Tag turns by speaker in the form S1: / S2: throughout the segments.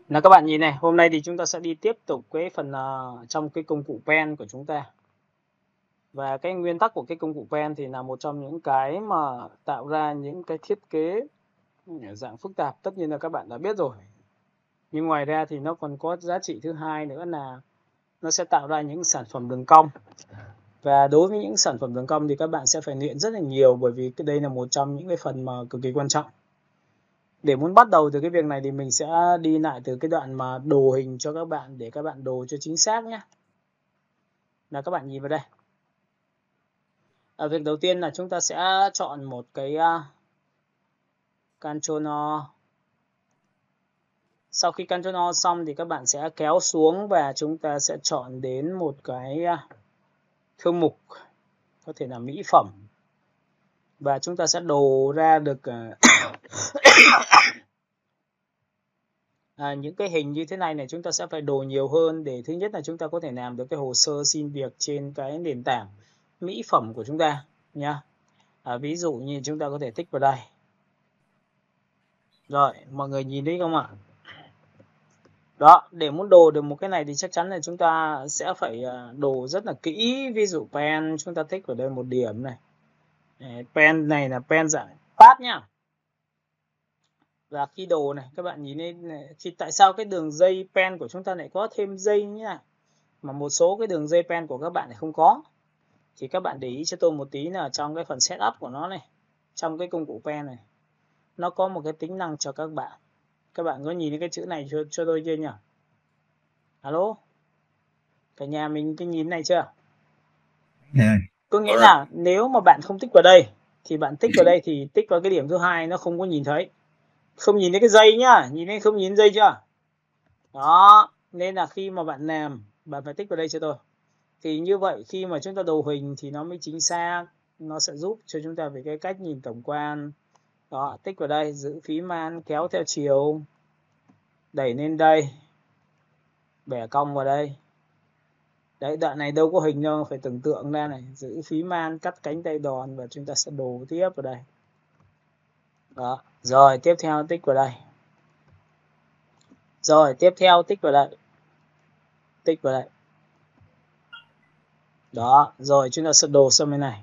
S1: Là các bạn nhìn này, hôm nay thì chúng ta sẽ đi tiếp tục cái phần trong cái công cụ pen của chúng ta. Và cái nguyên tắc của cái công cụ pen thì là một trong những cái mà tạo ra những cái thiết kế dạng phức tạp, tất nhiên là các bạn đã biết rồi. Nhưng ngoài ra thì nó còn có giá trị thứ hai nữa là nó sẽ tạo ra những sản phẩm đường cong. Và đối với những sản phẩm đường cong thì các bạn sẽ phải luyện rất là nhiều, bởi vì đây là một trong những cái phần mà cực kỳ quan trọng. Để muốn bắt đầu từ cái việc này thì mình sẽ đi lại từ cái đoạn mà đồ hình cho các bạn để các bạn đồ cho chính xác nhé. Là các bạn nhìn vào đây. Việc đầu tiên là chúng ta sẽ chọn một cái Ctrl O. Sau khi Ctrl O xong thì các bạn sẽ kéo xuống và chúng ta sẽ chọn đến một cái thư mục, có thể là mỹ phẩm. Và chúng ta sẽ đồ ra được những cái hình như thế này này, chúng ta sẽ phải đồ nhiều hơn để thứ nhất là chúng ta có thể làm được cái hồ sơ xin việc trên cái nền tảng mỹ phẩm của chúng ta nhá. Ví dụ như chúng ta có thể tích vào đây. Rồi, mọi người nhìn thấy không ạ? Đó, để muốn đồ được một cái này thì chắc chắn là chúng ta sẽ phải đồ rất là kỹ. Ví dụ pen, chúng ta tích vào đây một điểm này. Pen này là pen dạng pad nhá. Và khi đồ này, các bạn nhìn lên tại sao cái đường dây pen của chúng ta lại có thêm dây như này, mà một số cái đường dây pen của các bạn lại không có. Thì các bạn để ý cho tôi một tí là trong cái phần setup của nó này, trong cái công cụ pen này, nó có một cái tính năng cho các bạn. Các bạn có nhìn thấy cái chữ này cho tôi chưa nhỉ? Alo? Cả nhà mình cái nhìn này chưa? Có nghĩa là nếu mà bạn không tích vào đây thì bạn tích vào đây thì tích vào cái điểm thứ hai nó không có nhìn thấy. Không nhìn thấy cái dây nhá, nhìn thấy không nhìn dây chưa? Đó, nên là khi mà bạn làm, bạn phải tích vào đây cho tôi. Thì như vậy khi mà chúng ta đồ hình thì nó mới chính xác, nó sẽ giúp cho chúng ta về cái cách nhìn tổng quan. Đó, tích vào đây, giữ phím man, kéo theo chiều, đẩy lên đây, bẻ cong vào đây. Đấy, đoạn này đâu có hình đâu, phải tưởng tượng ra này, giữ phím man, cắt cánh tay đòn và chúng ta sẽ đồ tiếp vào đây. Đó, rồi tiếp theo tích vào đây. Rồi tiếp theo tích vào đây. Tích vào đây. Đó, rồi chúng ta sẽ đồ sang bên này.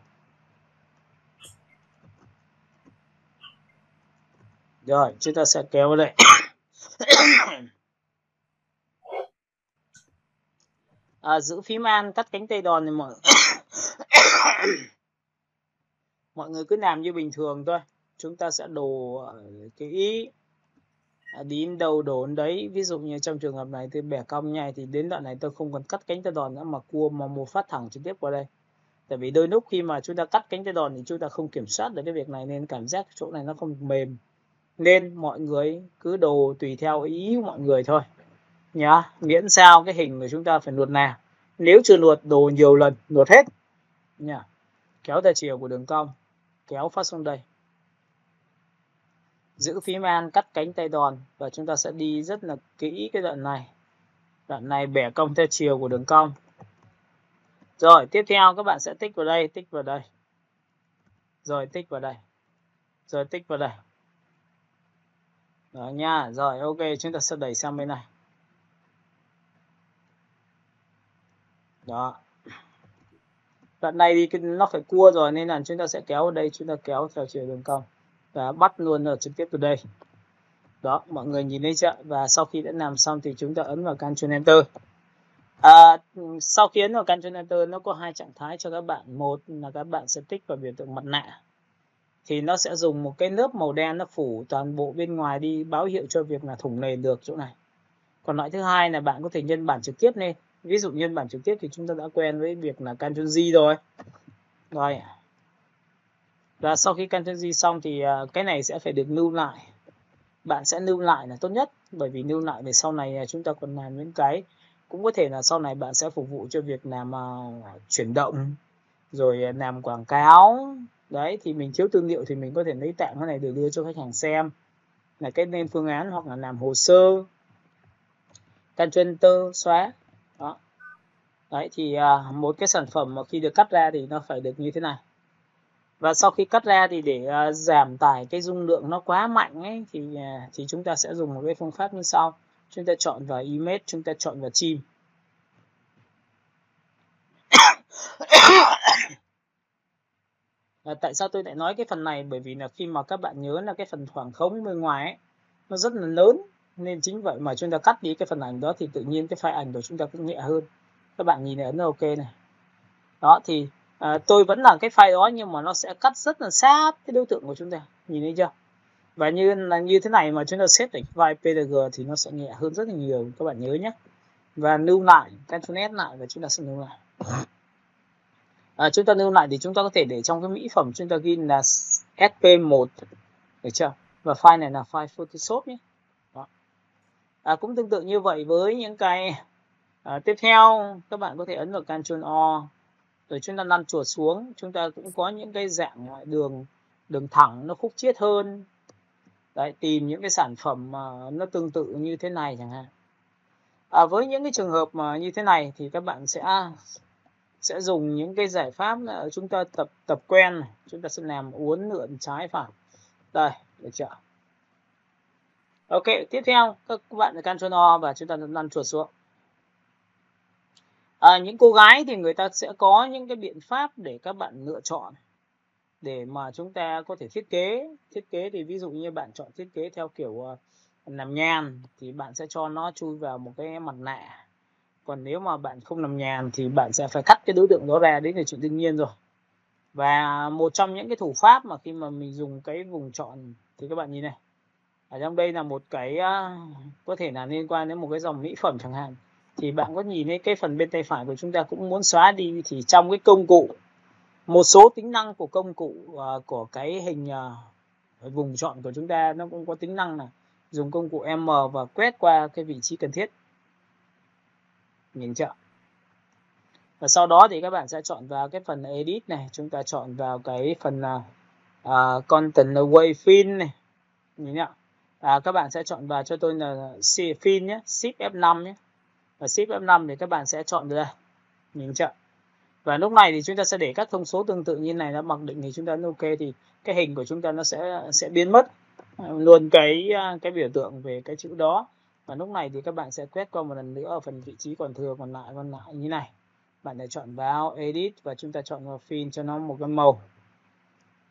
S1: Rồi, chúng ta sẽ kéo vào đây. Giữ phím man, cắt cánh tay đòn thì mọi người cứ làm như bình thường thôi. Chúng ta sẽ đồ cái ý đi đến đâu đổ đến đấy. Ví dụ như trong trường hợp này tôi bẻ cong nhai thì đến đoạn này tôi không cần cắt cánh tay đòn nữa mà cua mà một phát thẳng trực tiếp vào đây. Tại vì đôi lúc khi mà chúng ta cắt cánh tay đòn thì chúng ta không kiểm soát được cái việc này nên cảm giác chỗ này nó không mềm. Nên mọi người cứ đồ tùy theo ý của mọi người thôi nhá, miễn sao cái hình của chúng ta phải nuột nào. Nếu chưa nuột, đồ nhiều lần, nuột hết nhá. Kéo theo chiều của đường cong, kéo phát xuống đây, giữ phím An, cắt cánh tay đòn và chúng ta sẽ đi rất là kỹ cái đoạn này. Đoạn này bẻ cong theo chiều của đường cong. Rồi tiếp theo các bạn sẽ tích vào đây, tích vào đây, rồi tích vào đây, rồi tích vào đây. Đó nha. Rồi ok, chúng ta sẽ đẩy sang bên này. Đó, đoạn này thì nó phải cua rồi nên là chúng ta sẽ kéo ở đây, chúng ta kéo theo chiều đường cong và bắt luôn ở trực tiếp từ đây. Đó, mọi người nhìn thấy chưa? Và sau khi đã làm xong thì chúng ta ấn vào Ctrl Enter. Sau khi ấn vào Ctrl Enter nó có hai trạng thái cho các bạn. Một là các bạn sẽ tích vào biểu tượng mặt nạ, thì nó sẽ dùng một cái lớp màu đen nó phủ toàn bộ bên ngoài đi, báo hiệu cho việc là thủng nền được chỗ này. Còn loại thứ hai là bạn có thể nhân bản trực tiếp lên. Ví dụ nhân bản trực tiếp thì chúng ta đã quen với việc là Ctrl J rồi. Rồi. Và sau khi Ctrl J xong thì cái này sẽ phải được lưu lại. Bạn sẽ lưu lại là tốt nhất, bởi vì lưu lại để sau này chúng ta còn làm những cái, cũng có thể là sau này bạn sẽ phục vụ cho việc làm chuyển động, rồi làm quảng cáo. Đấy, thì mình thiếu tư liệu thì mình có thể lấy tạm cái này để đưa cho khách hàng xem là cách lên phương án hoặc là làm hồ sơ. Ctrl Enter xóa. Đó. Đấy thì một cái sản phẩm mà khi được cắt ra thì nó phải được như thế này. Và sau khi cắt ra thì để giảm tải cái dung lượng nó quá mạnh ấy, thì chúng ta sẽ dùng một cái phương pháp như sau. chúng ta chọn vào image, chúng ta chọn vào chim. Tại sao tôi lại nói cái phần này? Bởi vì là khi mà các bạn nhớ là cái phần khoảng trống bên ngoài ấy, nó rất là lớn, nên chính vậy mà chúng ta cắt đi cái phần ảnh đó thì tự nhiên cái file ảnh của chúng ta cũng nhẹ hơn. Các bạn nhìn thấy nó ok này. Đó thì tôi vẫn là cái file đó nhưng mà nó sẽ cắt rất là sát cái đối tượng của chúng ta, nhìn thấy chưa? Và như thế này mà chúng ta set thành file PNG thì nó sẽ nhẹ hơn rất là nhiều, các bạn nhớ nhé. Và lưu lại, Ctrl S lại và chúng ta sẽ lưu lại. Chúng ta lưu lại thì chúng ta có thể để trong cái mỹ phẩm chúng ta ghi là SP1, được chưa? Và file này là file Photoshop nhé. Đó. Cũng tương tự như vậy với những cái tiếp theo, các bạn có thể ấn vào Ctrl O rồi chúng ta lăn chuột xuống, chúng ta cũng có những cái dạng đường thẳng nó khúc chiết hơn. Đấy, tìm những cái sản phẩm mà nó tương tự như thế này chẳng hạn. Với những cái trường hợp mà như thế này thì các bạn sẽ dùng những cái giải pháp là chúng ta tập quen này. Chúng ta sẽ làm uốn lượn trái phải. Đây, được chưa? Ok, tiếp theo các bạn Ctrl O và chúng ta lăn chuột xuống. Những cô gái thì người ta sẽ có những cái biện pháp để các bạn lựa chọn để mà chúng ta có thể thiết kế thì ví dụ như bạn chọn thiết kế theo kiểu làm nhàn thì bạn sẽ cho nó chui vào một cái mặt nạ, còn nếu mà bạn không làm nhàn thì bạn sẽ phải cắt cái đối tượng đó ra, đấy là chuyện đương nhiên rồi. Và một trong những cái thủ pháp mà khi mà mình dùng cái vùng chọn thì các bạn nhìn này, ở trong đây là một cái có thể là liên quan đến một cái dòng mỹ phẩm chẳng hạn, thì bạn có nhìn thấy cái phần bên tay phải của chúng ta cũng muốn xóa đi, thì trong cái công cụ, một số tính năng của công cụ của cái hình vùng chọn của chúng ta nó cũng có tính năng là dùng công cụ M và quét qua cái vị trí cần thiết, nhìn chưa? Và sau đó thì các bạn sẽ chọn vào cái phần edit này, chúng ta chọn vào cái phần content away fill này, nhìn nhá. Các bạn sẽ chọn vào cho tôi là fill nhé, shift F5 nhé, và shift F5 thì các bạn sẽ chọn ra, nhìn chưa? Và lúc này thì chúng ta sẽ để các thông số tương tự như này, nó mặc định thì chúng ta ok thì cái hình của chúng ta nó sẽ biến mất luôn cái biểu tượng về cái chữ đó. Và lúc này thì các bạn sẽ quét qua một lần nữa ở phần vị trí còn thừa còn lại như này. Bạn sẽ chọn vào edit và chúng ta chọn vào fill cho nó một cái màu.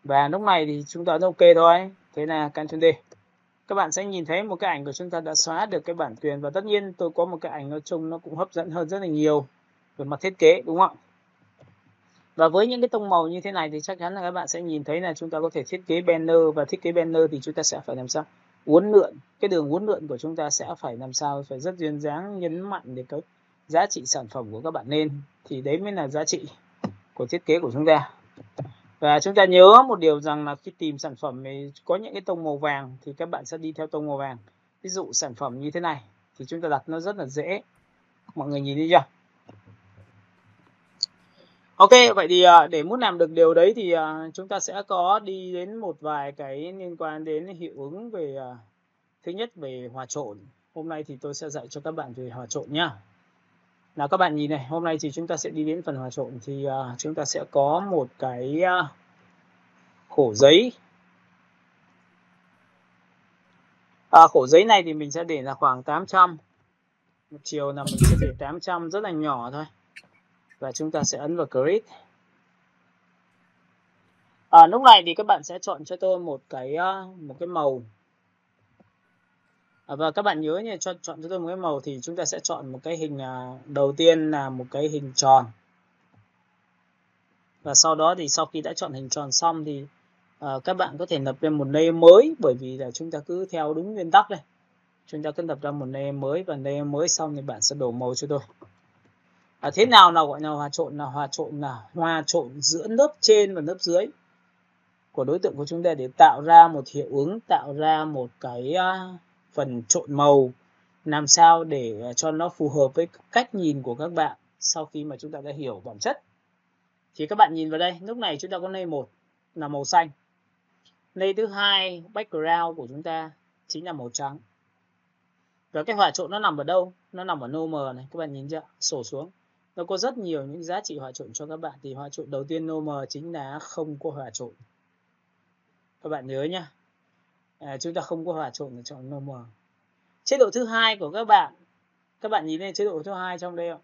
S1: Và lúc này thì chúng ta ok thôi. Thế là Ctrl D. Các bạn sẽ nhìn thấy một cái ảnh của chúng ta đã xóa được cái bản quyền, và tất nhiên tôi có một cái ảnh nói chung nó cũng hấp dẫn hơn rất là nhiều về mặt thiết kế, đúng không ạ? Và với những cái tông màu như thế này thì chắc chắn là các bạn sẽ nhìn thấy là chúng ta có thể thiết kế banner, và thiết kế banner thì chúng ta sẽ phải làm sao uốn lượn, cái đường uốn lượn của chúng ta sẽ phải làm sao phải rất duyên dáng, nhấn mạnh để cái giá trị sản phẩm của các bạn lên, thì đấy mới là giá trị của thiết kế của chúng ta. Và chúng ta nhớ một điều rằng là khi tìm sản phẩm thì có những cái tông màu vàng thì các bạn sẽ đi theo tông màu vàng. Ví dụ sản phẩm như thế này thì chúng ta đặt nó rất là dễ, mọi người nhìn thấy chưa? Ok, vậy thì để muốn làm được điều đấy thì chúng ta sẽ có đi đến một vài cái liên quan đến hiệu ứng về thứ nhất về hòa trộn. Hôm nay thì tôi sẽ dạy cho các bạn về hòa trộn nhá. Nào các bạn nhìn này, hôm nay thì chúng ta sẽ đi đến phần hòa trộn, thì chúng ta sẽ có một cái khổ giấy. Khổ giấy này thì mình sẽ để là khoảng 800. Một chiều là mình sẽ để 800 rất là nhỏ thôi. Và chúng ta sẽ ấn vào Create. Lúc này thì các bạn sẽ chọn cho tôi một cái màu. Và các bạn nhớ nha, chọn cho tôi một cái màu thì chúng ta sẽ chọn một cái hình đầu tiên là một cái hình tròn. Và sau đó thì sau khi đã chọn hình tròn xong thì các bạn có thể lập lên một layer mới, bởi vì là chúng ta cứ theo đúng nguyên tắc đây. Chúng ta cứ lập ra một layer mới, và layer mới xong thì bạn sẽ đổ màu cho tôi. Thế nào là gọi là hòa trộn? Là hòa trộn giữa lớp trên và lớp dưới của đối tượng của chúng ta để tạo ra một hiệu ứng, tạo ra một cái phần trộn màu, làm sao để cho nó phù hợp với cách nhìn của các bạn sau khi mà chúng ta đã hiểu bản chất. Thì các bạn nhìn vào đây, lúc này chúng ta có layer 1 là màu xanh, layer thứ hai background của chúng ta chính là màu trắng. Và cái hòa trộn nó nằm ở đâu? Nó nằm ở normal này, các bạn nhìn chưa? Sổ xuống. Nó có rất nhiều những giá trị hòa trộn cho các bạn. Thì hòa trộn đầu tiên normal chính là không có hòa trộn. Các bạn nhớ nhá. Chúng ta không có hòa trộn là chọn normal. Chế độ thứ hai của các bạn nhìn lên chế độ thứ hai trong đây không?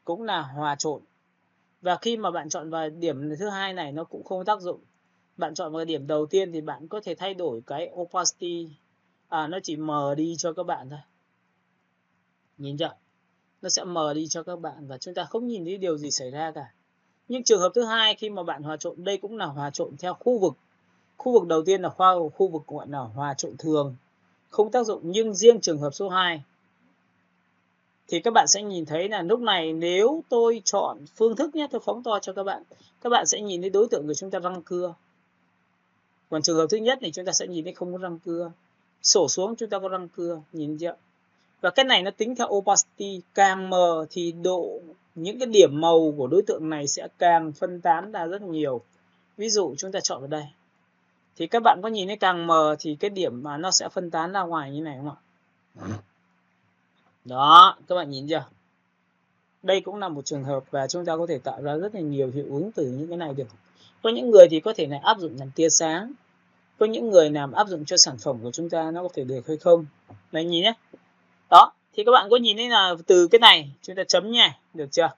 S1: Cũng là hòa trộn. Và khi mà bạn chọn vào điểm thứ hai này nó cũng không tác dụng. Bạn chọn vào điểm đầu tiên thì bạn có thể thay đổi cái opacity, nó chỉ mờ đi cho các bạn thôi. Nhìn chưa? Nó sẽ mờ đi cho các bạn và chúng ta không nhìn thấy điều gì xảy ra cả. Nhưng trường hợp thứ hai khi mà bạn hòa trộn, đây cũng là hòa trộn theo khu vực. Khu vực đầu tiên là khu vực gọi là hòa trộn thường, không tác dụng. Nhưng riêng trường hợp số 2 thì các bạn sẽ nhìn thấy là lúc này nếu tôi chọn phương thức nhé, tôi phóng to cho các bạn sẽ nhìn thấy đối tượng của chúng ta răng cưa. Còn trường hợp thứ nhất thì chúng ta sẽ nhìn thấy không có răng cưa. Sổ xuống chúng ta có răng cưa, nhìn chưa? Và cái này nó tính theo opacity, càng mờ thì những cái điểm màu của đối tượng này sẽ càng phân tán ra rất nhiều. Ví dụ chúng ta chọn vào đây thì các bạn có nhìn thấy càng mờ thì cái điểm mà nó sẽ phân tán ra ngoài như này không ạ? Đó, các bạn nhìn chưa? Đây cũng là một trường hợp và chúng ta có thể tạo ra rất là nhiều hiệu ứng từ những cái này được. Có những người thì có thể là áp dụng làm tia sáng, có những người làm áp dụng cho sản phẩm của chúng ta nó có thể được hay không. Đây nhìn nhé. Đó, thì các bạn có nhìn thấy là từ cái này chúng ta chấm nha, được chưa?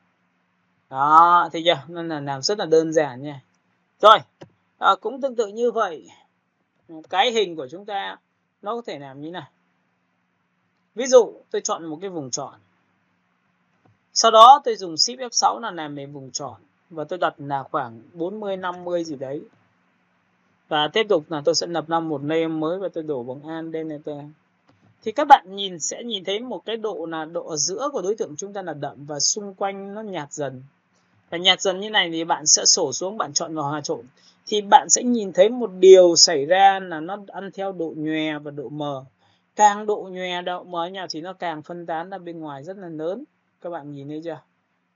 S1: Đó, thấy chưa? Nên là làm rất là đơn giản nha. Rồi, cũng tương tự như vậy, cái hình của chúng ta nó có thể làm như này. Ví dụ tôi chọn một cái vùng tròn, sau đó tôi dùng Shift F6 là làm về vùng tròn và tôi đặt là khoảng 40-50 gì đấy. Và tiếp tục là tôi sẽ lập ra một layer mới và tôi đổ bằng Alt Delete. Thì các bạn sẽ nhìn thấy một cái độ là độ ở giữa của đối tượng chúng ta là đậm và xung quanh nó nhạt dần. Và nhạt dần như này thì bạn sẽ sổ xuống, bạn chọn vào hòa trộn. Thì bạn sẽ nhìn thấy một điều xảy ra là nó ăn theo độ nhòe và độ mờ. Càng độ nhòe, độ mờ nhau thì nó càng phân tán ra bên ngoài rất là lớn. Các bạn nhìn thấy chưa?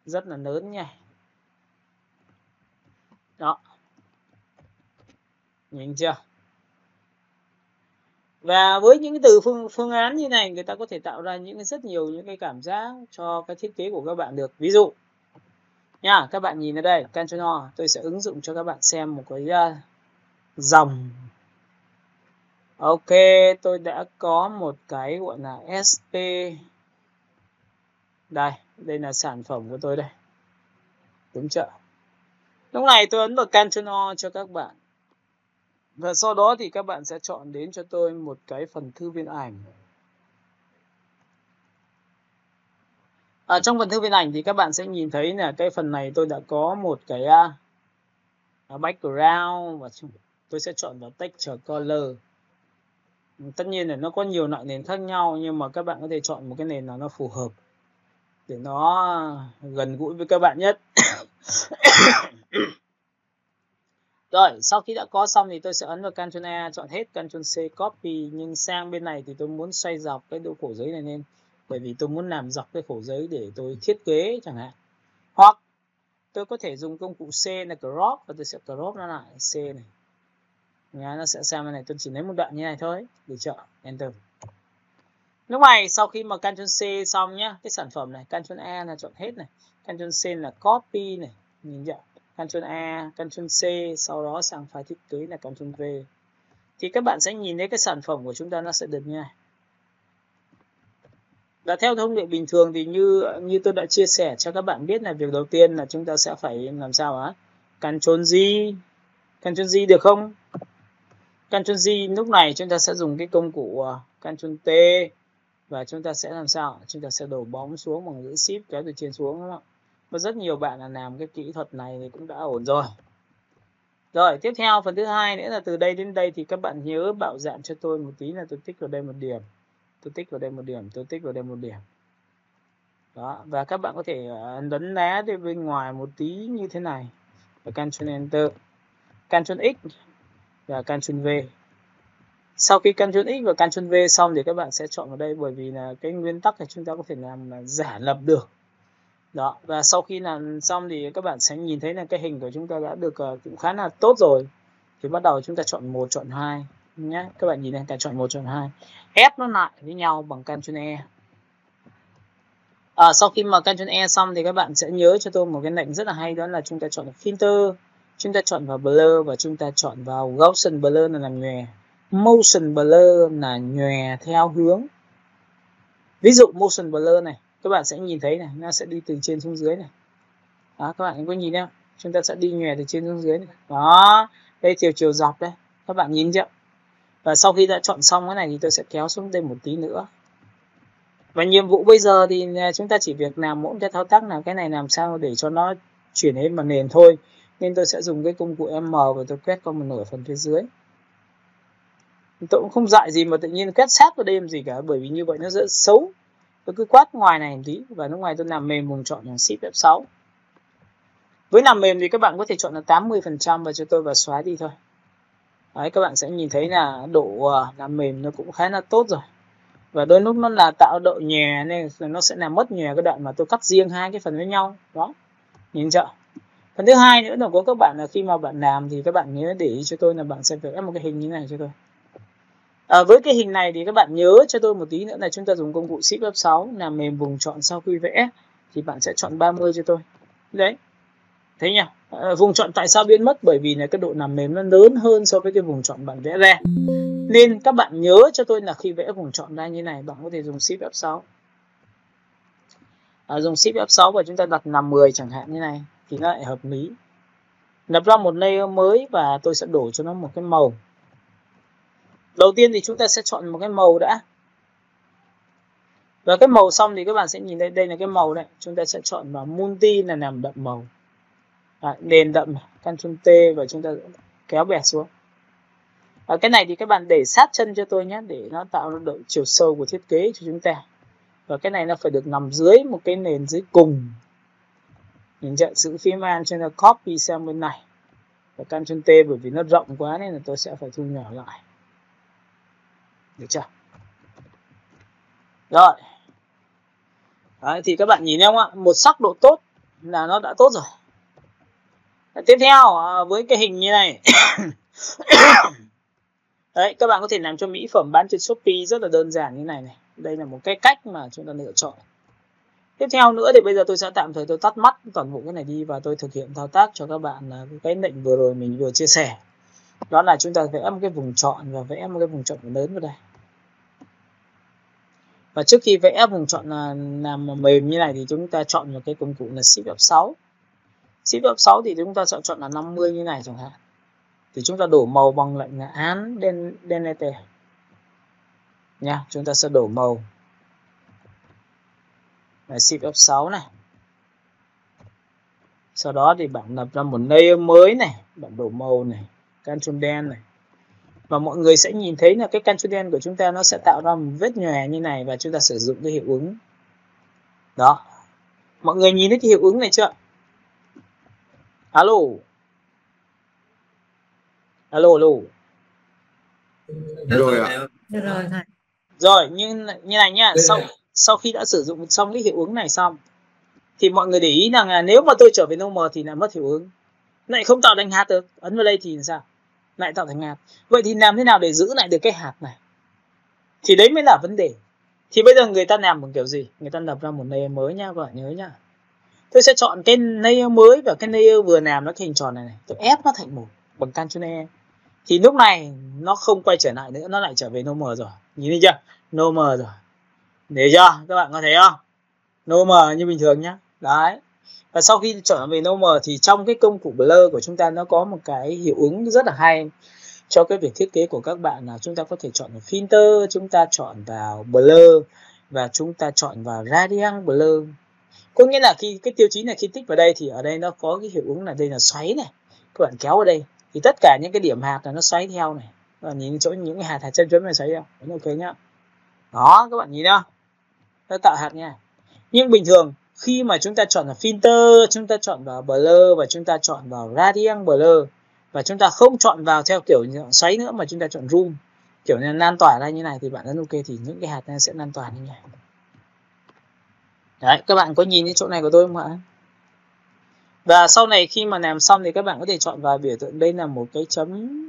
S1: Rất là lớn nha. Đó. Nhìn chưa? Và với những cái từ phương án như này, người ta có thể tạo ra rất nhiều những cái cảm giác cho cái thiết kế của các bạn được. Ví dụ nha, các bạn nhìn ở đây, Ctrl O, tôi sẽ ứng dụng cho các bạn xem một cái dòng. Ok, tôi đã có một cái gọi là SP. Đây là sản phẩm của tôi đây. Đúng chưa? Lúc này tôi ấn vào Ctrl O cho các bạn. Và sau đó thì các bạn sẽ chọn đến cho tôi một cái phần thư viện ảnh. Ở trong phần thư viện ảnh thì các bạn sẽ nhìn thấy là cái phần này tôi đã có một cái background và tôi sẽ chọn vào texture color. Tất nhiên là nó có nhiều loại nền khác nhau nhưng mà các bạn có thể chọn một cái nền nào nó phù hợp để nó gần gũi với các bạn nhất. Rồi, sau khi đã có xong thì tôi sẽ ấn vào Ctrl A, chọn hết, Ctrl C copy, nhưng sang bên này thì tôi muốn xoay dọc cái độ khổ giấy này lên, bởi vì tôi muốn làm dọc cái khổ giấy để tôi thiết kế chẳng hạn. Hoặc tôi có thể dùng công cụ C là crop và tôi sẽ crop nó lại C này. Nó sẽ sang bên này, tôi chỉ lấy một đoạn như này thôi, để chọn Enter. Lúc này sau khi mà Ctrl C xong nhá, cái sản phẩm này, Ctrl A là chọn hết này, Ctrl C là copy này, nhìn chưa? Ctrl A, Ctrl C, sau đó sang file thiết kế là Ctrl V. Thì các bạn sẽ nhìn thấy cái sản phẩm của chúng ta nó sẽ được như này. Và theo thông lệ bình thường thì như tôi đã chia sẻ cho các bạn biết là việc đầu tiên là chúng ta sẽ phải làm sao hả? Ctrl G được không? Ctrl G lúc này chúng ta sẽ dùng cái công cụ Ctrl T và chúng ta sẽ làm sao? Chúng ta sẽ đổ bóng xuống bằng giữ Shift kéo từ trên xuống, đúng không? Và rất nhiều bạn là làm cái kỹ thuật này thì cũng đã ổn rồi. Rồi, tiếp theo phần thứ hai nữa là từ đây đến đây thì các bạn nhớ bạo dạn cho tôi một tí là tôi tích vào đây một điểm. Tôi tích vào đây một điểm, tôi tích vào đây một điểm. Đó, và các bạn có thể lấn lá đi bên ngoài một tí như thế này. Và Ctrl Enter, Ctrl X và Ctrl V. Sau khi Ctrl X và Ctrl V xong thì các bạn sẽ chọn vào đây, bởi vì là cái nguyên tắc là chúng ta có thể làm là giả lập được. Đó, và sau khi làm xong thì các bạn sẽ nhìn thấy là cái hình của chúng ta đã được cũng khá là tốt rồi. Thì bắt đầu chúng ta chọn 1, chọn 2 nhé. Các bạn nhìn này, ta chọn 1, chọn 2. Ép nó lại với nhau bằng Ctrl E. Sau khi mà Ctrl E xong thì các bạn sẽ nhớ cho tôi một cái lệnh rất là hay, đó là chúng ta chọn filter, chúng ta chọn vào blur và chúng ta chọn vào Gaussian blur là làm nhòe, motion blur là nhòe theo hướng. Ví dụ motion blur này, các bạn sẽ nhìn thấy này, nó sẽ đi từ trên xuống dưới này. Đó, các bạn có nhìn thấy không? Chúng ta sẽ đi nhòe từ trên xuống dưới này. Đó, đây chiều dọc đây. Các bạn nhìn chưa? Và sau khi đã chọn xong cái này thì tôi sẽ kéo xuống đây một tí nữa. Và nhiệm vụ bây giờ thì chúng ta chỉ việc làm mỗi cái thao tác là cái này làm sao để cho nó chuyển đến mặt nền thôi. Nên tôi sẽ dùng cái công cụ M và tôi quét qua một nửa phần phía dưới. Tôi cũng không dạy gì mà tự nhiên quét sát vào đây làm gì cả, bởi vì như vậy nó rất xấu. Tôi cứ quát ngoài này một tí và lúc ngoài tôi làm mềm vùng chọn là Shift F6. Với làm mềm thì các bạn có thể chọn là 80% và cho tôi vào xóa đi thôi. Đấy, các bạn sẽ nhìn thấy là độ làm mềm nó cũng khá là tốt rồi. Và đôi lúc nó là tạo độ nhòe nên nó sẽ làm mất nhòe cái đoạn mà tôi cắt riêng hai cái phần với nhau. Đó, nhìn chưa? Phần thứ hai nữa là của các bạn là khi mà bạn làm thì các bạn nhớ để ý cho tôi là bạn sẽ vẽ một cái hình như này cho tôi. Với cái hình này thì các bạn nhớ cho tôi một tí nữa là chúng ta dùng công cụ Shift F6 làm mềm vùng chọn sau khi vẽ thì bạn sẽ chọn 30 cho tôi. Đấy. Thấy nhỉ? Vùng chọn tại sao biến mất? Bởi vì là cái độ làm mềm nó lớn hơn so với cái vùng chọn bạn vẽ ra. Nên các bạn nhớ cho tôi là khi vẽ vùng chọn ra như này bạn có thể dùng Shift F6. Dùng Shift F6 và chúng ta đặt nằm 10 chẳng hạn như này thì nó lại hợp lý. Lập ra một layer mới và tôi sẽ đổ cho nó một cái màu. Đầu tiên thì chúng ta sẽ chọn một cái màu đã. Và cái màu xong thì các bạn sẽ nhìn thấy đây là cái màu này. Chúng ta sẽ chọn vào multi là làm đậm màu. Nền đậm, Ctrl T và chúng ta kéo bẹt xuống. Cái này thì các bạn để sát chân cho tôi nhé, để nó tạo ra độ chiều sâu của thiết kế cho chúng ta. Và cái này nó phải được nằm dưới một cái nền dưới cùng. Nhìn nhận giữ phím Alt cho nó copy sang bên này. Và Ctrl T bởi vì nó rộng quá nên là tôi sẽ phải thu nhỏ lại. Được chưa? Rồi. Đấy, thì các bạn nhìn thấy không ạ? Một sắc độ tốt là nó đã tốt rồi. Tiếp theo với cái hình như này. Đấy, các bạn có thể làm cho mỹ phẩm bán trên Shopee rất là đơn giản như này này. Đây là một cái cách mà chúng ta lựa chọn. Tiếp theo nữa thì bây giờ tôi sẽ tạm thời tôi tắt mắt toàn bộ cái này đi và tôi thực hiện thao tác cho các bạn là cái lệnh vừa rồi mình vừa chia sẻ. Đó là chúng ta vẽ một cái vùng chọn và vẽ một cái vùng chọn lớn vào đây. Và trước khi vẽ vùng chọn làm mềm như này thì chúng ta chọn một cái công cụ là Shift F6. Shift F6 thì chúng ta sẽ chọn là 50 như này chẳng hạn. Thì chúng ta đổ màu bằng lệnh là Alt Delete nha. Chúng ta sẽ đổ màu là Shift F6 này. Sau đó thì bạn lập ra một layer mới này, bạn đổ màu này, Ctrl đen này. Và mọi người sẽ nhìn thấy là cái Ctrl đen của chúng ta nó sẽ tạo ra một vết nhòe như này và chúng ta sử dụng cái hiệu ứng. Đó. Mọi người nhìn thấy cái hiệu ứng này chưa? Alo. Alo.
S2: Rồi ạ.
S3: Rồi.
S1: Rồi, như này nhá, sau khi đã sử dụng xong cái hiệu ứng này xong thì mọi người để ý rằng là nếu mà tôi trở về normal thì lại mất hiệu ứng. Lại không tạo thành hạt được. Ấn vào đây thì sao? Lại tạo thành hạt. Vậy thì làm thế nào để giữ lại được cái hạt này? Thì đấy mới là vấn đề. Thì bây giờ người ta làm bằng kiểu gì? Người ta lập ra một layer mới nha, các bạn nhớ nhá. Tôi sẽ chọn cái layer mới và cái layer vừa làm nó cái hình tròn này này. Tôi ép nó thành một bằng Ctrl E. Thì lúc này nó không quay trở lại nữa, nó lại trở về normal rồi. Nhìn thấy chưa? Normal rồi. Để chưa? Các bạn có thấy không? Normal như bình thường nhá. Đấy. Và sau khi trở về normal thì trong cái công cụ blur của chúng ta nó có một cái hiệu ứng rất là hay cho cái việc thiết kế của các bạn là chúng ta có thể chọn vào filter, chúng ta chọn vào blur và chúng ta chọn vào radiant blur. Có nghĩa là khi cái tiêu chí này khi tích vào đây thì ở đây nó có cái hiệu ứng là đây là xoáy này. Các bạn kéo vào đây thì tất cả những cái điểm hạt là nó xoáy theo này. Các bạn nhìn chỗ những cái hạt chân chấm này xoáy theo. Đấy, ok nhá. Đó, các bạn nhìn không? Nó tạo hạt nha. Nhưng bình thường khi mà chúng ta chọn vào filter, chúng ta chọn vào blur và chúng ta chọn vào radiant blur và chúng ta không chọn vào theo kiểu xoáy nữa mà chúng ta chọn room kiểu như lan tỏa ra như này thì bạn ấn ok thì những cái hạt này sẽ lan tỏa như này. Đấy, các bạn có nhìn cái chỗ này của tôi không ạ? Và sau này khi mà làm xong thì các bạn có thể chọn vào biểu tượng đây là một cái chấm.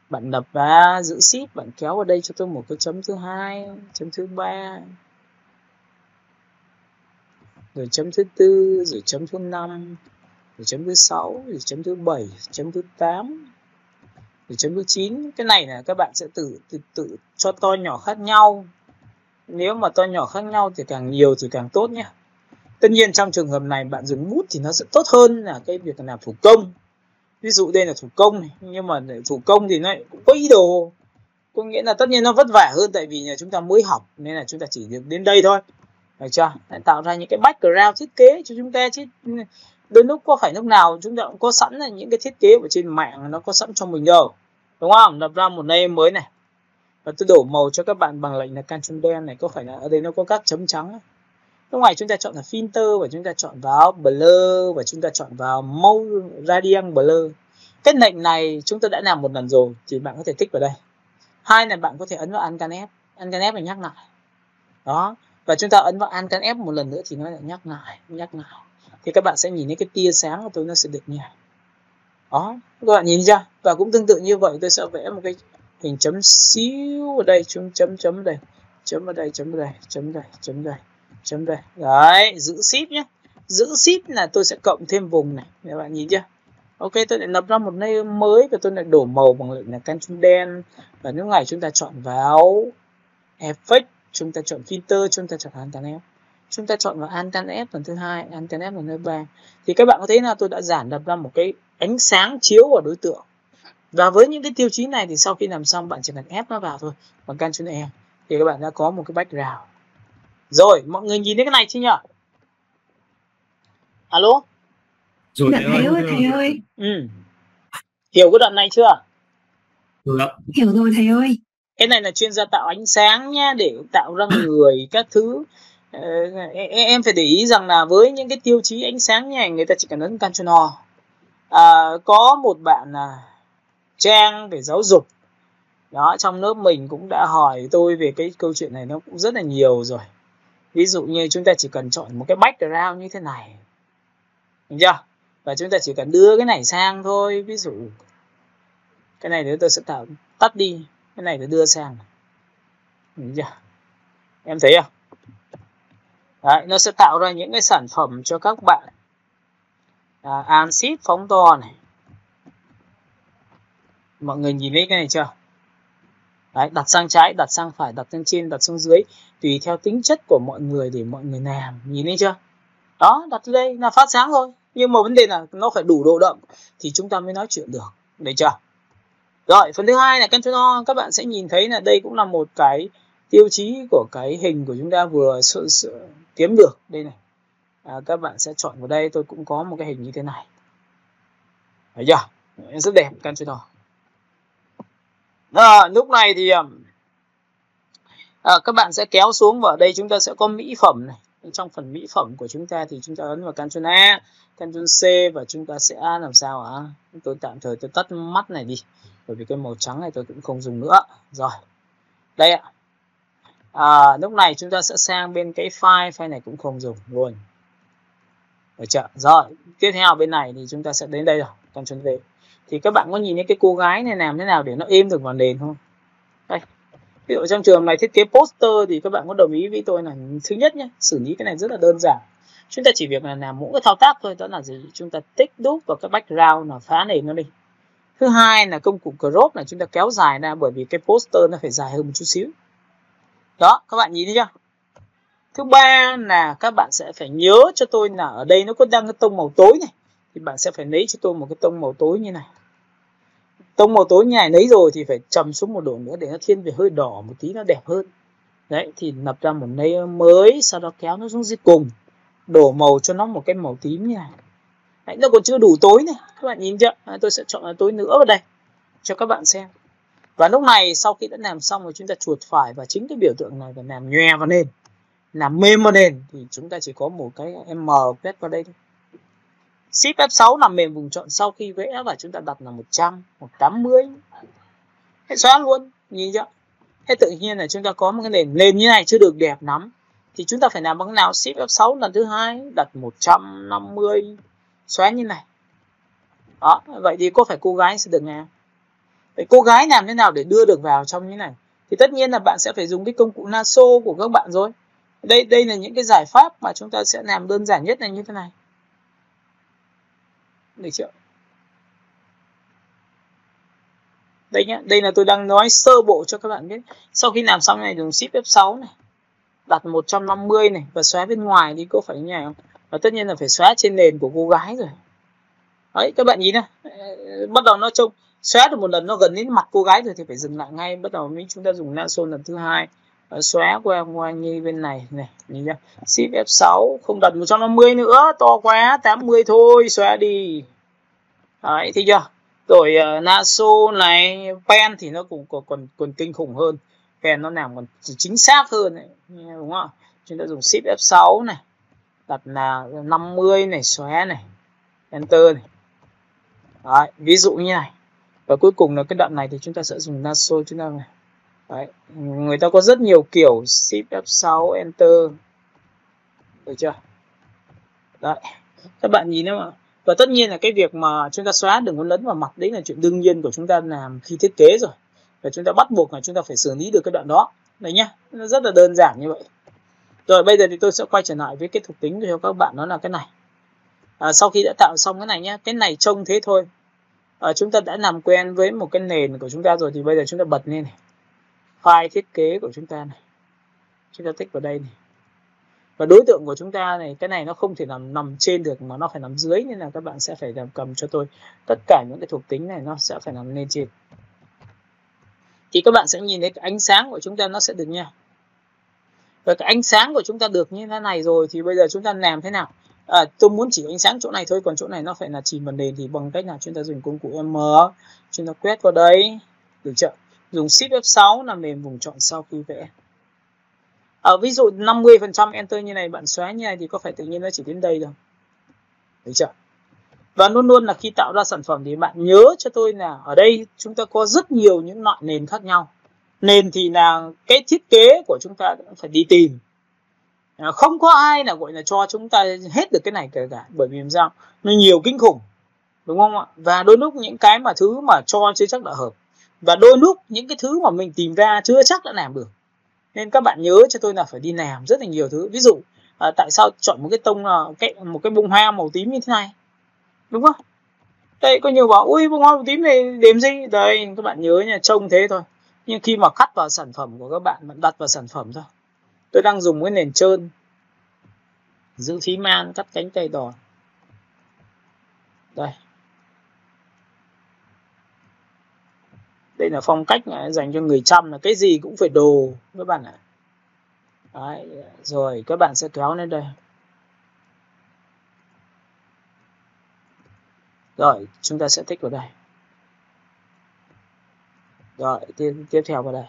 S1: Bạn đập và giữ shift, bạn kéo vào đây cho tôi một cái chấm thứ hai, chấm thứ ba, rồi chấm thứ tư, rồi chấm thứ 5, rồi chấm thứ 6, rồi chấm thứ 7, chấm thứ 8, rồi chấm thứ 9. Cái này là các bạn sẽ tự cho to nhỏ khác nhau. Nếu mà to nhỏ khác nhau thì càng nhiều thì càng tốt nhé. Tất nhiên trong trường hợp này bạn dùng bút thì nó sẽ tốt hơn là cái việc làm thủ công. Ví dụ đây là thủ công này, nhưng mà để thủ công thì nó cũng có ý đồ. Có nghĩa là tất nhiên nó vất vả hơn, tại vì là chúng ta mới học nên là chúng ta chỉ được đến đây thôi. Được chưa? Để tạo ra những cái background thiết kế cho chúng ta chứ đôi lúc có phải lúc nào chúng ta cũng có sẵn là những cái thiết kế ở trên mạng nó có sẵn cho mình đâu. Đúng không? Lập ra một layer mới này. Và tôi đổ màu cho các bạn bằng lệnh là Ctrl đen này, có phải là ở đây nó có các chấm trắng. Lúc này chúng ta chọn là filter và chúng ta chọn vào blur và chúng ta chọn vào mode radiant blur. Cái lệnh này chúng ta đã làm một lần rồi thì bạn có thể tích vào đây. Hai là bạn có thể ấn vào Alt F. Alt F này nhắc lại. Đó. Và chúng ta ấn vào Alt F một lần nữa thì nó lại nhắc lại. Thì các bạn sẽ nhìn thấy cái tia sáng của tôi nó sẽ được như này. Đó. Các bạn nhìn chưa? Và cũng tương tự như vậy tôi sẽ vẽ một cái hình chấm xíu ở đây, chấm ở đây, chấm ở đây, chấm ở đây, chấm đây, chấm đây, chấm đây. Đấy, giữ shift nhé. Giữ shift là tôi sẽ cộng thêm vùng này. Các bạn nhìn chưa? Ok, tôi lại lập ra một layer mới và tôi lại đổ màu bằng lệnh là Ctrl đen. Và lúc này chúng ta chọn vào Effect, chúng ta chọn Filter, chúng ta chọn Alt F. Chúng ta chọn vào Alt F lần thứ hai, Alt F lần thứ ba. Thì các bạn có thấy là tôi đã giản lập ra một cái ánh sáng chiếu vào đối tượng. Và với những cái tiêu chí này thì sau khi làm xong bạn chỉ cần ép nó vào thôi bằng Ctrl E thì các bạn đã có một cái background. Rồi, mọi người nhìn thấy cái này chưa nhỉ? Alo?
S2: Rồi thầy ơi.
S1: Hiểu cái đoạn này chưa?
S2: Hiểu rồi thầy ơi.
S1: Cái này là chuyên gia tạo ánh sáng nhá, để tạo ra người các thứ. Em phải để ý rằng là với những cái tiêu chí ánh sáng như này người ta chỉ cần ấn Ctrl O. Có một bạn Trang về giáo dục đó, trong lớp mình cũng đã hỏi tôi về cái câu chuyện này, nó cũng rất là nhiều rồi. Ví dụ như chúng ta chỉ cần chọn một cái background như thế này, được chưa? Và chúng ta chỉ cần đưa cái này sang thôi. Ví dụ cái này nữa tôi sẽ tắt đi, cái này tôi đưa sang, được chưa? Em thấy không? Đấy, nó sẽ tạo ra những cái sản phẩm cho các bạn. Ansys phóng to này, mọi người nhìn thấy cái này chưa? Đấy, đặt sang trái, đặt sang phải, đặt sang trên, đặt xuống dưới, tùy theo tính chất của mọi người để mọi người làm. Nhìn thấy chưa? Đó, đặt đây là phát sáng thôi. Nhưng mà vấn đề là nó phải đủ độ đậm thì chúng ta mới nói chuyện được. Được chưa? Rồi, phần thứ hai là Ctrl O. Các bạn sẽ nhìn thấy là đây cũng là một cái tiêu chí của cái hình của chúng ta vừa kiếm được. Đây này. Các bạn sẽ chọn vào đây. Tôi cũng có một cái hình như thế này. Thấy chưa? Rất đẹp. Ctrl O. Lúc này thì các bạn sẽ kéo xuống vào đây, chúng ta sẽ có mỹ phẩm này. Trong phần mỹ phẩm của chúng ta thì chúng ta ấn vào Ctrl A, Ctrl C và chúng ta sẽ làm sao ạ? Tôi tạm thời tôi tắt mắt này đi, bởi vì cái màu trắng này tôi cũng không dùng nữa. Rồi, đây ạ. Lúc này chúng ta sẽ sang bên cái file này cũng không dùng luôn. Được chưa? Rồi, tiếp theo bên này thì chúng ta sẽ đến đây rồi, Ctrl V. Thì các bạn có nhìn thấy cái cô gái này làm thế nào để nó êm được vào nền không? Đây. Ví dụ trong trường này thiết kế poster thì các bạn có đồng ý với tôi là thứ nhất nhé, xử lý cái này rất là đơn giản. Chúng ta chỉ việc là làm mỗi cái thao tác thôi, đó là gì? Chúng ta tích đúp vào cái background là phá nền nó đi. Thứ hai là công cụ crop là chúng ta kéo dài ra, bởi vì cái poster nó phải dài hơn một chút xíu. Đó, các bạn nhìn thấy chưa? Thứ ba là các bạn sẽ phải nhớ cho tôi là ở đây nó có đang cái tông màu tối này, thì bạn sẽ phải lấy cho tôi một cái tông màu tối như này. Tông màu tối như này lấy rồi thì phải trầm xuống một độ nữa để nó thiên về hơi đỏ một tí, nó đẹp hơn. Đấy, thì lập ra một layer mới, sau đó kéo nó xuống dưới cùng, đổ màu cho nó một cái màu tím như này. Đấy, nó còn chưa đủ tối này, các bạn nhìn chưa? Tôi sẽ chọn tối nữa vào đây cho các bạn xem. Và lúc này sau khi đã làm xong rồi, chúng ta chuột phải và chính cái biểu tượng này và làm nhòe vào nền, làm mềm vào nền, thì chúng ta chỉ có một cái M quét vào đây thôi. Shift F6 làm mềm vùng chọn sau khi vẽ và chúng ta đặt là 100, 180. Hết xóa luôn, nhìn chưa? Thế tự nhiên là chúng ta có một cái nền như này chưa được đẹp lắm. Thì chúng ta phải làm bằng nào? Shift F6 lần thứ hai, đặt 150, xóa như này. Đó, vậy thì có phải cô gái sẽ được làm? Vậy cô gái làm thế nào để đưa được vào trong như này? Thì tất nhiên là bạn sẽ phải dùng cái công cụ lasso của các bạn rồi. Đây là những cái giải pháp mà chúng ta sẽ làm đơn giản nhất là như thế này. Được chưa? Đây nhá, đây là tôi đang nói sơ bộ cho các bạn biết. Sau khi làm xong này dùng Shift F6 này. đặt 150 này và xóa bên ngoài đi, có phải như này không? Và tất nhiên là phải xóa trên nền của cô gái rồi. Đấy, các bạn nhìn này, bắt đầu nó trông xóa được một lần nó gần đến mặt cô gái rồi thì phải dừng lại ngay. Bắt đầu mới chúng ta dùng lasso lần thứ hai, xóa qua như bên này này, nhìn chưa? Shift F6, không đặt 150 nữa, to quá, 80 thôi, xóa đi. Đấy, thấy chưa? Rồi lasso này, pen thì nó cũng còn kinh khủng hơn. Pen nó làm còn chính xác hơn đấy, đúng không? Chúng ta dùng Shift F6 này, đặt là 50 này, xóa này, enter này. Đấy, ví dụ như này. Và cuối cùng là cái đoạn này thì chúng ta sẽ dùng lasso chúng ta này. Đấy, người ta có rất nhiều kiểu, Shift F6 enter. Được chưa? Đấy, các bạn nhìn đấy mà. Và tất nhiên là cái việc mà chúng ta xóa đừng có lấn vào mặt, đấy là chuyện đương nhiên của chúng ta làm khi thiết kế rồi. Và chúng ta bắt buộc là chúng ta phải xử lý được cái đoạn đó. Đấy nhá, nó rất là đơn giản như vậy. Rồi bây giờ thì tôi sẽ quay trở lại với cái thuộc tính cho các bạn, đó là cái này. Sau khi đã tạo xong cái này nhá, cái này trông thế thôi. Chúng ta đã làm quen với một cái nền của chúng ta rồi thì bây giờ chúng ta bật lên này. File thiết kế của chúng ta này. Chúng ta tích vào đây này. Và đối tượng của chúng ta này, cái này nó không thể nằm trên được mà nó phải nằm dưới, nên là các bạn sẽ phải cầm cho tôi tất cả những cái thuộc tính này nó sẽ phải nằm lên trên. Thì các bạn sẽ nhìn thấy cái ánh sáng của chúng ta nó sẽ được nha. Và cái ánh sáng của chúng ta được như thế này rồi thì bây giờ chúng ta làm thế nào? Tôi muốn chỉ ánh sáng chỗ này thôi, còn chỗ này nó phải là chìm vào nền thì bằng cách nào? Chúng ta dùng công cụ M, chúng ta quét vào đây, được chưa? Dùng Shift F6 làm nền vùng chọn sau khi vẽ. Ví dụ 50% enter như này, bạn xóa như này thì có phải tự nhiên nó chỉ đến đây đâu, được chưa? Và luôn luôn là khi tạo ra sản phẩm thì bạn nhớ cho tôi là ở đây chúng ta có rất nhiều những loại nền khác nhau. Nền thì là cái thiết kế của chúng ta cũng phải đi tìm. Không có ai là gọi là cho chúng ta hết được cái này cả, bởi vì làm sao? Nó nhiều kinh khủng, đúng không ạ? Và đôi lúc những cái mà thứ mà cho chưa chắc đã hợp, và đôi lúc những cái thứ mà mình tìm ra chưa chắc đã làm được. Nên các bạn nhớ cho tôi là phải đi làm rất là nhiều thứ. Ví dụ tại sao chọn một cái tông một cái bông hoa màu tím như thế này, đúng không? Đây có nhiều bảo ui bông hoa màu tím này điểm gì? Đây các bạn nhớ nha, trông thế thôi. Nhưng khi mà cắt vào sản phẩm của các bạn đặt vào sản phẩm thôi. Tôi đang dùng cái nền trơn, giữ phím man, cắt cánh tay đỏ. Đây. Đây là phong cách dành cho người chăm, là cái gì cũng phải đồ các bạn ạ. Đấy, rồi các bạn sẽ kéo lên đây. Rồi chúng ta sẽ tích vào đây. Rồi tiếp theo vào đây.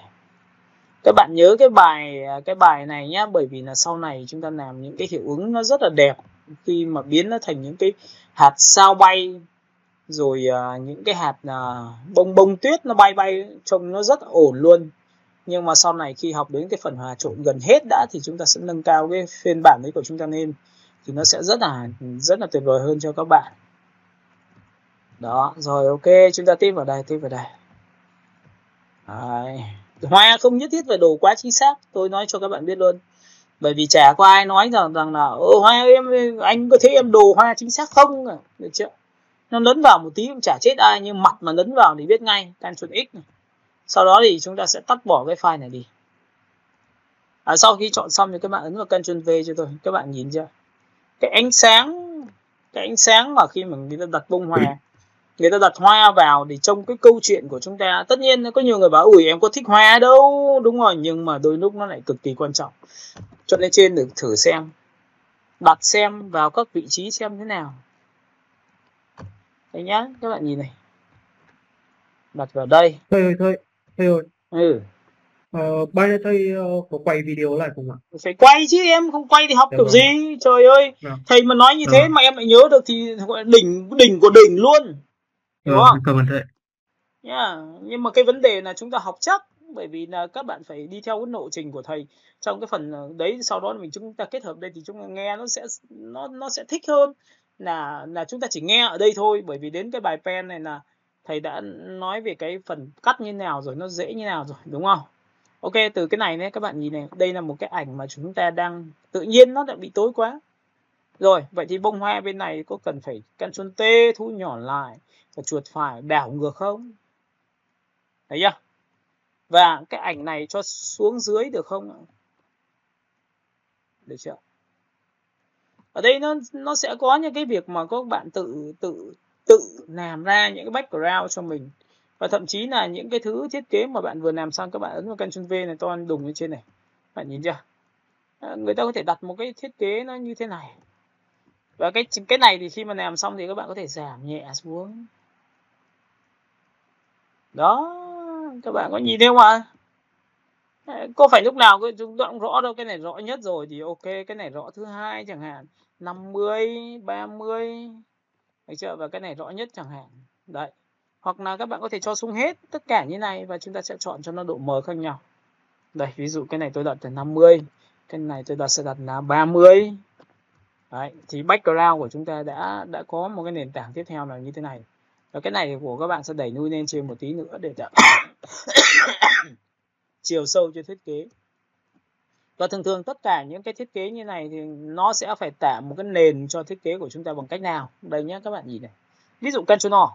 S1: Các bạn nhớ cái bài này nhá, bởi vì là sau này chúng ta làm những cái hiệu ứng nó rất là đẹp khi mà biến nó thành những cái hạt sao bay, rồi những cái hạt bông tuyết nó bay trông nó rất là ổn luôn. Nhưng mà sau này khi học đến cái phần hòa trộn gần hết đã thì chúng ta sẽ nâng cao cái phiên bản đấy của chúng ta lên thì nó sẽ rất là tuyệt vời hơn cho các bạn. Đó, rồi ok, chúng ta tiếp vào đây. Đấy. Hoa không nhất thiết phải đồ quá chính xác, tôi nói cho các bạn biết luôn. Bởi vì chả có ai nói rằng là hoa anh có thấy em đồ hoa chính xác không, được chưa? Nó lấn vào một tí cũng chả chết ai, nhưng mặt mà lấn vào thì biết ngay, Ctrl X này. Sau đó thì chúng ta sẽ tắt bỏ cái file này đi. Sau khi chọn xong thì các bạn ấn vào Ctrl V cho tôi. Các bạn nhìn chưa? Cái ánh sáng mà khi mà người ta đặt bông hoa, người ta đặt hoa vào để trông cái câu chuyện của chúng ta. Tất nhiên có nhiều người bảo ui em có thích hoa đâu, đúng rồi, nhưng mà đôi lúc nó lại cực kỳ quan trọng. Chọn lên trên để thử xem, đặt xem vào các vị trí xem thế nào. Đây nhá, các bạn nhìn này, đặt vào đây.
S2: Thầy ơi. Bây giờ thầy có quay video lại không ạ?
S1: Phải quay chứ, em không quay thì học kiểu gì? Trời ơi, thầy mà nói như thế mà em lại nhớ được thì gọi là đỉnh của đỉnh luôn. Hiểu không?
S2: Cảm ơn thầy.
S1: Nhưng mà cái vấn đề là chúng ta học chắc, bởi vì là các bạn phải đi theo cái lộ trình của thầy trong cái phần đấy, sau đó chúng ta kết hợp đây thì chúng ta nghe nó sẽ thích hơn là chúng ta chỉ nghe ở đây thôi. Bởi vì đến cái bài pen này là thầy đã nói về cái phần cắt như nào rồi, nó dễ như nào rồi, đúng không? Ok, từ cái này nhé, các bạn nhìn này, đây là một cái ảnh mà chúng ta đang tự nhiên nó đã bị tối quá. Rồi, vậy thì bông hoa bên này có cần phải Ctrl T thu nhỏ lại và chuột phải đảo ngược không? Thấy chưa? Và cái ảnh này cho xuống dưới được không? được chưa? Ở đây nó sẽ có những cái việc mà các bạn tự làm ra những cái background cho mình, và thậm chí là những cái thứ thiết kế mà bạn vừa làm xong các bạn ấn vào Ctrl V này, to đùng lên trên này, bạn nhìn chưa? Người ta có thể đặt một cái thiết kế nó như thế này, và cái này thì khi mà làm xong thì các bạn có thể giảm nhẹ xuống. Đó, các bạn có nhìn thấy không ạ? Có phải lúc nào chúng ta cũng rõ đâu, cái này rõ nhất rồi thì ok, cái này rõ thứ hai chẳng hạn, 50, 30, được chưa? Và cái này rõ nhất chẳng hạn. Đấy. Hoặc là các bạn có thể cho xuống hết tất cả như này và chúng ta sẽ chọn cho nó độ mờ khác nhau. Đây, ví dụ cái này tôi đặt là 50, cái này tôi sẽ đặt là 30. Đấy, thì background của chúng ta đã có một cái nền tảng tiếp theo là như thế này. Và cái này của các bạn sẽ đẩy nuôi lên trên một tí nữa để tạo chiều sâu cho thiết kế. Và thường thường tất cả những cái thiết kế như này thì nó sẽ phải tạo một cái nền cho thiết kế của chúng ta bằng cách nào? Đây nhé, các bạn nhìn này. Ví dụ Ctrl O.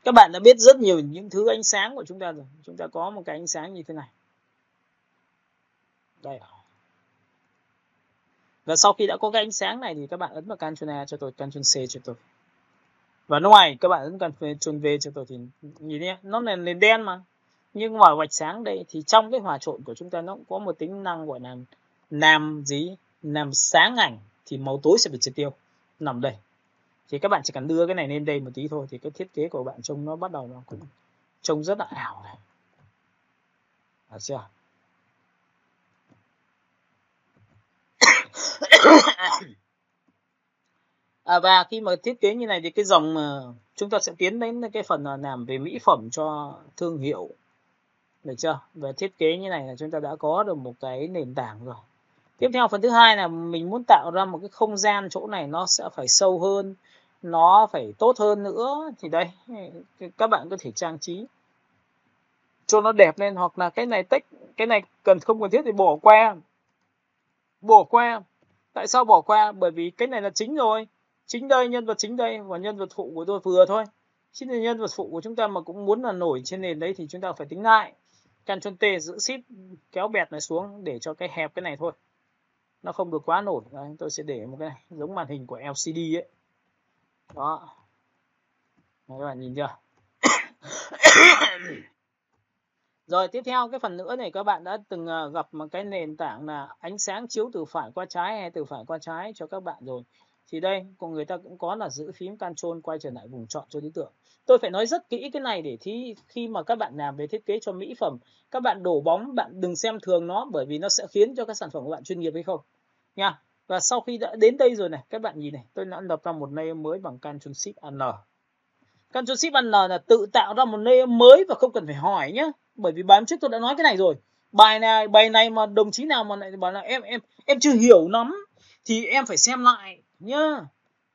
S1: Các bạn đã biết rất nhiều những thứ ánh sáng của chúng ta rồi. Chúng ta có một cái ánh sáng như thế này. Đây. Và sau khi đã có cái ánh sáng này thì các bạn ấn vào Ctrl A cho tôi, Ctrl C cho tôi. Và ngoài các bạn ấn Ctrl V cho tôi thì nhìn nhé, nó là nền đen mà. Nhưng mà vạch sáng đây thì trong cái hòa trộn của chúng ta nó cũng có một tính năng gọi là làm sáng ảnh, thì màu tối sẽ bị triệt tiêu nằm đây. Thì các bạn chỉ cần đưa cái này lên đây một tí thôi thì cái thiết kế của bạn trông nó bắt đầu nó cũng trông rất là ảo này. Được chưa? Và khi mà thiết kế như này thì cái dòng mà chúng ta sẽ tiến đến cái phần làm về mỹ phẩm cho thương hiệu, được chưa? Về thiết kế như này là chúng ta đã có được một cái nền tảng rồi. Tiếp theo phần thứ hai là mình muốn tạo ra một cái không gian chỗ này nó sẽ phải sâu hơn, nó phải tốt hơn nữa, thì đây các bạn có thể trang trí cho nó đẹp lên, hoặc là cái này cái này không cần thiết thì bỏ qua. Tại sao bỏ qua? Bởi vì cái này là chính rồi, chính đây, nhân vật chính đây, và nhân vật phụ của tôi vừa thôi. Chứ nhân vật phụ của chúng ta mà cũng muốn là nổi trên nền đấy thì chúng ta phải tính lại. Ctrl T giữ Shift kéo bẹt này xuống để cho cái hẹp cái này thôi, nó không được quá nổi. Đấy, tôi sẽ để một cái này giống màn hình của LCD ấy. Đó. Đấy, các bạn nhìn chưa? Rồi tiếp theo cái phần nữa này, các bạn đã từng gặp một cái nền tảng là ánh sáng chiếu từ phải qua trái hay từ phải qua trái cho các bạn rồi. Thì đây, của người ta cũng có là giữ phím Ctrl quay trở lại vùng chọn cho lý tưởng. Tôi phải nói rất kỹ cái này để khi mà các bạn làm về thiết kế cho mỹ phẩm, các bạn đổ bóng, bạn đừng xem thường nó, bởi vì nó sẽ khiến cho các sản phẩm của bạn chuyên nghiệp hay không. Nha. Và sau khi đã đến đây rồi này, các bạn nhìn này, tôi đã lập ra một layer mới bằng Ctrl Shift N. Ctrl Shift N là tự tạo ra một layer mới và không cần phải hỏi nhé. Bởi vì bài trước tôi đã nói cái này rồi. Bài này mà đồng chí nào mà lại bảo là em chưa hiểu lắm thì em phải xem lại nhá.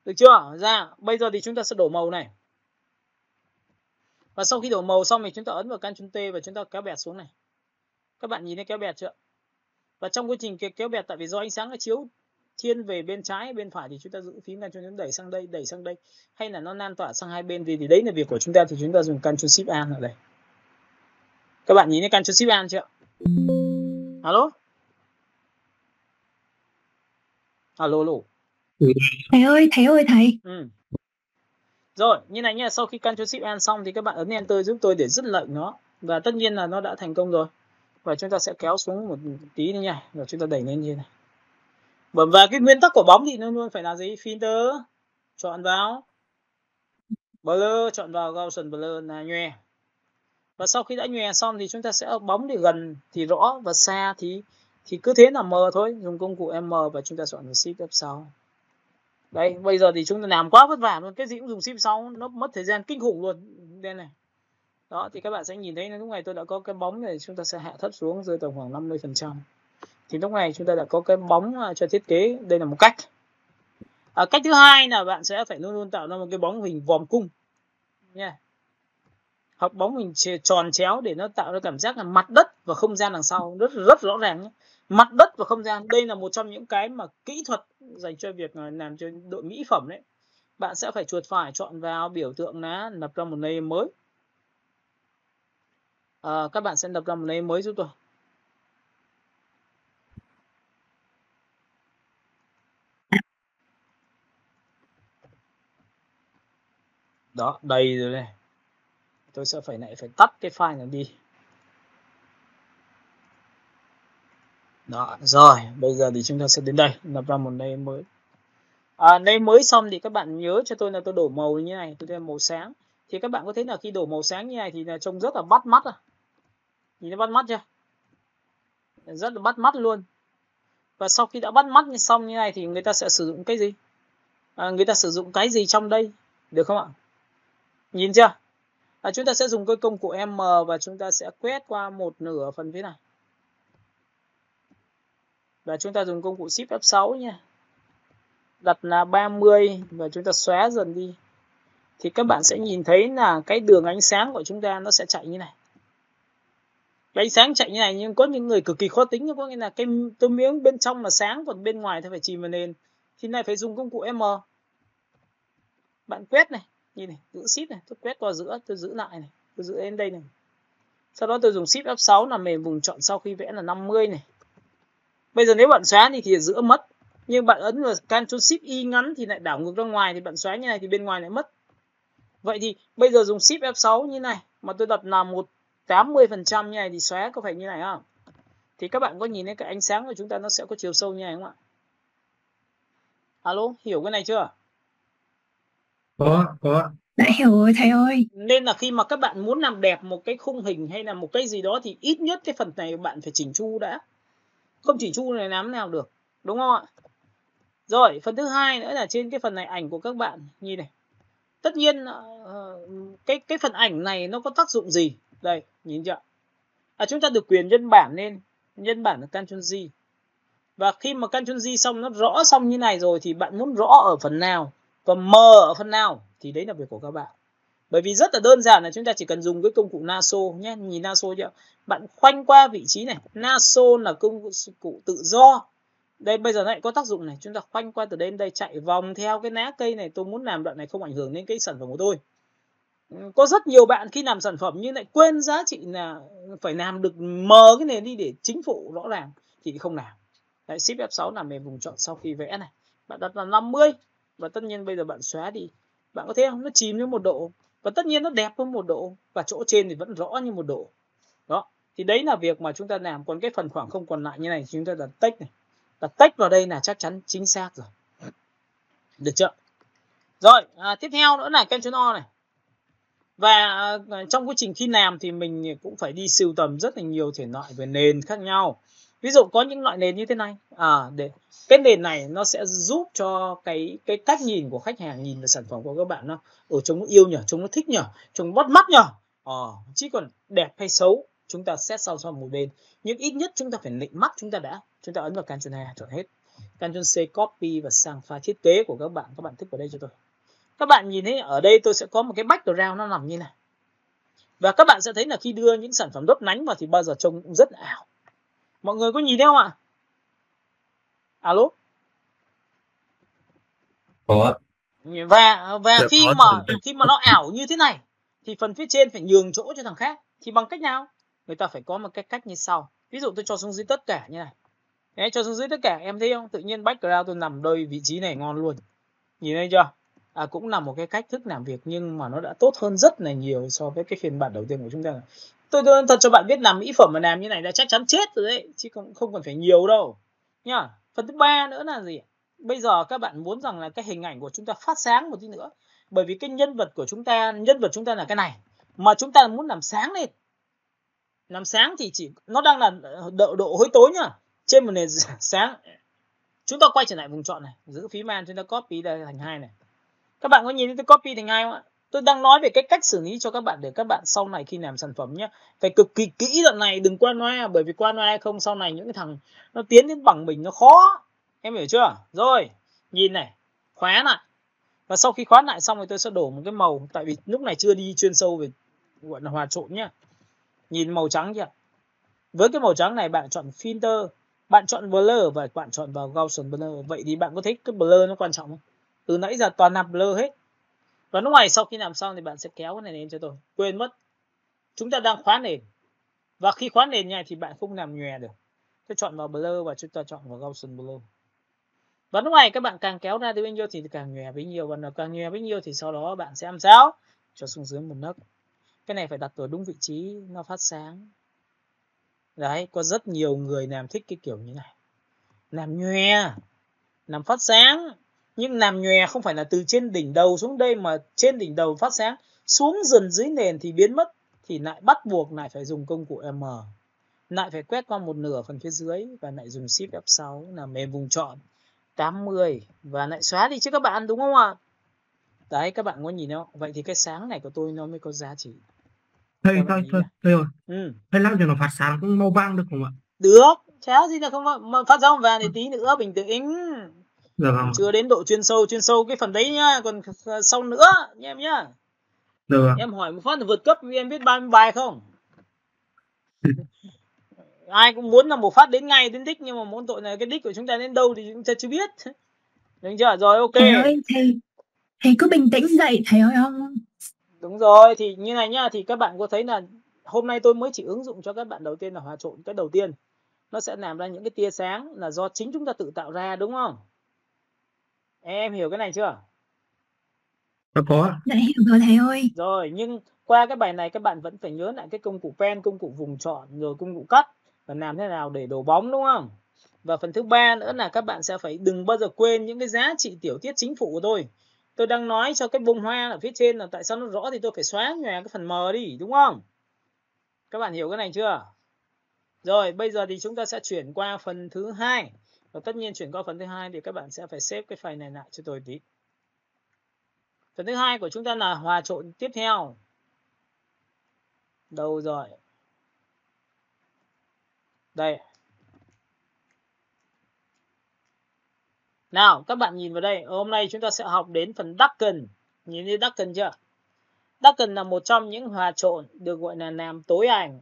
S1: Được chưa? Ra, bây giờ thì chúng ta sẽ đổ màu này. Và sau khi đổ màu xong thì chúng ta ấn vào Ctrl T và chúng ta kéo bẹt xuống này. Các bạn nhìn thấy kéo bẹt chưa? Và trong quá trình kéo bẹt, tại vì do ánh sáng nó chiếu thiên về bên trái bên phải thì chúng ta giữ phím là cho nó đẩy sang đây, hay là nó lan tỏa sang hai bên, vì thì đấy là việc của chúng ta, thì chúng ta dùng Ctrl Shift A ở đây. Các bạn nhìn thấy Ctrl Shift A chưa? Alo? Alo.
S2: Thầy ơi thầy.
S1: Rồi, như này nha, sau khi Ctrl Shift A xong thì các bạn ấn Enter giúp tôi để dứt lệnh nó. Và tất nhiên là nó đã thành công rồi. Và chúng ta sẽ kéo xuống một tí nữa nha, rồi chúng ta đẩy lên như này. Và cái nguyên tắc của bóng thì luôn luôn phải là gì? Filter, chọn vào Blur, chọn vào Gaussian Blur là nhòe. Và sau khi đã nhòe xong thì chúng ta sẽ bóng thì gần thì rõ và xa thì cứ thế là mờ thôi, dùng công cụ M và chúng ta chọn Shift F6. Đây, bây giờ thì chúng ta làm quá vất vả luôn, cái gì cũng dùng Shift 6, nó mất thời gian kinh khủng luôn. Đây này. Đó, thì các bạn sẽ nhìn thấy lúc này tôi đã có cái bóng này, chúng ta sẽ hạ thấp xuống rơi tầm khoảng 50%. Thì lúc này chúng ta đã có cái bóng cho thiết kế, đây là một cách. Cách thứ hai là bạn sẽ phải luôn luôn tạo ra một cái bóng hình vòm cung nha. Hoặc bóng hình tròn chéo để nó tạo ra cảm giác là mặt đất và không gian đằng sau rất rõ ràng nhé. Mặt đất và không gian, đây là một trong những cái mà kỹ thuật dành cho việc làm cho đội mỹ phẩm đấy. Bạn sẽ phải chuột phải chọn vào biểu tượng là lập ra một layer mới. Các bạn sẽ lập ra một layer mới giúp tôi. Đó, đầy rồi này. Tôi sẽ phải tắt cái file này đi. Đó, rồi, bây giờ thì chúng ta sẽ đến đây, lập ra một name mới. Name mới xong thì các bạn nhớ cho tôi là tôi đổ màu như này, tôi thêm màu sáng. Thì các bạn có thấy là khi đổ màu sáng như này thì là trông rất là bắt mắt. Nhìn nó bắt mắt chưa? Rất là bắt mắt luôn. Và sau khi đã bắt mắt xong như này thì người ta sẽ sử dụng cái gì? Người ta sử dụng cái gì trong đây? Được không ạ? Nhìn chưa? Chúng ta sẽ dùng cái công cụ M và chúng ta sẽ quét qua một nửa phần phía này. Và chúng ta dùng công cụ Shift F6 nha. Đặt là 30 và chúng ta xóa dần đi. Thì các bạn sẽ nhìn thấy là cái đường ánh sáng của chúng ta nó sẽ chạy như này. Cái ánh sáng chạy như này, nhưng có những người cực kỳ khó tính, có nghĩa là cái miếng bên trong là sáng còn bên ngoài thì phải chìm vào nền. Thì này phải dùng công cụ M. Bạn quét này, nhìn này, giữ Shift này, tôi quét qua giữa, tôi giữ lại này, tôi giữ đến đây này. Sau đó tôi dùng Shift F6 là mềm vùng chọn sau khi vẽ là 50 này. Bây giờ nếu bạn xóa thì giữa mất. Nhưng bạn ấn vào Ctrl Shift Y ngắn thì lại đảo ngược ra ngoài, thì bạn xóa như này thì bên ngoài lại mất. Vậy thì bây giờ dùng Shift F6 như này mà tôi đặt là 80% như này thì xóa có phải như này không? Thì các bạn có nhìn thấy cái ánh sáng của chúng ta nó sẽ có chiều sâu như này không ạ? Alo, hiểu cái này chưa?
S2: Có.
S3: Đã hiểu rồi thầy ơi.
S1: Nên là khi mà các bạn muốn làm đẹp một cái khung hình hay là một cái gì đó thì ít nhất cái phần này bạn phải chỉnh chu đã. Không chỉnh chu này làm nào được, đúng không ạ? Rồi, phần thứ hai nữa là trên cái phần này ảnh của các bạn nhìn này. Tất nhiên cái phần ảnh này nó có tác dụng gì? Đây, nhìn chưa? Chúng ta được quyền nhân bản lên, nhân bản là Ctrl G. Và khi mà Ctrl G xong nó rõ xong như này rồi thì bạn muốn rõ ở phần nào và mờ ở phần nào thì đấy là việc của các bạn. Bởi vì rất là đơn giản là chúng ta chỉ cần dùng cái công cụ Naso nhé, nhìn Naso chưa? Bạn khoanh qua vị trí này, Naso là công cụ tự do. Đây bây giờ lại có tác dụng này, chúng ta khoanh qua từ đây đến đây chạy vòng theo cái lá cây này, tôi muốn làm đoạn này không ảnh hưởng đến cái sản phẩm của tôi. Có rất nhiều bạn khi làm sản phẩm nhưng lại quên giá trị là phải làm được mờ cái này đi để chính phủ rõ ràng thì không làm. Đấy, Shift F6 làm mềm vùng chọn sau khi vẽ này. Bạn đặt là 50 và tất nhiên bây giờ bạn xóa đi. Bạn có thấy không? Nó chìm đến 1 độ và tất nhiên nó đẹp hơn 1 độ và chỗ trên thì vẫn rõ như 1 độ. Đó. Thì đấy là việc mà chúng ta làm, còn cái phần khoảng không còn lại như này chúng ta đặt text này. Đặt text vào đây là chắc chắn chính xác rồi. Được chưa? Rồi, tiếp theo nữa là Ctrl O này. Và trong quá trình khi làm thì mình cũng phải đi sưu tầm rất là nhiều thể loại về nền khác nhau. Ví dụ có những loại nền như thế này. Để cái nền này nó sẽ giúp cho cái cách nhìn của khách hàng nhìn vào sản phẩm của các bạn nó trông nó yêu nhỉ, trông nó thích nhỉ, trông bắt mắt nhỉ. Chứ còn đẹp hay xấu chúng ta xét sau một bên. Nhưng ít nhất chúng ta phải nịnh mắt chúng ta đã. Chúng ta ấn vào Ctrl A chọn hết. Ctrl C copy và sang file thiết kế của các bạn thích vào đây cho tôi. Các bạn nhìn thấy ở đây tôi sẽ có một cái background nó nằm như này. Và các bạn sẽ thấy là khi đưa những sản phẩm lấp lánh vào thì bao giờ trông cũng rất là ảo. Mọi người có nhìn thấy không ạ? Alo?
S2: Có.
S1: Và khi mà nó ảo như thế này thì phần phía trên phải nhường chỗ cho thằng khác. Thì bằng cách nào? Người ta phải có một cái cách như sau. Ví dụ tôi cho xuống dưới tất cả như này. Đấy, cho xuống dưới tất cả em thấy không? Tự nhiên background tôi nằm đây vị trí này ngon luôn. Nhìn thấy chưa? Cũng là một cái cách thức làm việc nhưng mà nó đã tốt hơn rất là nhiều so với cái phiên bản đầu tiên của chúng ta. Tôi thật cho bạn biết làm mỹ phẩm mà làm như này là chắc chắn chết rồi đấy, chứ không cần phải nhiều đâu nhá. Phần thứ ba nữa là gì? Bây giờ các bạn muốn rằng là cái hình ảnh của chúng ta phát sáng một tí nữa, bởi vì cái nhân vật chúng ta là cái này mà chúng ta muốn làm sáng lên. Làm sáng thì nó đang là độ hơi tối nhá, trên một nền sáng. Chúng ta quay trở lại vùng chọn này, giữ phím man, chúng ta copy đây thành 2 này. Các bạn có nhìn thấy tôi copy thành 2 không ạ? Tôi đang nói về cái cách xử lý cho các bạn để các bạn sau này khi làm sản phẩm nhé, phải cực kỳ kỹ đoạn này, đừng qua loa, bởi vì qua loa không sau này những cái thằng nó tiến đến bằng mình nó khó. Em hiểu chưa? Rồi, nhìn này, khóa lại. Và sau khi khóa lại xong thì tôi sẽ đổ một cái màu, tại vì lúc này chưa đi chuyên sâu về gọi là hòa trộn nhá. Nhìn màu trắng chưa? Với cái màu trắng này bạn chọn filter, bạn chọn blur và bạn chọn vào Gaussian blur. Vậy thì bạn có thấy cái blur nó quan trọng không? Từ nãy giờ toàn làm blur hết. Và lúc này sau khi làm xong thì bạn sẽ kéo cái này lên cho tôi. Quên mất. Chúng ta đang khóa nền. Và khi khóa nền này thì bạn không làm nhòe được. Tôi chọn vào blur và chúng ta chọn vào Gaussian blur. Và lúc này các bạn càng kéo ra tới bao nhiêu thì càng nhòe bấy nhiêu, và nó càng nhòe bấy nhiêu thì sau đó bạn sẽ làm sao? Cho xuống dưới một nấc. Cái này phải đặt ở đúng vị trí nó phát sáng. Đấy, có rất nhiều người làm thích cái kiểu như này. Làm nhòe, làm phát sáng. Nhưng làm nhòe không phải là từ trên đỉnh đầu xuống đây, mà trên đỉnh đầu phát sáng, xuống dần dưới nền thì biến mất. Thì lại bắt buộc lại phải dùng công cụ M. Lại phải quét qua một nửa phần phía dưới và lại dùng Shift F6 là mềm vùng chọn 80 và lại xóa đi chứ các bạn, đúng không ạ? Đấy, các bạn có nhìn không? Vậy thì cái sáng này của tôi nó mới có giá trị.
S2: Thầy ơi, thầy làm cho nó phát sáng màu vàng được không ạ?
S1: Được, chả gì là không, mà phát ra màu vàng thì tí nữa bình tĩnh.
S2: Dạ vâng.
S1: Chưa đến độ chuyên sâu cái phần đấy nhá, còn sau nữa nha em nhá.
S2: Được.
S1: Em hỏi một phát là vượt cấp, em biết 30 bài không? Ai cũng muốn là một phát đến ngay đến đích, nhưng mà mỗi tội là cái đích của chúng ta đến đâu thì chúng ta chưa biết. Được chưa? Rồi, ok.
S3: Thầy ơi, thầy cứ bình tĩnh dậy thầy ơi không?
S1: Đúng rồi, thì như này nhá, thì các bạn có thấy là hôm nay tôi mới chỉ ứng dụng cho các bạn đầu tiên là hòa trộn. Cái đầu tiên nó sẽ làm ra những cái tia sáng là do chính chúng ta tự tạo ra, đúng không? Em hiểu cái này chưa?
S2: Có.
S3: Dạ hiểu rồi thầy ơi.
S1: Rồi, nhưng qua cái bài này các bạn vẫn phải nhớ lại cái công cụ pen, công cụ vùng chọn, rồi công cụ cắt và làm thế nào để đổ bóng, đúng không? Và phần thứ ba nữa là các bạn sẽ phải đừng bao giờ quên những cái giá trị tiểu tiết chính phụ của tôi. Tôi đang nói cho cái bông hoa ở phía trên là tại sao nó rõ thì tôi phải xóa nhòe cái phần mờ đi, đúng không? Các bạn hiểu cái này chưa? Rồi, bây giờ thì chúng ta sẽ chuyển qua phần thứ hai. Và tất nhiên chuyển qua phần thứ hai thì các bạn sẽ phải xếp cái file này lại cho tôi tí. Phần thứ hai của chúng ta là hòa trộn tiếp theo. Đâu rồi? Đây. Nào, các bạn nhìn vào đây. Hôm nay chúng ta sẽ học đến phần darken. Nhìn thấy darken chưa? Darken là một trong những hòa trộn được gọi là làm tối ảnh.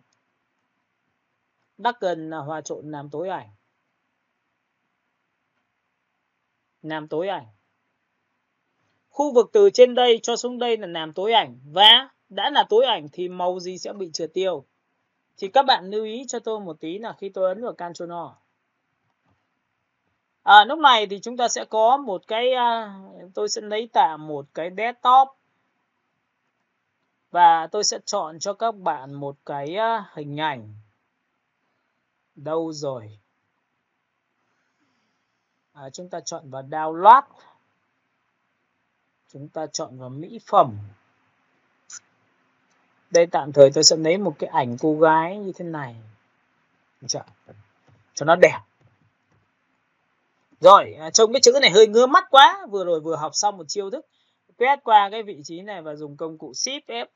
S1: Darken là hòa trộn làm tối ảnh. Làm tối ảnh. Khu vực từ trên đây cho xuống đây là làm tối ảnh. Và đã là tối ảnh thì màu gì sẽ bị trượt tiêu? Thì các bạn lưu ý cho tôi một tí là khi tôi ấn vào Ctrl O. Lúc này thì chúng ta sẽ có một cái, tôi sẽ lấy tạm một cái desktop. Và tôi sẽ chọn cho các bạn một cái hình ảnh. Đâu rồi? Chúng ta chọn vào download. Chúng ta chọn vào mỹ phẩm. Đây tạm thời tôi sẽ lấy một cái ảnh cô gái như thế này. Cho nó đẹp. Rồi, trông cái chữ này hơi ngứa mắt quá. Vừa rồi vừa học xong một chiêu thức. Quét qua cái vị trí này và dùng công cụ Shift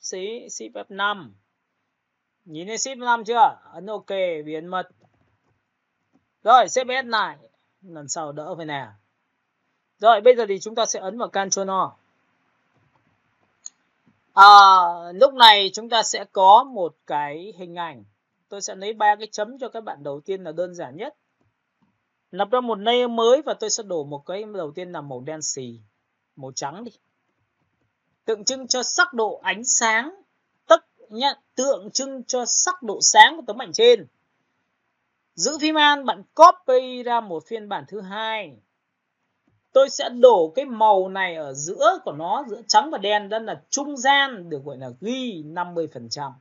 S1: F5. Nhìn thấy Shift 5 chưa? Ấn OK, biến mất. Rồi, xếp S lại. Lần sau đỡ phải nè. Rồi, bây giờ thì chúng ta sẽ ấn vào Ctrl O. Lúc này chúng ta sẽ có một cái hình ảnh. Tôi sẽ lấy 3 cái chấm cho các bạn. Đầu tiên là đơn giản nhất. Lập ra một layer mới và tôi sẽ đổ một cái đầu tiên là màu đen xì. Màu trắng đi. Tượng trưng cho sắc độ ánh sáng. Tượng trưng cho sắc độ sáng của tấm ảnh trên. Giữ phím Alt, bạn copy ra một phiên bản thứ hai. Tôi sẽ đổ cái màu này ở giữa của nó, giữa trắng và đen, đó là trung gian, được gọi là ghi 50%.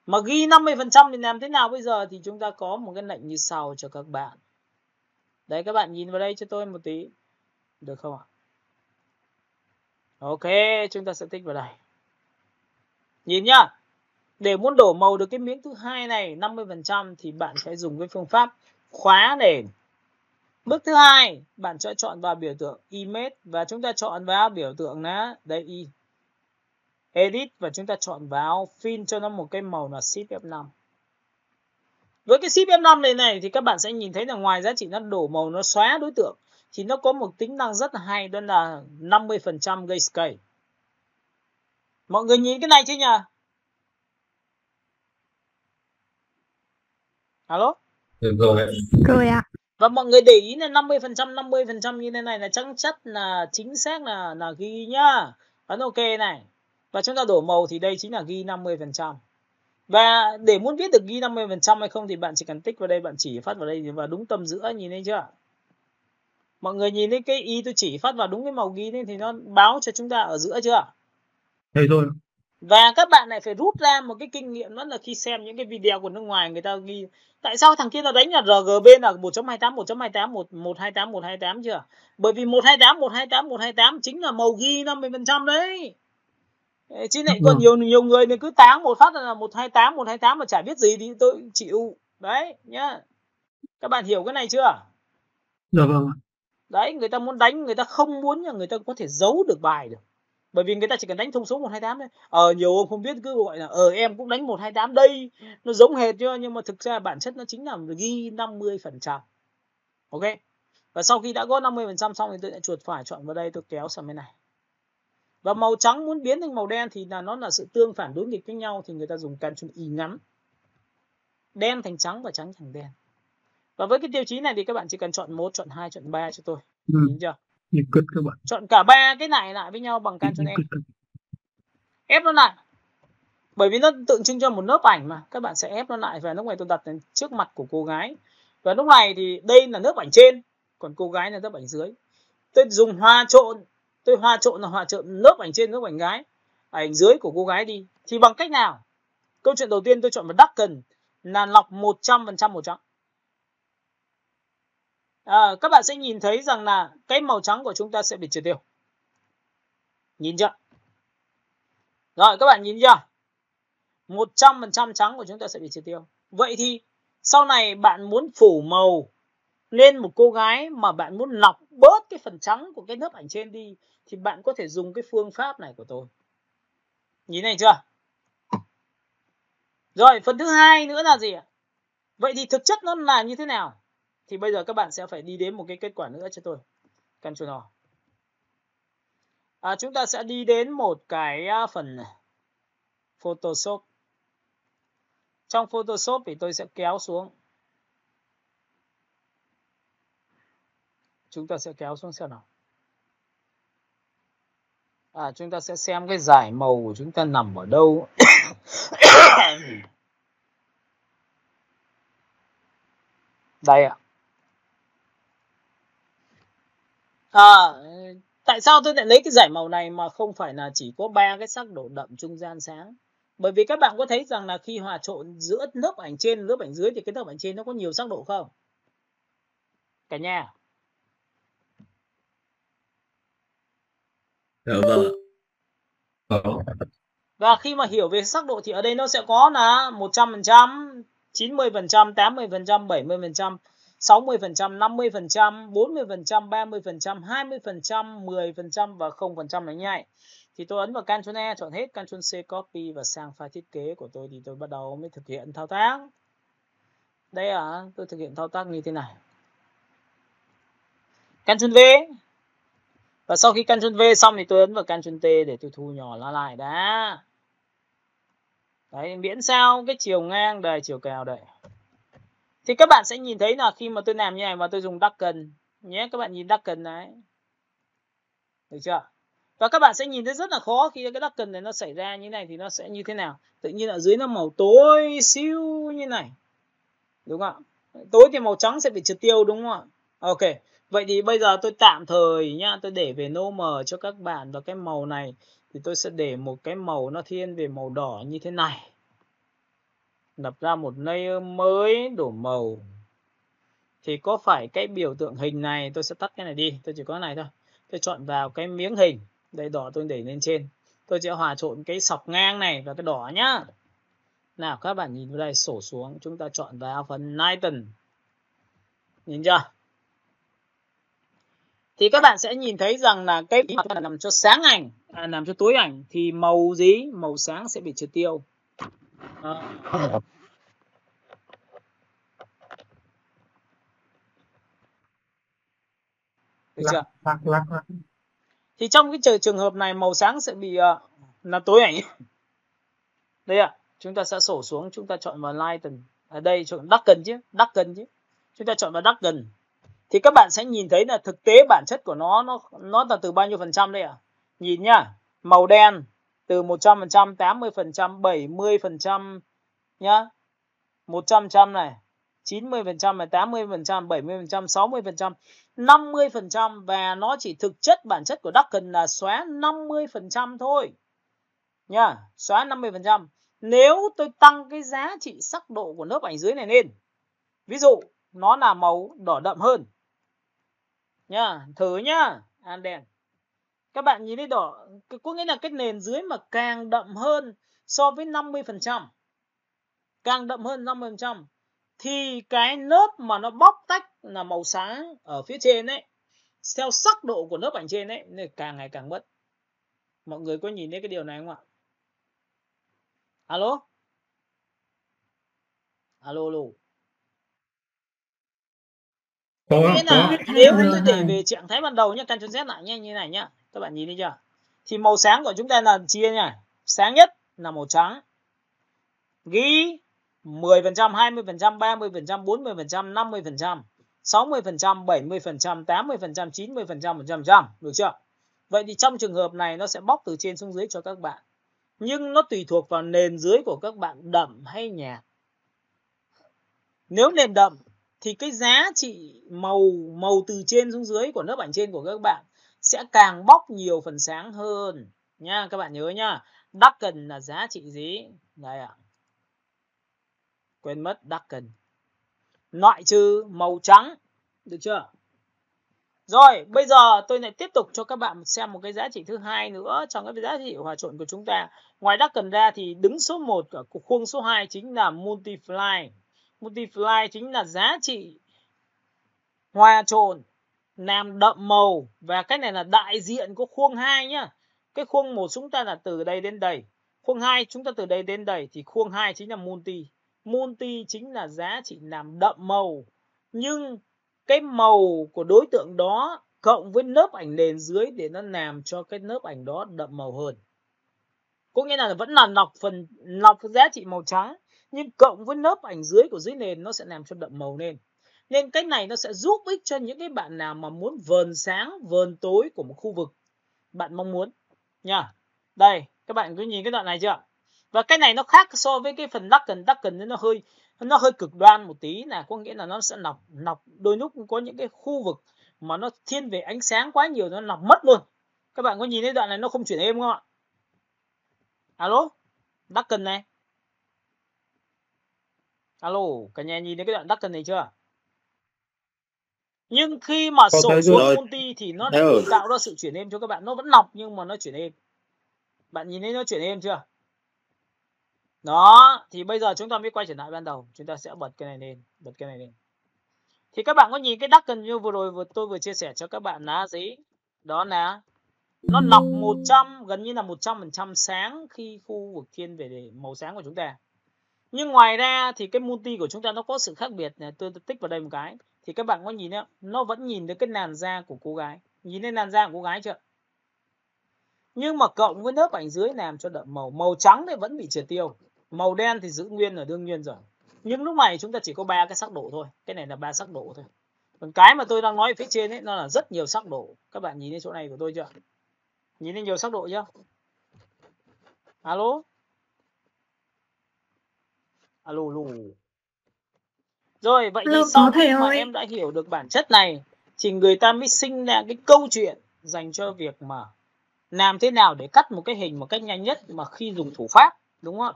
S1: Mà ghi 50% thì làm thế nào bây giờ? Thì chúng ta có một cái lệnh như sau cho các bạn. Đấy, các bạn nhìn vào đây cho tôi một tí. Được không ạ? Ok, chúng ta sẽ tích vào đây. Nhìn nhá. Để muốn đổ màu được cái miếng thứ hai này 50% thì bạn phải dùng cái phương pháp khóa nền. Bước thứ hai, bạn sẽ chọn vào biểu tượng Image và chúng ta chọn vào biểu tượng là đây, Edit, và chúng ta chọn vào Fill cho nó một cái màu là Shift F5. Với cái Shift F5 này thì các bạn sẽ nhìn thấy là ngoài giá trị nó đổ màu, nó xóa đối tượng, thì nó có một tính năng rất là hay, đó là 50% grayscale. Mọi người nhìn cái này chưa nhỉ? Alo?
S2: Được rồi.
S3: Rồi ạ.
S1: Và mọi người để ý là 50% như thế này là chắc chắn là chính xác là ghi nhá. Ấn OK này. Và chúng ta đổ màu thì đây chính là ghi 50%. Và để muốn biết được ghi 50% hay không thì bạn chỉ cần tích vào đây, bạn chỉ phát vào đây và đúng tầm giữa, nhìn thấy chưa? Mọi người nhìn thấy cái y tôi chỉ phát vào đúng cái màu ghi đấy thì nó báo cho chúng ta ở giữa chưa?
S2: Thấy rồi.
S1: Và các bạn lại phải rút ra một cái kinh nghiệm nữa là khi xem những cái video của nước ngoài, người ta ghi tại sao thằng kia nó đánh là RGB là 1.28, 1.28, 128, 128 chưa? Bởi vì 128, 128, 128 chính là màu ghi 50% đấy. Chứ lại còn nhiều người thì cứ táng một phát là 128, 128 mà chả biết gì thì tôi chịu. Đấy nhá. Các bạn hiểu cái này chưa?
S2: Dạ vâng.
S1: Đấy, người ta muốn đánh, người ta không muốn là người ta có thể giấu được bài được. Bởi vì người ta chỉ cần đánh thông số 128 thôi. Nhiều ông không biết cứ gọi là em cũng đánh 128 đây, nó giống hệt chưa, nhưng mà thực ra bản chất nó chính là ghi 50%. Ok. Và sau khi đã có 50% xong thì tôi lại chuột phải chọn vào đây, tôi kéo sang bên này. Và màu trắng muốn biến thành màu đen thì là nó là sự tương phản đối nghịch với nhau, thì người ta dùng Ctrl Y ngắn. Đen thành trắng và trắng thành đen. Và với cái tiêu chí này thì các bạn chỉ cần chọn 1, chọn 2, chọn 3 cho tôi. Nhìn chưa?
S2: Các bạn.
S1: Chọn cả ba cái này lại với nhau bằng Ctrl E. Ép nó lại. Bởi vì nó tượng trưng cho một lớp ảnh mà, các bạn sẽ ép nó lại. Và lúc này tôi đặt lên trước mặt của cô gái. Và lúc này thì đây là lớp ảnh trên, còn cô gái là lớp ảnh dưới. Tôi dùng hòa trộn. Tôi hòa trộn là hòa trộn lớp ảnh trên, lớp ảnh gái, ảnh dưới của cô gái đi. Thì bằng cách nào? Câu chuyện đầu tiên tôi chọn vào darken là lọc 100% màu trắng. Các bạn sẽ nhìn thấy rằng là cái màu trắng của chúng ta sẽ bị triệt tiêu. Nhìn chưa? Rồi các bạn nhìn chưa? 100% trắng của chúng ta sẽ bị triệt tiêu. Vậy thì sau này bạn muốn phủ màu lên một cô gái mà bạn muốn lọc bớt cái phần trắng của cái lớp ảnh trên đi, thì bạn có thể dùng cái phương pháp này của tôi. Nhìn này chưa? Rồi phần thứ hai nữa là gì ạ? Vậy thì thực chất nó là như thế nào? Thì bây giờ các bạn sẽ phải đi đến một cái kết quả nữa cho tôi. Ctrl R. Chúng ta sẽ đi đến một cái phần Photoshop. Trong Photoshop thì tôi sẽ kéo xuống. Chúng ta sẽ kéo xuống xem nào. Chúng ta sẽ xem cái dải màu của chúng ta nằm ở đâu. Đây ạ. Tại sao tôi lại lấy cái dải màu này mà không phải là chỉ có 3 cái sắc độ đậm, trung gian, sáng? Bởi vì các bạn có thấy rằng là khi hòa trộn giữa lớp ảnh trên và lớp ảnh dưới thì cái lớp ảnh trên nó có nhiều sắc độ không? Cả nhà.
S2: Dạ vâng.
S1: Và khi mà hiểu về sắc độ thì ở đây nó sẽ có là 100%, 90%, 80%, 70%, 60%, 50%, 40%, 30%, 20%, 10% và 0% đấy nhảy. Thì tôi ấn vào Ctrl E, chọn hết, Ctrl C copy và sang file thiết kế của tôi thì tôi bắt đầu mới thực hiện thao tác. Đây tôi thực hiện thao tác như thế này. Ctrl V. Và sau khi Ctrl V xong thì tôi ấn vào Ctrl T để tôi thu nhỏ nó lại đã. Đấy, miễn sao cái chiều ngang đây, chiều cao đây. Thì các bạn sẽ nhìn thấy là khi mà tôi làm như này mà tôi dùng darken nhé, các bạn nhìn darken đấy. Được chưa? Và các bạn sẽ nhìn thấy rất là khó khi cái darken này nó xảy ra như này thì nó sẽ như thế nào? Tự nhiên ở dưới nó màu tối xíu như này. Đúng không ạ? Tối thì màu trắng sẽ bị triệt tiêu đúng không ạ? Ok. Vậy thì bây giờ tôi tạm thời nhá, tôi để về normal cho các bạn, và cái màu này thì tôi sẽ để một cái màu nó thiên về màu đỏ như thế này. Lập ra một layer mới đổ màu. Thì có phải cái biểu tượng hình này, tôi sẽ tắt cái này đi, tôi chỉ có cái này thôi. Tôi chọn vào cái miếng hình, đây đỏ tôi để lên trên. Tôi sẽ hòa trộn cái sọc ngang này và cái đỏ nhá. Nào các bạn nhìn vào đây, sổ xuống, chúng ta chọn vào phần Lighten. Nhìn chưa? Thì các bạn sẽ nhìn thấy rằng là cái mà nằm cho sáng ảnh, nằm cho tối ảnh thì màu gì? Màu sáng sẽ bị triệt tiêu. Được chưa? Thì trong cái trường hợp này màu sáng sẽ bị là tối ảnh. Đây ạ, chúng ta sẽ sổ xuống, chúng ta chọn vào Lighten. Ở đây chọn darken chứ. Chúng ta chọn vào darken. Thì các bạn sẽ nhìn thấy là thực tế bản chất của nó là từ bao nhiêu phần trăm đây ạ? Nhìn nhá, màu đen từ 100%, 80%, 70% nhá. 100% này, 90%, 80%, 70%, 60%, 50%, và nó chỉ thực chất bản chất của Ducken là xóa 50% thôi nha, xóa 50%. Nếu tôi tăng cái giá trị sắc độ của lớp ảnh dưới này lên, ví dụ nó là màu đỏ đậm hơn nha, thử nhá, đèn. Các bạn nhìn thấy đỏ, có nghĩa là cái nền dưới mà càng đậm hơn so với 50%, càng đậm hơn 50%, thì cái lớp mà nó bóc tách là màu sáng ở phía trên ấy, theo sắc độ của lớp ảnh trên ấy, nên càng ngày càng mất. Mọi người có nhìn thấy cái điều này không ạ? Alo? Alo, alo. Có nghĩa là nếu tôi để về trạng thái ban đầu nhá, Ctrl Z lại nhé, như này nhá, các bạn nhìn thấy chưa? Thì màu sáng của chúng ta là chia nha, sáng nhất là màu trắng, ghi 10%, 20%, 30%, 40%, 50%, 60%, 70%, 80%, 90%, 100%, được chưa? Vậy thì trong trường hợp này nó sẽ bóc từ trên xuống dưới cho các bạn. Nhưng nó tùy thuộc vào nền dưới của các bạn đậm hay nhạt. Nếu nền đậm thì cái giá trị màu từ trên xuống dưới của lớp ảnh trên của các bạn sẽ càng bóc nhiều phần sáng hơn nha. Các bạn nhớ nhá. Ducken là giá trị gì? Đây ạ. Quên mất Ducken. Loại trừ màu trắng. Được chưa? Rồi, bây giờ tôi lại tiếp tục cho các bạn xem một cái giá trị thứ hai nữa trong cái giá trị hòa trộn của chúng ta. Ngoài Ducken ra thì đứng số 1 ở khuôn số 2 chính là Multiply. Multiply chính là giá trị hòa trộn làm đậm màu, và cái này là đại diện của khuôn 2 nhá. Cái khuôn 1 chúng ta là từ đây đến đây. Khuôn 2 chúng ta từ đây đến đây, thì khuôn 2 chính là Multi. Multi chính là giá trị làm đậm màu. Nhưng cái màu của đối tượng đó cộng với lớp ảnh nền dưới để nó làm cho cái lớp ảnh đó đậm màu hơn. Có nghĩa là vẫn là lọc giá trị màu trắng, nhưng cộng với lớp ảnh dưới của dưới nền nó sẽ làm cho đậm màu lên. Nên cái này nó sẽ giúp ích cho những cái bạn nào mà muốn vờn sáng, vờn tối của một khu vực bạn mong muốn nha. Đây, các bạn cứ nhìn cái đoạn này chưa? Và cái này nó khác so với cái phần Ducken nó hơi cực đoan một tí, là có nghĩa là nó sẽ lọc đôi lúc có những cái khu vực mà nó thiên về ánh sáng quá nhiều, nó lọc mất luôn. Các bạn có nhìn thấy đoạn này nó không chuyển êm không ạ? Alo, Ducken này. Alo, cả nhà nhìn thấy cái đoạn Ducken này chưa? Nhưng khi mà sổ xuống multi thì nó lại tạo ra sự chuyển êm cho các bạn. Nó vẫn lọc nhưng mà nó chuyển êm. Bạn nhìn thấy nó chuyển êm chưa? Đó, thì bây giờ chúng ta mới quay trở lại ban đầu. Chúng ta sẽ bật cái này lên. Thì các bạn có nhìn cái Ducken như vừa rồi tôi vừa chia sẻ cho các bạn là gì? Đó là nó lọc 100, gần như là 100% sáng khi khu vực thiên về màu sáng của chúng ta. Nhưng ngoài ra thì cái multi của chúng ta nó có sự khác biệt này, tôi tích vào đây một cái. Thì các bạn có nhìn thấy, nó vẫn nhìn thấy cái làn da của cô gái. Nhìn thấy làn da của cô gái chưa? Nhưng mà cộng với lớp ảnh dưới làm cho đậm màu. Màu trắng thì vẫn bị triệt tiêu. Màu đen thì giữ nguyên là đương nhiên rồi. Nhưng lúc này chúng ta chỉ có 3 cái sắc độ thôi. Cái này là 3 sắc độ thôi. Còn cái mà tôi đang nói ở phía trên ấy, nó là rất nhiều sắc độ. Các bạn nhìn thấy chỗ này của tôi chưa? Nhìn thấy nhiều sắc độ chưa? Alo? Alo. Rồi, vậy thì sau khi mà em đã hiểu được bản chất này thì người ta mới sinh ra cái câu chuyện dành cho việc mà làm thế nào để cắt một cái hình một cách nhanh nhất mà khi dùng thủ pháp, đúng không?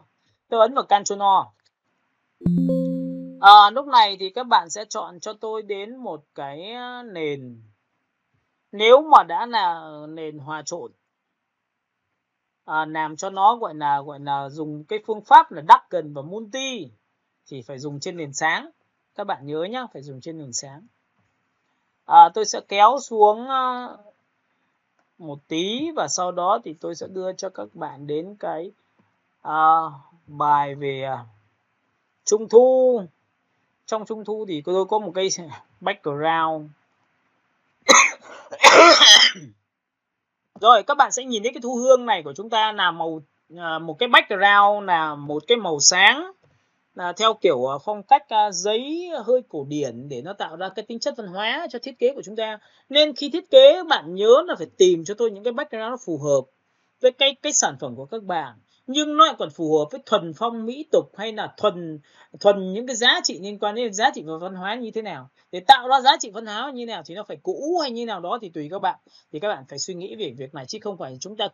S1: Tôi ấn vào Ctrl O. Lúc này thì các bạn sẽ chọn cho tôi đến một cái nền. Nếu mà đã là nền hòa trộn, làm cho nó gọi là dùng cái phương pháp là Ducken và Multi thì phải dùng trên nền sáng. Các bạn nhớ nhá, phải dùng trên nền sáng. Tôi sẽ kéo xuống một tí và sau đó thì tôi sẽ đưa cho các bạn đến cái bài về Trung thu. Trong Trung thu thì tôi có một cái background. Rồi các bạn sẽ nhìn thấy cái thu hương này của chúng ta là một cái background là một cái màu sáng là theo kiểu phong cách giấy hơi cổ điển để nó tạo ra cái tính chất văn hóa cho thiết kế của chúng ta. Nên khi thiết kế bạn nhớ là phải tìm cho tôi những cái background nó phù hợp với cái sản phẩm của các bạn. nhưng nó lại còn phù hợp với thuần phong mỹ tục hay là thuần những cái giá trị liên quan đến giá trị và văn hóa như thế nào. Để tạo ra giá trị văn hóa như thế nào thì nó phải cũ hay như nào đó thì tùy các bạn. Thì các bạn phải suy nghĩ về việc này, chứ không phải chúng ta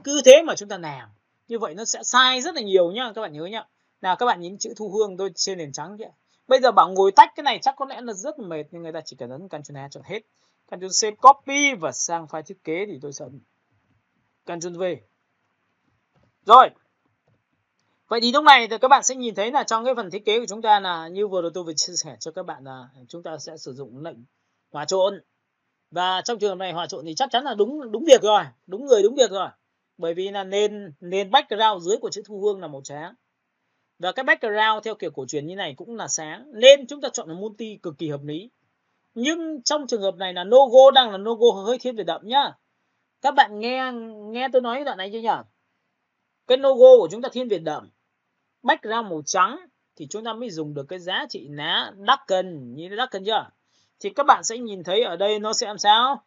S1: cứ thế mà chúng ta làm. Như vậy nó sẽ sai rất là nhiều nhá, các bạn nhớ nhá. Nào các bạn nhìn chữ Thu Hương tôi trên nền trắng kìa. Bây giờ bảo ngồi tách cái này chắc có lẽ là rất là mệt, nhưng người ta chỉ cần ấn Ctrl A chọn hết. Ctrl C copy và sang file thiết kế thì tôi sẽ Ctrl V. Rồi. Vậy thì lúc này thì các bạn sẽ nhìn thấy là trong cái phần thiết kế của chúng ta là như vừa rồi tôi vừa chia sẻ cho các bạn là chúng ta sẽ sử dụng lệnh hòa trộn. Và trong trường hợp này hòa trộn thì chắc chắn là đúng việc rồi, đúng người đúng việc rồi. Bởi vì là nền background dưới của chữ Thu Hương là màu trắng. Và cái background theo kiểu cổ truyền như này cũng là sáng, nên chúng ta chọn là multi cực kỳ hợp lý. Nhưng trong trường hợp này là logo đang là logo hơi thiên về đậm nhá. Các bạn nghe tôi nói đoạn này chưa nhỉ? Cái logo của chúng ta thiên về đậm, background màu trắng thì chúng ta mới dùng được cái giá trị lá darken, như darken chưa? Thì các bạn sẽ nhìn thấy ở đây nó sẽ làm sao?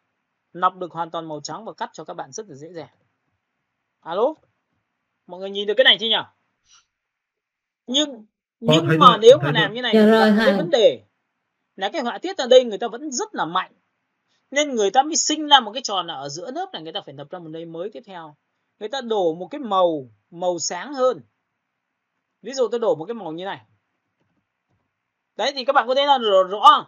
S1: Lọc được hoàn toàn màu trắng và cắt cho các bạn rất là dễ dàng. Alo? Mọi người nhìn được cái này chưa nhỉ? Nhưng mà nếu mà làm như này thì gặp một cái vấn đề là cái họa tiết ở đây người ta vẫn rất là mạnh, nên người ta mới sinh ra một cái tròn là ở giữa lớp này người ta phải lập ra một layer mới tiếp theo. Người ta đổ một cái màu sáng hơn. Ví dụ tôi đổ một cái màu như này. Đấy thì các bạn có thấy là rõ không?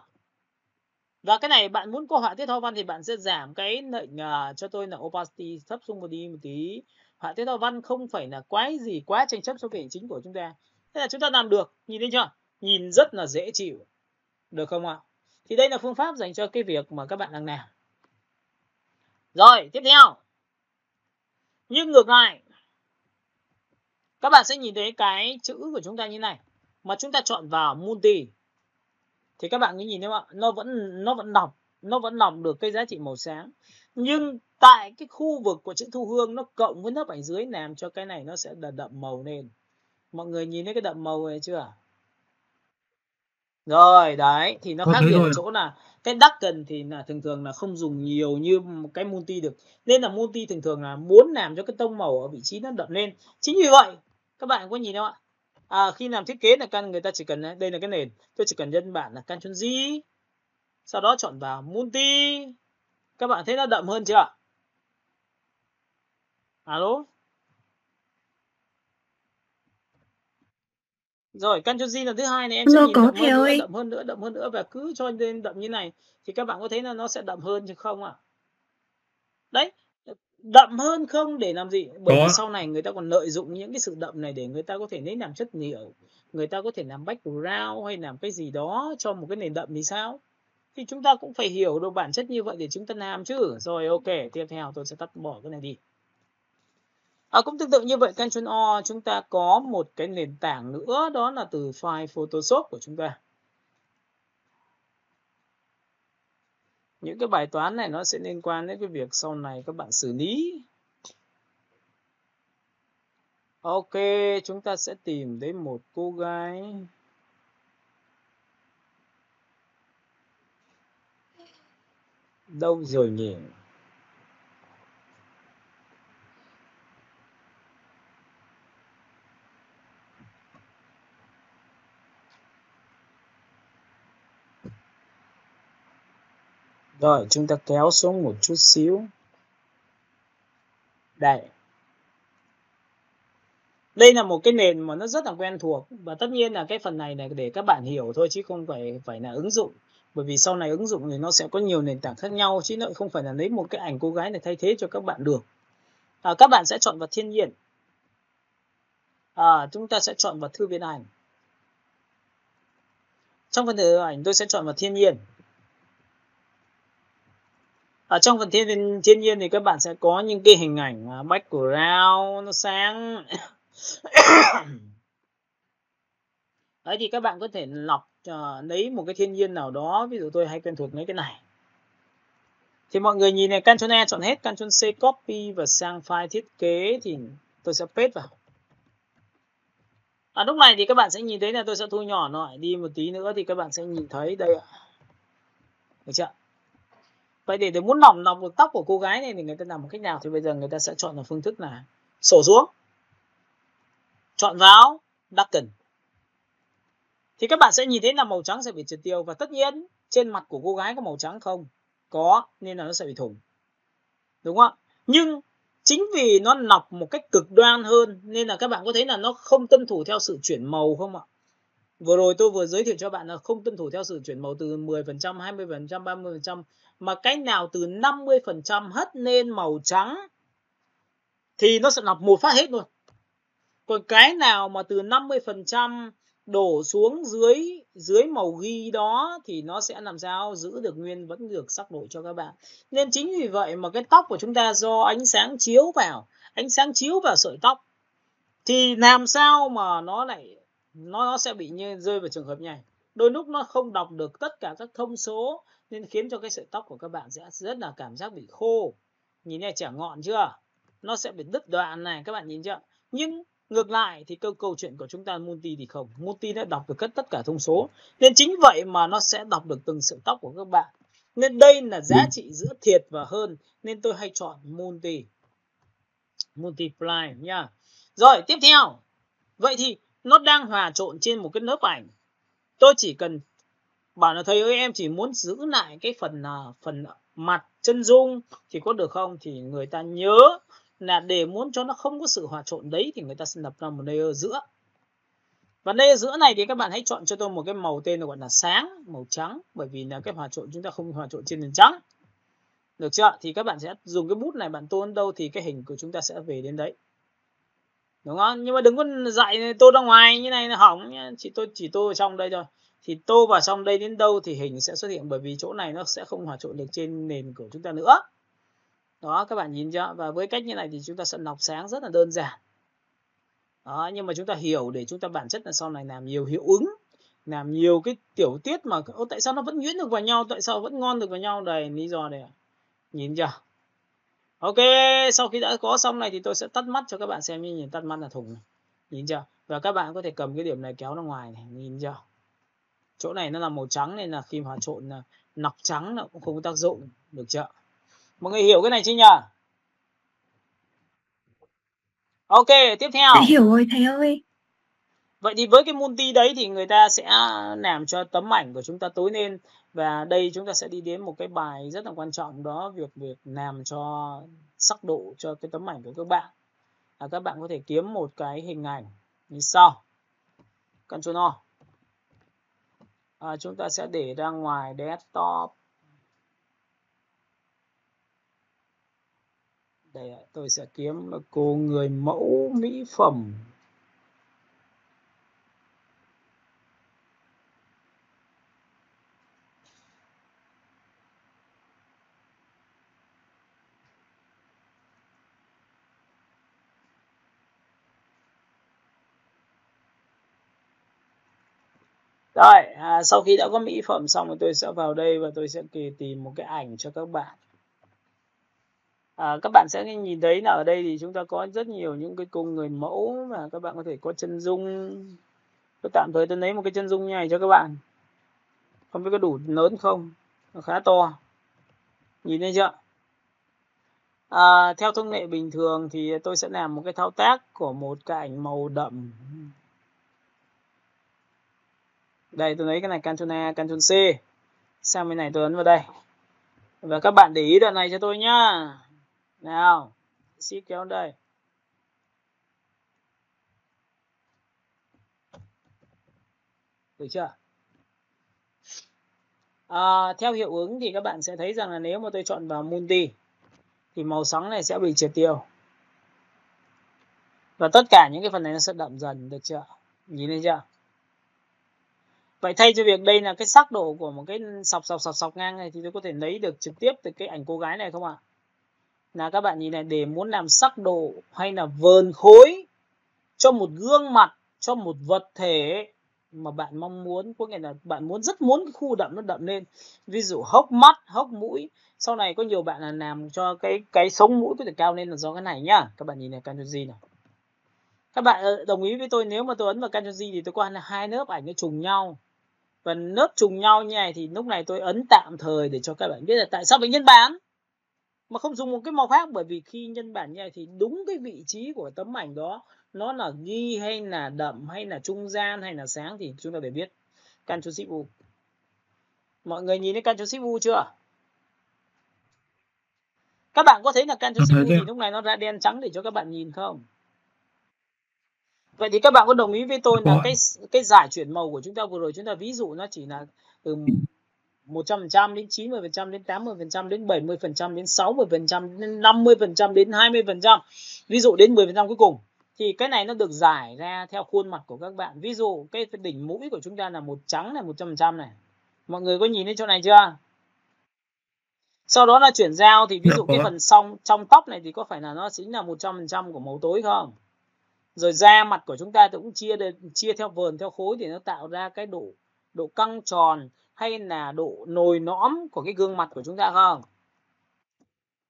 S1: Và cái này bạn muốn có họa tiết hoa văn thì bạn sẽ giảm cái lệnh cho tôi là opacity thấp xuống một tí. Họa tiết hoa văn không phải là quá tranh chấp so với hình chính của chúng ta. Thế là chúng ta làm được, nhìn thấy chưa? Nhìn rất là dễ chịu. Được không ạ? Thì đây là phương pháp dành cho cái việc mà các bạn đang làm. Rồi, tiếp theo. Nhưng ngược lại, các bạn sẽ nhìn thấy cái chữ của chúng ta như này. Mà chúng ta chọn vào multi thì các bạn cứ nhìn thấy không ạ? Nó vẫn lọc được cái giá trị màu sáng. Nhưng tại cái khu vực của chữ Thu Hương nó cộng với lớp ảnh dưới làm cho cái này nó sẽ đậm màu lên. Mọi người nhìn thấy cái đậm màu này chưa? Rồi, đấy, thì nó khác biệt ở chỗ là cái darken thì là thường là không dùng nhiều như cái multi được. Nên là multi thường là muốn làm cho cái tông màu ở vị trí nó đậm lên. Chính vì vậy, các bạn có nhìn không ạ? Khi làm thiết kế là người ta chỉ cần, đây là cái nền, tôi chỉ cần nhân bản là Ctrl J, sau đó chọn vào multi. Các bạn thấy nó đậm hơn chưa? Alo? Rồi, Ctrl J là thứ hai này, em sẽ nhìn đậm hơn nữa và cứ cho lên đậm như này thì các bạn có thấy là nó sẽ đậm hơn chứ không ạ? Đấy, đậm hơn không để làm gì? Bởi vì sau này người ta còn lợi dụng những cái sự đậm này để người ta có thể lấy làm chất liệu, người ta có thể làm background hay làm cái gì đó cho một cái nền đậm thì sao? Thì chúng ta cũng phải hiểu được bản chất như vậy để chúng ta làm chứ. Rồi, ok, tiếp theo tôi sẽ tắt bỏ cái này đi. Cũng tương tự như vậy, Ctrl O chúng ta có một cái nền tảng nữa, đó là từ file Photoshop của chúng ta. Những cái bài toán này nó sẽ liên quan đến cái việc sau này các bạn xử lý. Ok, chúng ta sẽ tìm đến một cô gái. Đâu rồi nhỉ? Rồi, chúng ta kéo xuống một chút xíu. Đây. Đây là một cái nền mà nó rất là quen thuộc. Và tất nhiên là cái phần này là để các bạn hiểu thôi chứ không phải là ứng dụng. Bởi vì sau này ứng dụng thì nó sẽ có nhiều nền tảng khác nhau, chứ nó không phải là lấy một cái ảnh cô gái này thay thế cho các bạn được. Các bạn sẽ chọn vào thiên nhiên. Chúng ta sẽ chọn vào thư viện ảnh. Trong phần thư viện ảnh tôi sẽ chọn vào thiên nhiên. Ở trong phần thiên nhiên thì các bạn sẽ có những cái hình ảnh background nó sáng. Đấy thì các bạn có thể lọc lấy một cái thiên nhiên nào đó, ví dụ tôi hay quen thuộc lấy cái này. Thì mọi người nhìn này, Ctrl E chọn hết, Ctrl C copy và sang file thiết kế thì tôi sẽ paste vào. Lúc này thì các bạn sẽ nhìn thấy là tôi sẽ thu nhỏ lại đi một tí nữa thì các bạn sẽ nhìn thấy đây ạ. Được chưa? Vậy để muốn lọc được tóc của cô gái này thì người ta làm một cách nào thì bây giờ người ta sẽ chọn là phương thức là sổ xuống. chọn vào darken. Thì các bạn sẽ nhìn thấy là màu trắng sẽ bị triệt tiêu. Và tất nhiên trên mặt của cô gái có màu trắng không? Có, nên là nó sẽ bị thủng. Đúng không ạ? Nhưng chính vì nó nọc một cách cực đoan hơn nên là các bạn có thấy là nó không tuân thủ theo sự chuyển màu không ạ? Vừa rồi tôi vừa giới thiệu cho bạn là không tuân thủ theo sự chuyển màu từ 10%, 20%, 30%. Mà cái nào từ 50% hất lên màu trắng thì nó sẽ nọc một phát hết luôn. Còn cái nào mà từ 50% đổ xuống dưới màu ghi đó thì nó sẽ làm sao giữ được nguyên, vẫn được sắc độ cho các bạn. Nên chính vì vậy mà cái tóc của chúng ta do ánh sáng chiếu vào sợi tóc thì làm sao mà nó sẽ bị như rơi vào trường hợp này. Đôi lúc nó không đọc được tất cả các thông số nên khiến cho cái sợi tóc của các bạn sẽ rất là cảm giác bị khô. Nhìn này chẻ ngọn chưa? Nó sẽ bị đứt đoạn này, các bạn nhìn chưa? Nhưng ngược lại thì câu chuyện của chúng ta multi thì không. Multi nó đọc được tất cả thông số. Nên chính vậy mà nó sẽ đọc được từng sợi tóc của các bạn. Nên đây là giá trị giữa thiệt và hơn. Nên tôi hay chọn multiply nha. Rồi tiếp theo. Vậy thì nó đang hòa trộn trên một cái lớp ảnh. Tôi chỉ cần bảo là thầy ơi em chỉ muốn giữ lại cái phần mặt chân dung thì có được không? Thì người ta nhớ là để muốn cho nó không có sự hòa trộn đấy thì người ta sẽ lập ra một layer giữa. Và layer giữa này thì các bạn hãy chọn cho tôi một cái màu tên là gọi là sáng, màu trắng. Bởi vì là cái hòa trộn chúng ta không hòa trộn trên nền trắng. Được chưa? Thì các bạn sẽ dùng cái bút này bạn tô đến đâu thì cái hình của chúng ta sẽ về đến đấy. Đúng không? Nhưng mà đừng có dạy tô ra ngoài như này là hỏng nhá. Chỉ tô ở trong đây thôi. Thì tô vào trong đây đến đâu thì hình sẽ xuất hiện, bởi vì chỗ này nó sẽ không hòa trộn được trên nền của chúng ta nữa. Đó, các bạn nhìn chưa? Và với cách như này thì chúng ta sẽ lọc sáng rất là đơn giản. Đó, nhưng mà chúng ta hiểu để chúng ta bản chất là sau này làm nhiều hiệu ứng, làm nhiều cái tiểu tiết mà tại sao nó vẫn nhuyễn được vào nhau, tại sao vẫn ngon được vào nhau, đây lý do này. Nhìn chưa? Ok, sau khi đã có xong này thì tôi sẽ tắt mắt cho các bạn xem, như nhìn tắt mắt là thùng này. Nhìn chưa? Và các bạn có thể cầm cái điểm này kéo ra ngoài này, nhìn chưa? Chỗ này nó là màu trắng nên là khi hòa trộn nọc trắng nó cũng không có tác dụng, được chưa? Mọi người hiểu cái này chưa nhỉ? Ok, tiếp theo.
S3: Đã hiểu rồi thầy ơi.
S1: Vậy thì với cái multi đấy thì người ta sẽ làm cho tấm ảnh của chúng ta tối lên. Và đây chúng ta sẽ đi đến một cái bài rất là quan trọng, đó việc làm cho sắc độ cho cái tấm ảnh của các bạn. Các bạn có thể kiếm một cái hình ảnh như sau. Ctrl O. Chúng ta sẽ để ra ngoài desktop. Đây, tôi sẽ kiếm cô người mẫu mỹ phẩm. Rồi, sau khi đã có mỹ phẩm xong thì tôi sẽ vào đây và tôi sẽ tìm một cái ảnh cho các bạn. Các bạn sẽ nhìn thấy là ở đây thì chúng ta có rất nhiều những cái cô người mẫu mà các bạn có thể có chân dung. Tôi tạm thời tôi lấy một cái chân dung như này cho các bạn. Không biết có đủ lớn không? Nó khá to. Nhìn thấy chưa? Theo thông lệ bình thường thì tôi sẽ làm một cái thao tác của một cái ảnh màu đậm. Đây, tôi lấy cái này Ctrl A, Ctrl C. Sang bên này tôi ấn vào đây. Và các bạn để ý đoạn này cho tôi nhá. Nào, Shift kéo đây. Được chưa? Theo hiệu ứng thì các bạn sẽ thấy rằng là nếu mà tôi chọn vào multi thì màu sáng này sẽ bị triệt tiêu. Và tất cả những cái phần này nó sẽ đậm dần, được chưa? Nhìn thấy chưa? Vậy thay cho việc đây là cái sắc độ của một cái sọc ngang này thì tôi có thể lấy được trực tiếp từ cái ảnh cô gái này không ạ? Là các bạn nhìn này, để muốn làm sắc độ hay là vờn khối cho một gương mặt, cho một vật thể mà bạn mong muốn, có nghĩa là bạn rất muốn cái khu đậm nó đậm lên. Ví dụ hốc mắt, hốc mũi. Sau này có nhiều bạn là làm cho cái sống mũi có thể cao lên là do cái này nhá. Các bạn nhìn này, Ctrl G này. Các bạn đồng ý với tôi, nếu mà tôi ấn vào Ctrl G thì tôi có hai lớp ảnh nó trùng nhau. Và lớp trùng nhau như này thì lúc này tôi ấn tạm thời để cho các bạn biết là tại sao bệnh nhân bán. mà không dùng một cái màu khác, bởi vì khi nhân bản như này thì đúng cái vị trí của tấm ảnh đó nó là ghi hay là đậm hay là trung gian hay là sáng thì chúng ta phải biết. Ctrl Shift U. Mọi người nhìn thấy Ctrl Shift U chưa? Các bạn có thấy là Ctrl Shift U thì lúc này nó ra đen trắng để cho các bạn nhìn không? Vậy thì các bạn có đồng ý với tôi là cái giải chuyển màu của chúng ta vừa rồi, chúng ta ví dụ nó chỉ là từ 100% đến 90% đến 80% đến 70% đến 60% đến 50% đến 20%, ví dụ đến 10% cuối cùng, thì cái này nó được giải ra theo khuôn mặt của các bạn. Ví dụ cái đỉnh mũi của chúng ta là một trắng này, 100% này. Mọi người có nhìn thấy chỗ này chưa? Sau đó là chuyển giao thì ví dụ cái phần trong tóc này thì có phải là nó chính là 100% của màu tối không? Rồi da mặt của chúng ta cũng chia theo vờn theo khối để nó tạo ra cái độ căng tròn hay là độ nồi nõm của cái gương mặt của chúng ta không?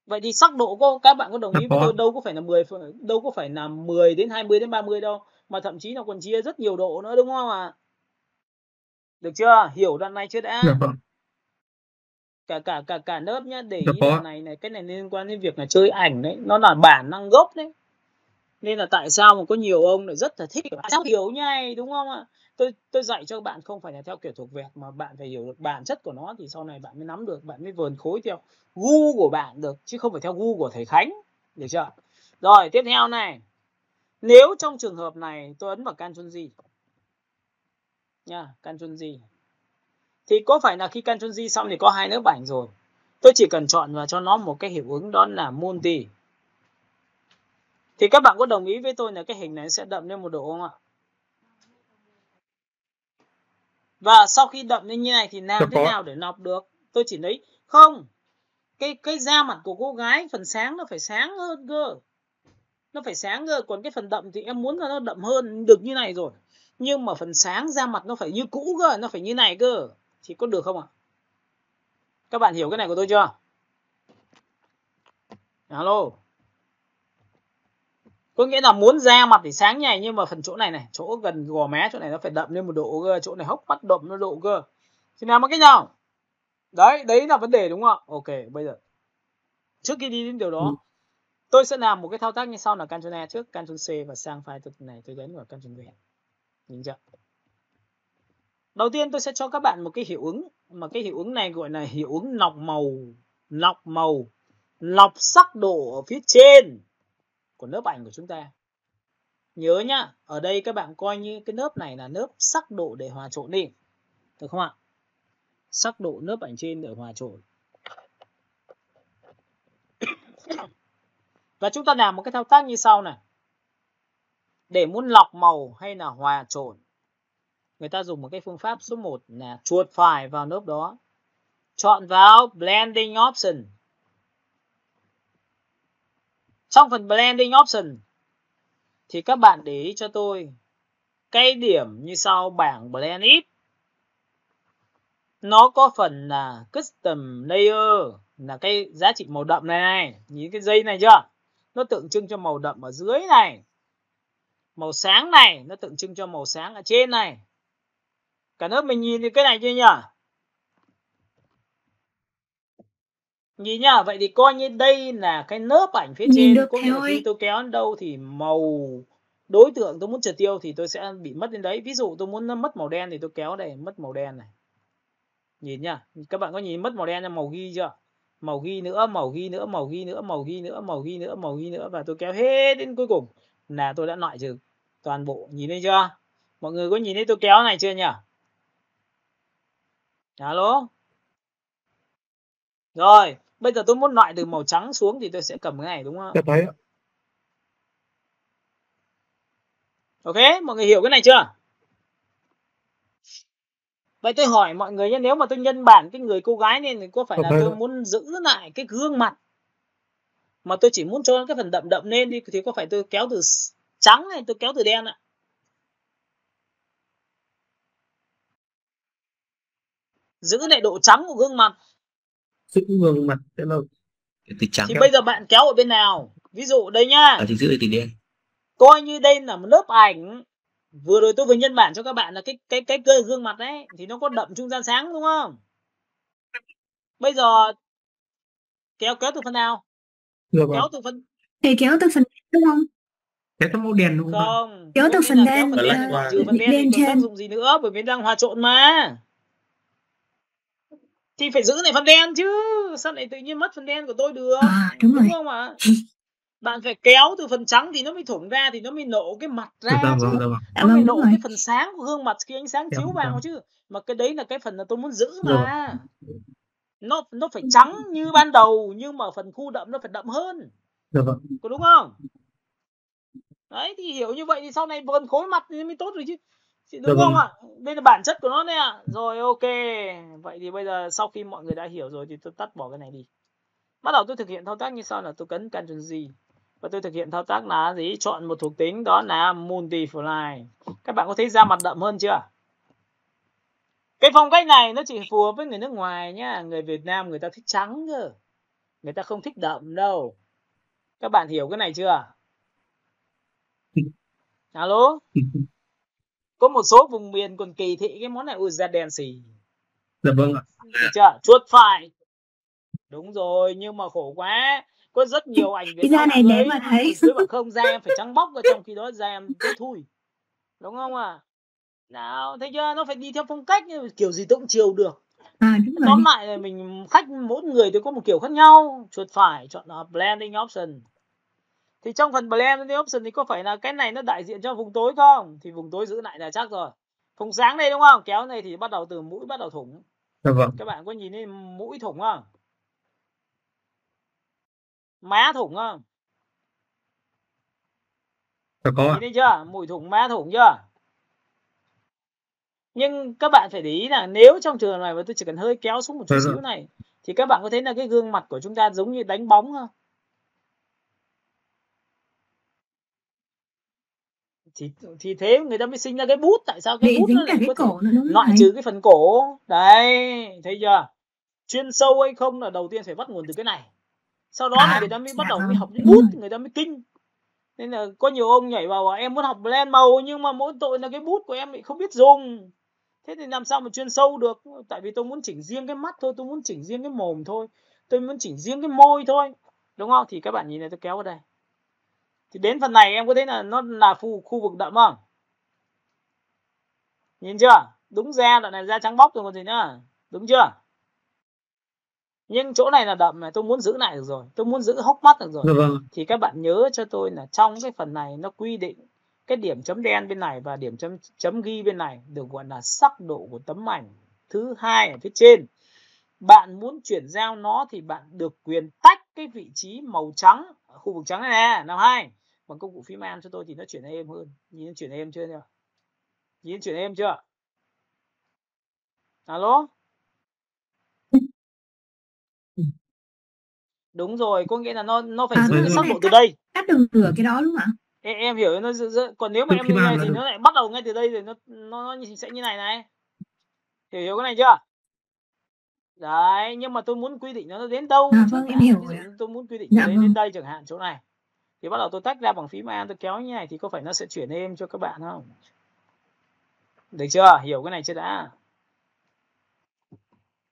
S1: Vậy thì sắc độ các bạn có đồng ý với tôi đâu có phải là 10 đến 20 đến 30 đâu, mà thậm chí nó còn chia rất nhiều độ nữa, đúng không ạ? Được chưa? Hiểu đoạn này chưa đã? Cả lớp nhá, để ý đoạn này cái này liên quan đến việc là chơi ảnh đấy, nó là bản năng gốc đấy. Nên là tại sao mà có nhiều ông lại rất là thích sao hiểu như này, đúng không ạ? Tôi dạy cho bạn không phải là theo kiểu thuộc vẹt, mà bạn phải hiểu được bản chất của nó thì sau này bạn mới nắm được, bạn mới vờn khối theo gu của bạn được, chứ không phải theo gu của thầy Khánh. Được chưa? Rồi, tiếp theo này. Nếu trong trường hợp này tôi ấn vào Ctrl G nha, Ctrl G, thì có phải là khi Ctrl G xong thì có hai lớp ảnh rồi. Tôi chỉ cần chọn vào cho nó một cái hiệu ứng, đó là multi. Thì các bạn có đồng ý với tôi là cái hình này sẽ đậm lên một độ không ạ? Và sau khi đậm lên như này thì làm thế nào để nọc được? Tôi chỉ lấy không. Cái da mặt của cô gái phần sáng nó phải sáng hơn cơ. Nó phải sáng cơ, còn cái phần đậm thì em muốn là nó đậm hơn được như này rồi. Nhưng mà phần sáng da mặt nó phải như cũ cơ, nó phải như này cơ. Thì có được không ạ? Các bạn hiểu cái này của tôi chưa? Alo. Có nghĩa là muốn da mặt thì sáng nhảy, nhưng mà phần chỗ này này, chỗ gần gò má chỗ này nó phải đậm lên một độ cơ, chỗ này hốc mắt đậm nó độ cơ. Thì làm bằng cách nào? Đấy là vấn đề đúng không? Ok, bây giờ trước khi đi đến điều đó, tôi sẽ làm một cái thao tác như sau là Ctrl A trước, Ctrl C và sang file này tôi nhấn vào Ctrl V. Nhìn chưa? Đầu tiên tôi sẽ cho các bạn một cái hiệu ứng, mà cái hiệu ứng này gọi là hiệu ứng lọc màu, lọc sắc độ ở phía trên của lớp ảnh của chúng ta. Nhớ nhá, ở đây các bạn coi như cái lớp này là lớp sắc độ để hòa trộn đi, được không ạ? Sắc độ lớp ảnh trên để hòa trộn. Và chúng ta làm một cái thao tác như sau này. Để muốn lọc màu hay là hòa trộn, người ta dùng một cái phương pháp số 1 là chuột phải vào lớp đó, chọn vào Blending Option. Trong phần Blending Option thì các bạn để ý cho tôi cái điểm như sau, bảng Blend It. Nó có phần là Custom Layer, là cái giá trị màu đậm này. Nhìn cái dây này chưa? Nó tượng trưng cho màu đậm ở dưới này. Màu sáng này nó tượng trưng cho màu sáng ở trên này. Cả lớp mình nhìn thấy cái này chưa nhỉ? Nhìn nhá, vậy thì coi như đây là cái lớp ảnh phía trên. Có nghĩa là khi tôi kéo đến đâu thì màu đối tượng tôi muốn triệt tiêu thì tôi sẽ bị mất đến đấy. Ví dụ tôi muốn nó mất màu đen thì tôi kéo đây, mất màu đen này. Nhìn nhá, các bạn có nhìn mất màu đen là màu ghi chưa? Màu ghi nữa, màu ghi nữa, màu ghi nữa, màu ghi nữa, màu ghi nữa, màu ghi nữa, và tôi kéo hết đến cuối cùng là tôi đã loại trừ toàn bộ. Nhìn thấy chưa? Mọi người có nhìn thấy tôi kéo này chưa nhỉ? Alo. Rồi, bây giờ tôi muốn loại từ màu trắng xuống thì tôi sẽ cầm cái này, đúng không?
S2: Dạ thấy ạ.
S1: Ok, mọi người hiểu cái này chưa? Vậy tôi hỏi mọi người nhé, nếu mà tôi nhân bản cái người cô gái nên thì có phải là tôi muốn giữ lại cái gương mặt mà tôi chỉ muốn cho cái phần đậm đậm lên đi, thì có phải tôi kéo từ trắng hay tôi kéo từ đen ạ? Giữ lại độ trắng của gương mặt.
S2: Giữ gương mặt sẽ là
S4: từ trắng.
S1: Thì bây giờ bạn kéo ở bên nào? Ví dụ đây nhá.
S4: Thì giữ từ đen.
S1: Coi như đây là một lớp ảnh. Vừa rồi tôi vừa nhân bản cho các bạn là cái cơ gương mặt đấy thì nó có đậm trung gian sáng, đúng không? Bây giờ kéo từ phần nào?
S2: Dạ
S1: Kéo
S2: vâng.
S1: từ phần
S3: Thầy kéo từ phần đúng không?
S2: Kéo từ màu đen đúng không?
S1: không,
S3: Kéo
S1: có
S3: từ
S1: nghĩa
S3: phần
S1: là kéo
S3: đen
S1: phần đen thì loại trừ phần đen thì
S3: lên
S1: còn tác
S3: trên.
S1: dụng gì nữa, bởi vì đang hòa trộn mà. Thì phải giữ lại phần đen chứ, sao lại tự nhiên mất phần đen của tôi được?
S3: Đúng rồi.
S1: Không ạ? Bạn phải kéo từ phần trắng thì nó mới thủng ra, thì nó mới nổ cái mặt ra
S2: Dạ
S1: chứ.
S2: vâng, dạ vâng.
S1: Nó mới nổ
S3: đúng rồi.
S1: cái phần sáng của gương mặt khi ánh sáng
S2: Dạ
S1: chiếu vào
S2: vâng.
S1: chứ. Mà cái đấy là cái phần là tôi muốn giữ
S2: Dạ vâng.
S1: mà. Nó phải trắng như ban đầu, nhưng mà phần khu đậm nó phải đậm hơn.
S2: Dạ vâng.
S1: Có đúng không? Đấy, thì hiểu như vậy thì sau này phần khối mặt thì mới tốt rồi chứ. Đúng
S2: Dạ
S1: không
S2: vâng.
S1: ạ? Đây là bản chất của nó đấy ạ. Rồi, ok. Vậy thì bây giờ sau khi mọi người đã hiểu rồi thì tôi tắt bỏ cái này đi. Bắt đầu tôi thực hiện thao tác như sau, là tôi ấn Ctrl G và tôi thực hiện thao tác là gì? Chọn một thuộc tính, đó là Multiply. Các bạn có thấy da mặt đậm hơn chưa? Cái phong cách này nó chỉ phù hợp với người nước ngoài nhá. Người Việt Nam người ta thích trắng cơ. Người ta không thích đậm đâu. Các bạn hiểu cái này chưa? Alo? Có một số vùng miền còn kỳ thị cái món này, ui da đen xì.
S2: Dạ vâng ạ.
S1: Được chưa? Chuột phải. Đúng rồi, nhưng mà khổ quá. Có rất nhiều ảnh Việt Nam
S3: này để mà thấy.
S1: Tôi bảo không, da em phải trắng bóc, và trong khi đó da em tối thui. Đúng không ạ? Nào, thấy chưa? Nó phải đi theo phong cách, kiểu gì tôi cũng chiều được.
S3: Đúng rồi.
S1: Tóm lại là mình khách mỗi người tôi có một kiểu khác nhau. Chuột phải chọn là Blending Option. Thì trong phần Blending Option thì có phải là cái này nó đại diện cho vùng tối không? Thì vùng tối giữ lại là chắc rồi. Vùng sáng đây đúng không? Kéo này thì bắt đầu từ mũi bắt đầu thủng.
S2: Dạ vâng.
S1: Các bạn có nhìn thấy mũi thủng không? Má thủng không?
S2: Dạ có ạ.
S1: Nhìn thấy chưa? Mũi thủng, má thủng chưa? Nhưng các bạn phải để ý là nếu trong trường này mà tôi chỉ cần hơi kéo xuống một chút xíu này, thì các bạn có thấy là cái gương mặt của chúng ta giống như đánh bóng không? Thì thế người ta mới sinh ra cái bút. Tại sao cái bút nó lại có thể loại trừ cái phần cổ? Đấy, thấy chưa? Chuyên sâu hay không là đầu tiên phải bắt nguồn từ cái này. Sau đó là người ta mới bắt đầu mới học những bút, người ta mới kinh. Nên là có nhiều ông nhảy vào em muốn học blend màu, nhưng mà mỗi tội là cái bút của em lại không biết dùng. Thế thì làm sao mà chuyên sâu được? Tại vì tôi muốn chỉnh riêng cái mắt thôi, tôi muốn chỉnh riêng cái mồm thôi, tôi muốn chỉnh riêng cái môi thôi, đúng không? Thì các bạn nhìn này, tôi kéo vào đây. Thì đến phần này em có thấy là nó là khu vực đậm không? Nhìn chưa? Đúng da, đoạn này da trắng bóc rồi còn gì nữa. Đúng chưa? Nhưng chỗ này là đậm này, tôi muốn giữ lại được rồi, tôi muốn giữ hốc mắt được rồi. Thì các bạn nhớ cho tôi là trong cái phần này nó quy định cái điểm chấm đen bên này và điểm chấm ghi bên này được gọi là sắc độ của tấm ảnh thứ hai ở phía trên. Bạn muốn chuyển giao nó thì bạn được quyền tách cái vị trí màu trắng ở khu vực trắng này nè. Nào hai, bằng công cụ phím Am cho tôi thì nó chuyển êm hơn. Nhìn chuyển êm chưa nhỉ? Nhìn chuyển êm chưa? Alo? Đúng rồi, có nghĩa là nó phải giữ cái sắc độ từ đây.
S3: Cắt đường rửa cái đó đúng không ạ?
S1: Em hiểu nó còn nếu mà em như này thì nó lại bắt đầu ngay từ đây rồi nó sẽ như này này. Hiểu cái này chưa? Đấy, nhưng mà tôi muốn quy định nó đến đâu.
S3: Vâng, em hiểu
S1: rồi. Tôi muốn quy định đến đây chẳng hạn, chỗ này. Thì bắt đầu tôi tách ra bằng phím Am, tôi kéo như này thì có phải nó sẽ chuyển êm cho các bạn không? Được chưa? Hiểu cái này chưa đã?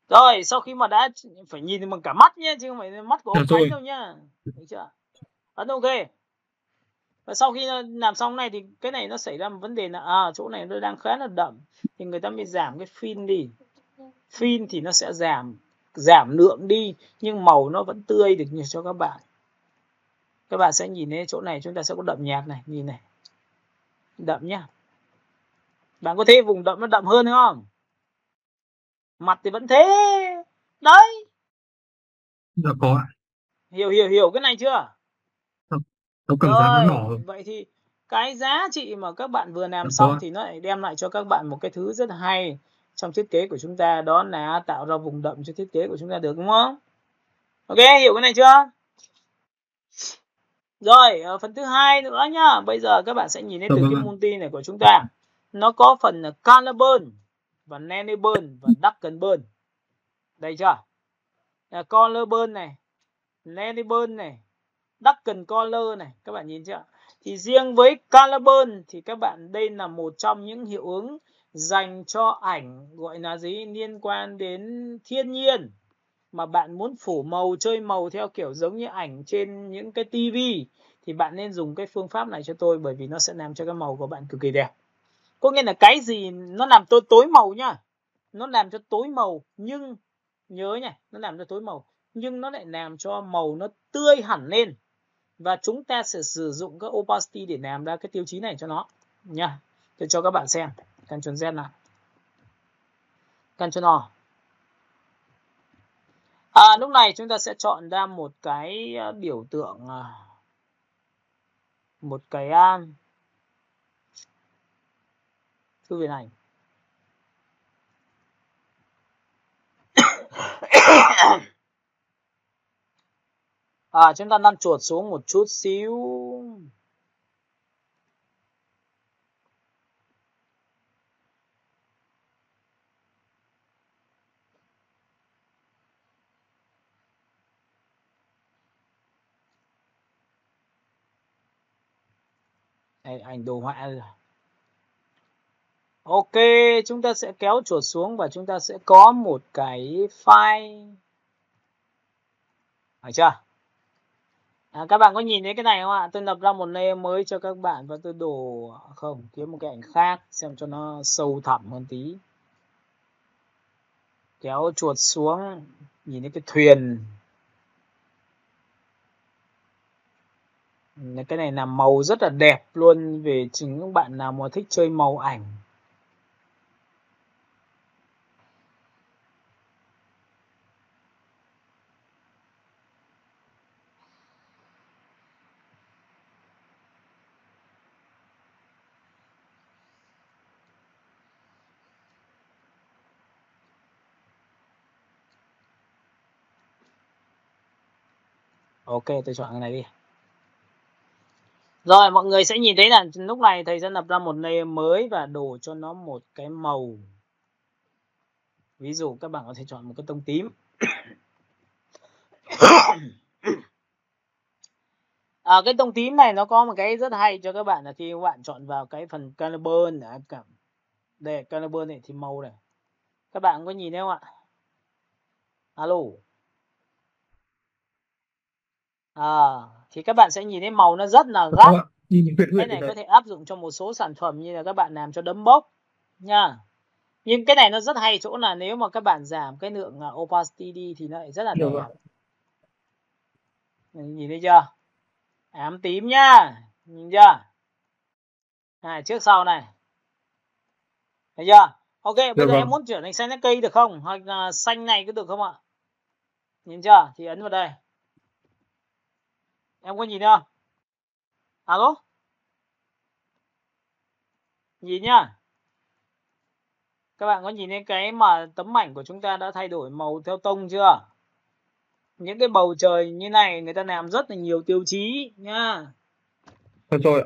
S1: Rồi, sau khi mà đã phải nhìn bằng cả mắt nhé, chứ không phải mắt của ông Khánh đâu nhá. Được chưa? Ấn ok. Và sau khi làm xong này thì cái này nó xảy ra một vấn đề là chỗ này nó đang khá là đậm, thì người ta mới giảm cái phin đi. Phin thì nó sẽ giảm lượng đi, nhưng màu nó vẫn tươi được như cho các bạn. Các bạn sẽ nhìn thấy chỗ này chúng ta sẽ có đậm nhạt này, nhìn này. Đậm nhá. Bạn có thấy vùng đậm nó đậm hơn không? Mặt thì vẫn thế. Đấy.
S2: Dạ có ạ.
S1: Hiểu cái này chưa?
S2: Rồi,
S1: vậy thì cái giá trị mà các bạn vừa làm xong thì nó lại đem lại cho các bạn một cái thứ rất hay trong thiết kế của chúng ta, đó là tạo ra vùng đậm cho thiết kế của chúng ta, được đúng không? Ok, hiểu cái này chưa? Rồi, ở phần thứ hai nữa nhá. Bây giờ các bạn sẽ nhìn thấy từ cái multi này của chúng ta, nó có phần color burn và nano burn và darken burn. Đây chưa? Color burn này, nano burn này, darken color này, các bạn nhìn chưa? Thì riêng với color burn thì các bạn, đây là một trong những hiệu ứng dành cho ảnh gọi là gì, liên quan đến thiên nhiên. mà bạn muốn phủ màu, chơi màu theo kiểu giống như ảnh trên những cái tivi thì bạn nên dùng cái phương pháp này cho tôi, bởi vì nó sẽ làm cho cái màu của bạn cực kỳ đẹp. Có nghĩa là cái gì nó làm tối màu nhá, nó làm cho tối màu, nhưng nhớ nhá, nó làm cho tối màu nhưng nó lại làm cho màu nó tươi hẳn lên, và chúng ta sẽ sử dụng các opacity để làm ra cái tiêu chí này cho nó nha. Tôi cho các bạn xem. Ctrl Z nào, Ctrl O. Lúc này chúng ta sẽ chọn ra một cái biểu tượng, một cái thư viện ảnh. Chúng ta lăn chuột xuống một chút xíu. Đây, ảnh đồ họa rồi. Ok, chúng ta sẽ kéo chuột xuống và chúng ta sẽ có một cái file. Phải chưa? Các bạn có nhìn thấy cái này không ạ? Tôi lập ra một layer mới cho các bạn và tôi đổ không, kiếm một cái ảnh khác xem cho nó sâu thẳm hơn tí. Kéo chuột xuống, nhìn thấy cái thuyền. Cái này là màu rất là đẹp luôn, về chính các bạn nào mà thích chơi màu ảnh. Ok, tôi chọn cái này đi. Rồi, mọi người sẽ nhìn thấy là lúc này thầy sẽ lập ra một layer mới và đổ cho nó một cái màu. Ví dụ các bạn có thể chọn một cái tông tím. Cái tông tím này nó có một cái rất hay cho các bạn là khi các bạn chọn vào cái phần Carbon, đây Carbon này thì màu này. Các bạn có nhìn thấy không ạ? Alo. Thì các bạn sẽ nhìn thấy màu nó rất là gắt. Cái này có thể áp dụng cho một số sản phẩm như là các bạn làm cho đấm bốc nha. Nhưng cái này nó rất hay chỗ là nếu mà các bạn giảm cái lượng opacity đi thì nó lại rất là đẹp. Nhìn thấy chưa? Ám tím nhá. Nhìn chưa? Này, trước sau này. Thấy chưa? Ok, bây giờ em muốn chuyển thành xanh lá cây được không? Hoặc là xanh này có được không ạ? Nhìn chưa? Thì ấn vào đây. Em có nhìn không? Alo? Nhìn nhá. Các bạn có nhìn thấy cái mà tấm ảnh của chúng ta đã thay đổi màu theo tông chưa? Những cái bầu trời như này người ta làm rất là nhiều tiêu chí nha.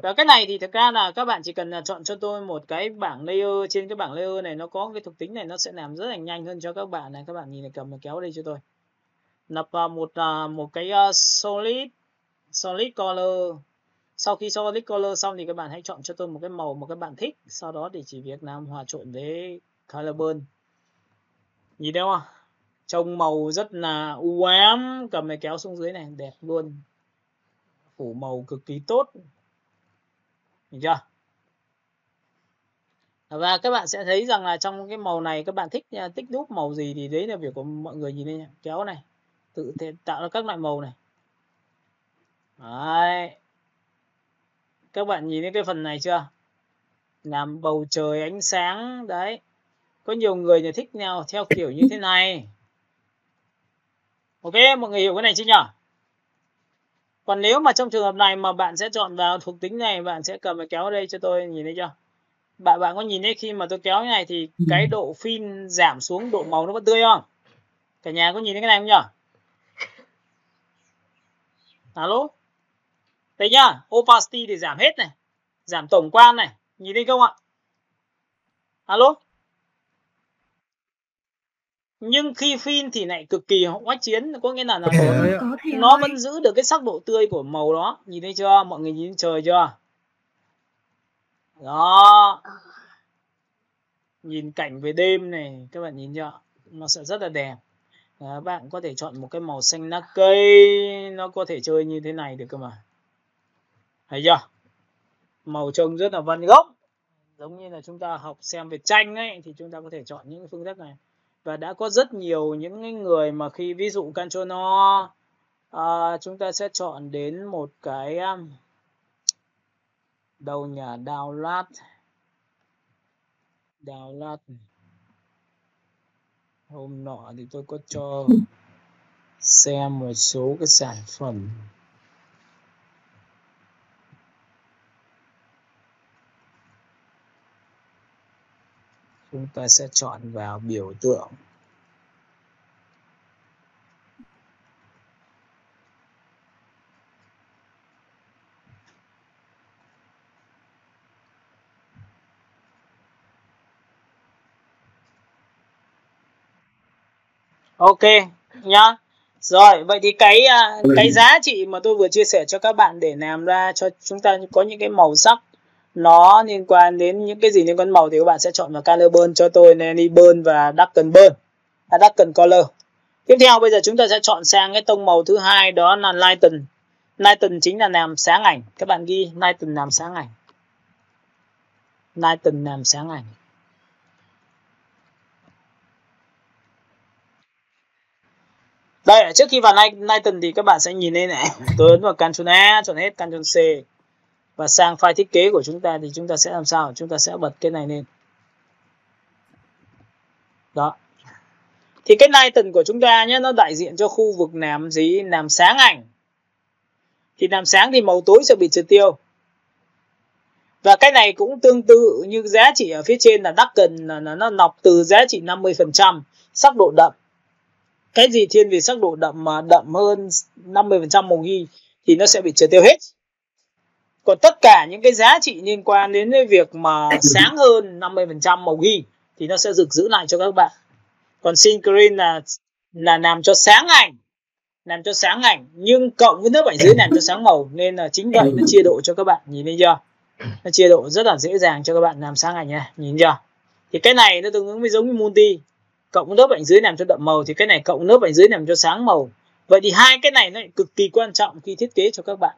S1: Và cái này thì thực ra là các bạn chỉ cần là chọn cho tôi một cái bảng layer. Trên cái bảng layer này nó có cái thuộc tính này, nó sẽ làm rất là nhanh hơn cho các bạn này. Các bạn nhìn này, cầm và kéo đây cho tôi. Lập vào một cái solid color. Sau khi solid color xong thì các bạn hãy chọn cho tôi một cái màu mà các bạn thích. Sau đó thì chỉ việc làm hòa trộn với Carbon. Nhìn thấy không? Trông màu rất là u ám. Cầm này kéo xuống dưới này, đẹp luôn. Phủ màu cực kỳ tốt. Nhìn chưa? Và các bạn sẽ thấy rằng là trong cái màu này các bạn thích tích đúp màu gì thì đấy là việc của mọi người. Nhìn đây nhá. Kéo này, tự tạo ra các loại màu này. Đấy. Các bạn nhìn thấy cái phần này chưa? Làm bầu trời ánh sáng. Đấy. Có nhiều người thì thích nào theo kiểu như thế này. Ok, mọi người hiểu cái này chưa nhỉ? Còn nếu mà trong trường hợp này mà bạn sẽ chọn vào thuộc tính này, bạn sẽ cầm và kéo ở đây cho tôi, nhìn thấy chưa? Bạn có nhìn thấy khi mà tôi kéo như này thì cái độ phin giảm xuống, độ màu nó vẫn tươi không? Cả nhà có nhìn thấy cái này không nhỉ? Alo? Đấy nhá, opacity thì giảm hết này, giảm tổng quan này, nhìn thấy không ạ? Alo? Nhưng khi phin thì lại cực kỳ oách chiến, có nghĩa là nó vẫn giữ được cái sắc độ tươi của màu đó. Nhìn thấy chưa? Mọi người nhìn trời chưa? Đó. Nhìn cảnh về đêm này, các bạn nhìn chưa? Nó sẽ rất là đẹp. Bạn có thể chọn một cái màu xanh lá cây, nó có thể chơi như thế này được cơ mà. Thấy chưa? Màu trông rất là văn gốc. Giống như là chúng ta học xem về tranh ấy, thì chúng ta có thể chọn những phương thức này. Và đã có rất nhiều những người mà khi ví dụ Ctrl O, chúng ta sẽ chọn đến một cái đầu nhà download. Hôm nọ thì tôi có cho xem một số cái sản phẩm. Chúng ta sẽ chọn vào biểu tượng. Ok nhá. Rồi, vậy thì cái giá trị mà tôi vừa chia sẻ cho các bạn để làm ra cho chúng ta có những cái màu sắc nó liên quan đến những cái gì liên quan màu thì các bạn sẽ chọn vào Color Burn cho tôi, Nanny Burn và Darken Burn, Darken Color. Tiếp theo bây giờ chúng ta sẽ chọn sang cái tông màu thứ hai, đó là Lighten. Lighten chính là làm sáng ảnh. Các bạn ghi Lighten làm sáng ảnh. Lighten làm sáng ảnh. Đây, trước khi vào Lighten thì các bạn sẽ nhìn đây này. Tôi ấn vào Ctrl A, chọn hết Ctrl C. Và sang file thiết kế của chúng ta thì chúng ta sẽ làm sao? Chúng ta sẽ bật cái này lên. Đó. Thì cái Lighten của chúng ta nhé, nó đại diện cho khu vực làm gì? Làm sáng ảnh. Thì làm sáng thì màu tối sẽ bị triệt tiêu. Và cái này cũng tương tự như giá trị ở phía trên là Darken, là nó lọc từ giá trị 50% sắc độ đậm. Cái gì thiên về sắc độ đậm mà đậm hơn 50% màu ghi thì nó sẽ bị triệt tiêu hết. Còn tất cả những cái giá trị liên quan đến cái việc mà sáng hơn 50% màu ghi thì nó sẽ giữ lại cho các bạn. Còn Screen là làm cho sáng ảnh. Làm cho sáng ảnh nhưng cộng với lớp ảnh dưới làm cho sáng màu, nên là chính vậy nó chia độ cho các bạn, nhìn thấy chưa? Nó chia độ rất là dễ dàng cho các bạn làm sáng ảnh nha, nhìn chưa? Thì cái này nó tương ứng với giống như multi, cộng với lớp ảnh dưới làm cho đậm màu thì cái này cộng lớp ảnh dưới làm cho sáng màu. Vậy thì hai cái này nó cực kỳ quan trọng khi thiết kế cho các bạn.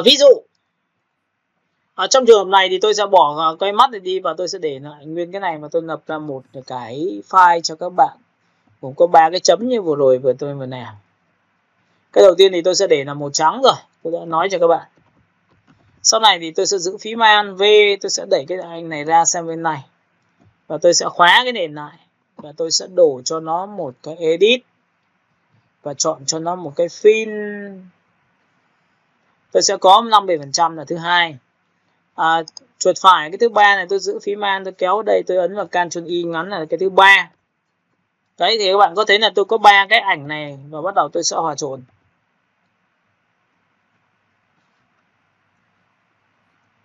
S1: Ví dụ ở trong trường hợp này thì tôi sẽ bỏ cái mắt này đi và tôi sẽ để lại nguyên cái này, mà tôi lập ra một cái file cho các bạn cũng có 3 cái chấm như vừa rồi tôi vừa làm. Cái đầu tiên thì tôi sẽ để là màu trắng rồi, tôi đã nói cho các bạn. Sau này thì tôi sẽ giữ phím Alt V, tôi sẽ đẩy cái anh này ra sang bên này và tôi sẽ khóa cái nền lại và tôi sẽ đổ cho nó một cái edit và chọn cho nó một cái fill. Tôi sẽ có 50% là thứ hai. Chuột phải cái thứ ba này tôi giữ phím Alt, tôi kéo đây, tôi ấn vào Ctrl Y ngắn là cái thứ ba. Đấy thì các bạn có thấy là tôi có 3 cái ảnh này và bắt đầu tôi sẽ hòa trộn.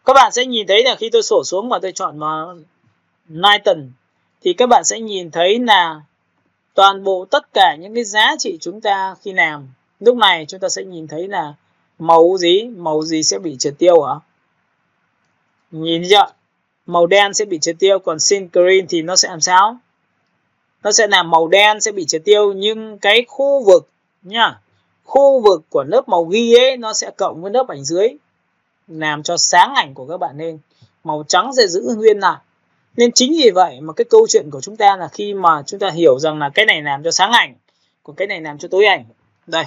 S1: Các bạn sẽ nhìn thấy là khi tôi xổ xuống và tôi chọn vào Lighten thì các bạn sẽ nhìn thấy là toàn bộ tất cả những cái giá trị chúng ta khi làm. Lúc này chúng ta sẽ nhìn thấy là màu gì sẽ bị triệt tiêu hả? Nhìn chưa? Màu đen sẽ bị triệt tiêu, còn Screen thì nó sẽ làm sao? Nó sẽ làm màu đen sẽ bị triệt tiêu, nhưng cái khu vực nhá, khu vực của lớp màu ghi ấy nó sẽ cộng với lớp ảnh dưới làm cho sáng ảnh của các bạn lên. Màu trắng sẽ giữ nguyên lại. Nên chính vì vậy mà cái câu chuyện của chúng ta là khi mà chúng ta hiểu rằng là cái này làm cho sáng ảnh, còn cái này làm cho tối ảnh. Đây.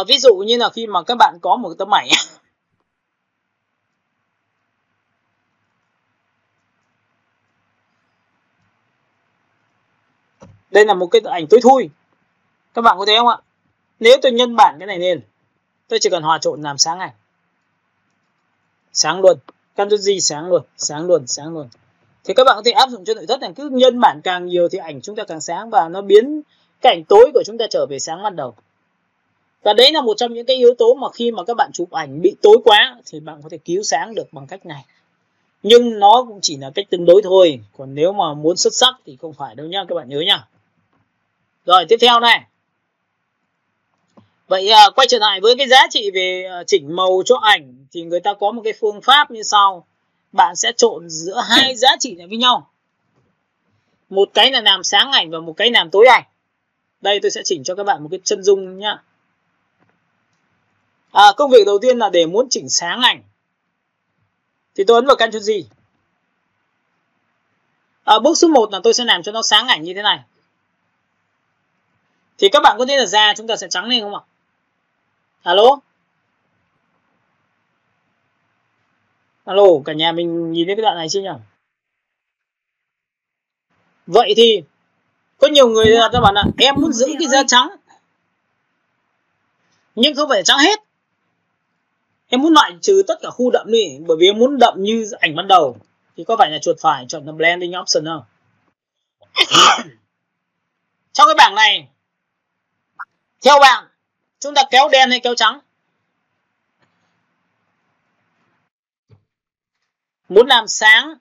S1: Ví dụ như là khi mà các bạn có một tấm ảnh đây là một cái ảnh tối thui, các bạn có thấy không ạ? Nếu tôi nhân bản cái này lên, tôi chỉ cần hòa trộn làm sáng ảnh, sáng luôn, Ctrl G sáng luôn. Thì các bạn có thể áp dụng cho nội thất này, cứ nhân bản càng nhiều thì ảnh chúng ta càng sáng và nó biến cái ảnh tối của chúng ta trở về sáng ban đầu. Và đấy là một trong những cái yếu tố mà khi mà các bạn chụp ảnh bị tối quá thì bạn có thể cứu sáng được bằng cách này. Nhưng nó cũng chỉ là cách tương đối thôi, còn nếu mà muốn xuất sắc thì không phải đâu nhá, các bạn nhớ nhá. Rồi tiếp theo này. Vậy quay trở lại với cái giá trị về chỉnh màu cho ảnh thì người ta có một cái phương pháp như sau. Bạn sẽ trộn giữa hai giá trị này với nhau. Một cái là làm sáng ảnh và một cái làm tối ảnh. Đây tôi sẽ chỉnh cho các bạn một cái chân dung nhá. Công việc đầu tiên là để muốn chỉnh sáng ảnh thì tôi ấn vào Ctrl G. Bước số 1 là tôi sẽ làm cho nó sáng ảnh như thế này. Thì các bạn có thấy là da chúng ta sẽ trắng lên không ạ? Alo? Alo, cả nhà mình nhìn thấy cái đoạn này chưa nhỉ? Vậy thì có nhiều người các bạn ạ, em muốn giữ cái da trắng nhưng không phải trắng hết. Em muốn loại trừ tất cả khu đậm đi, bởi vì em muốn đậm như ảnh ban đầu. Thì có phải là chuột phải chọn là blending option không? Trong cái bảng này, theo bạn, chúng ta kéo đen hay kéo trắng? Muốn làm sáng,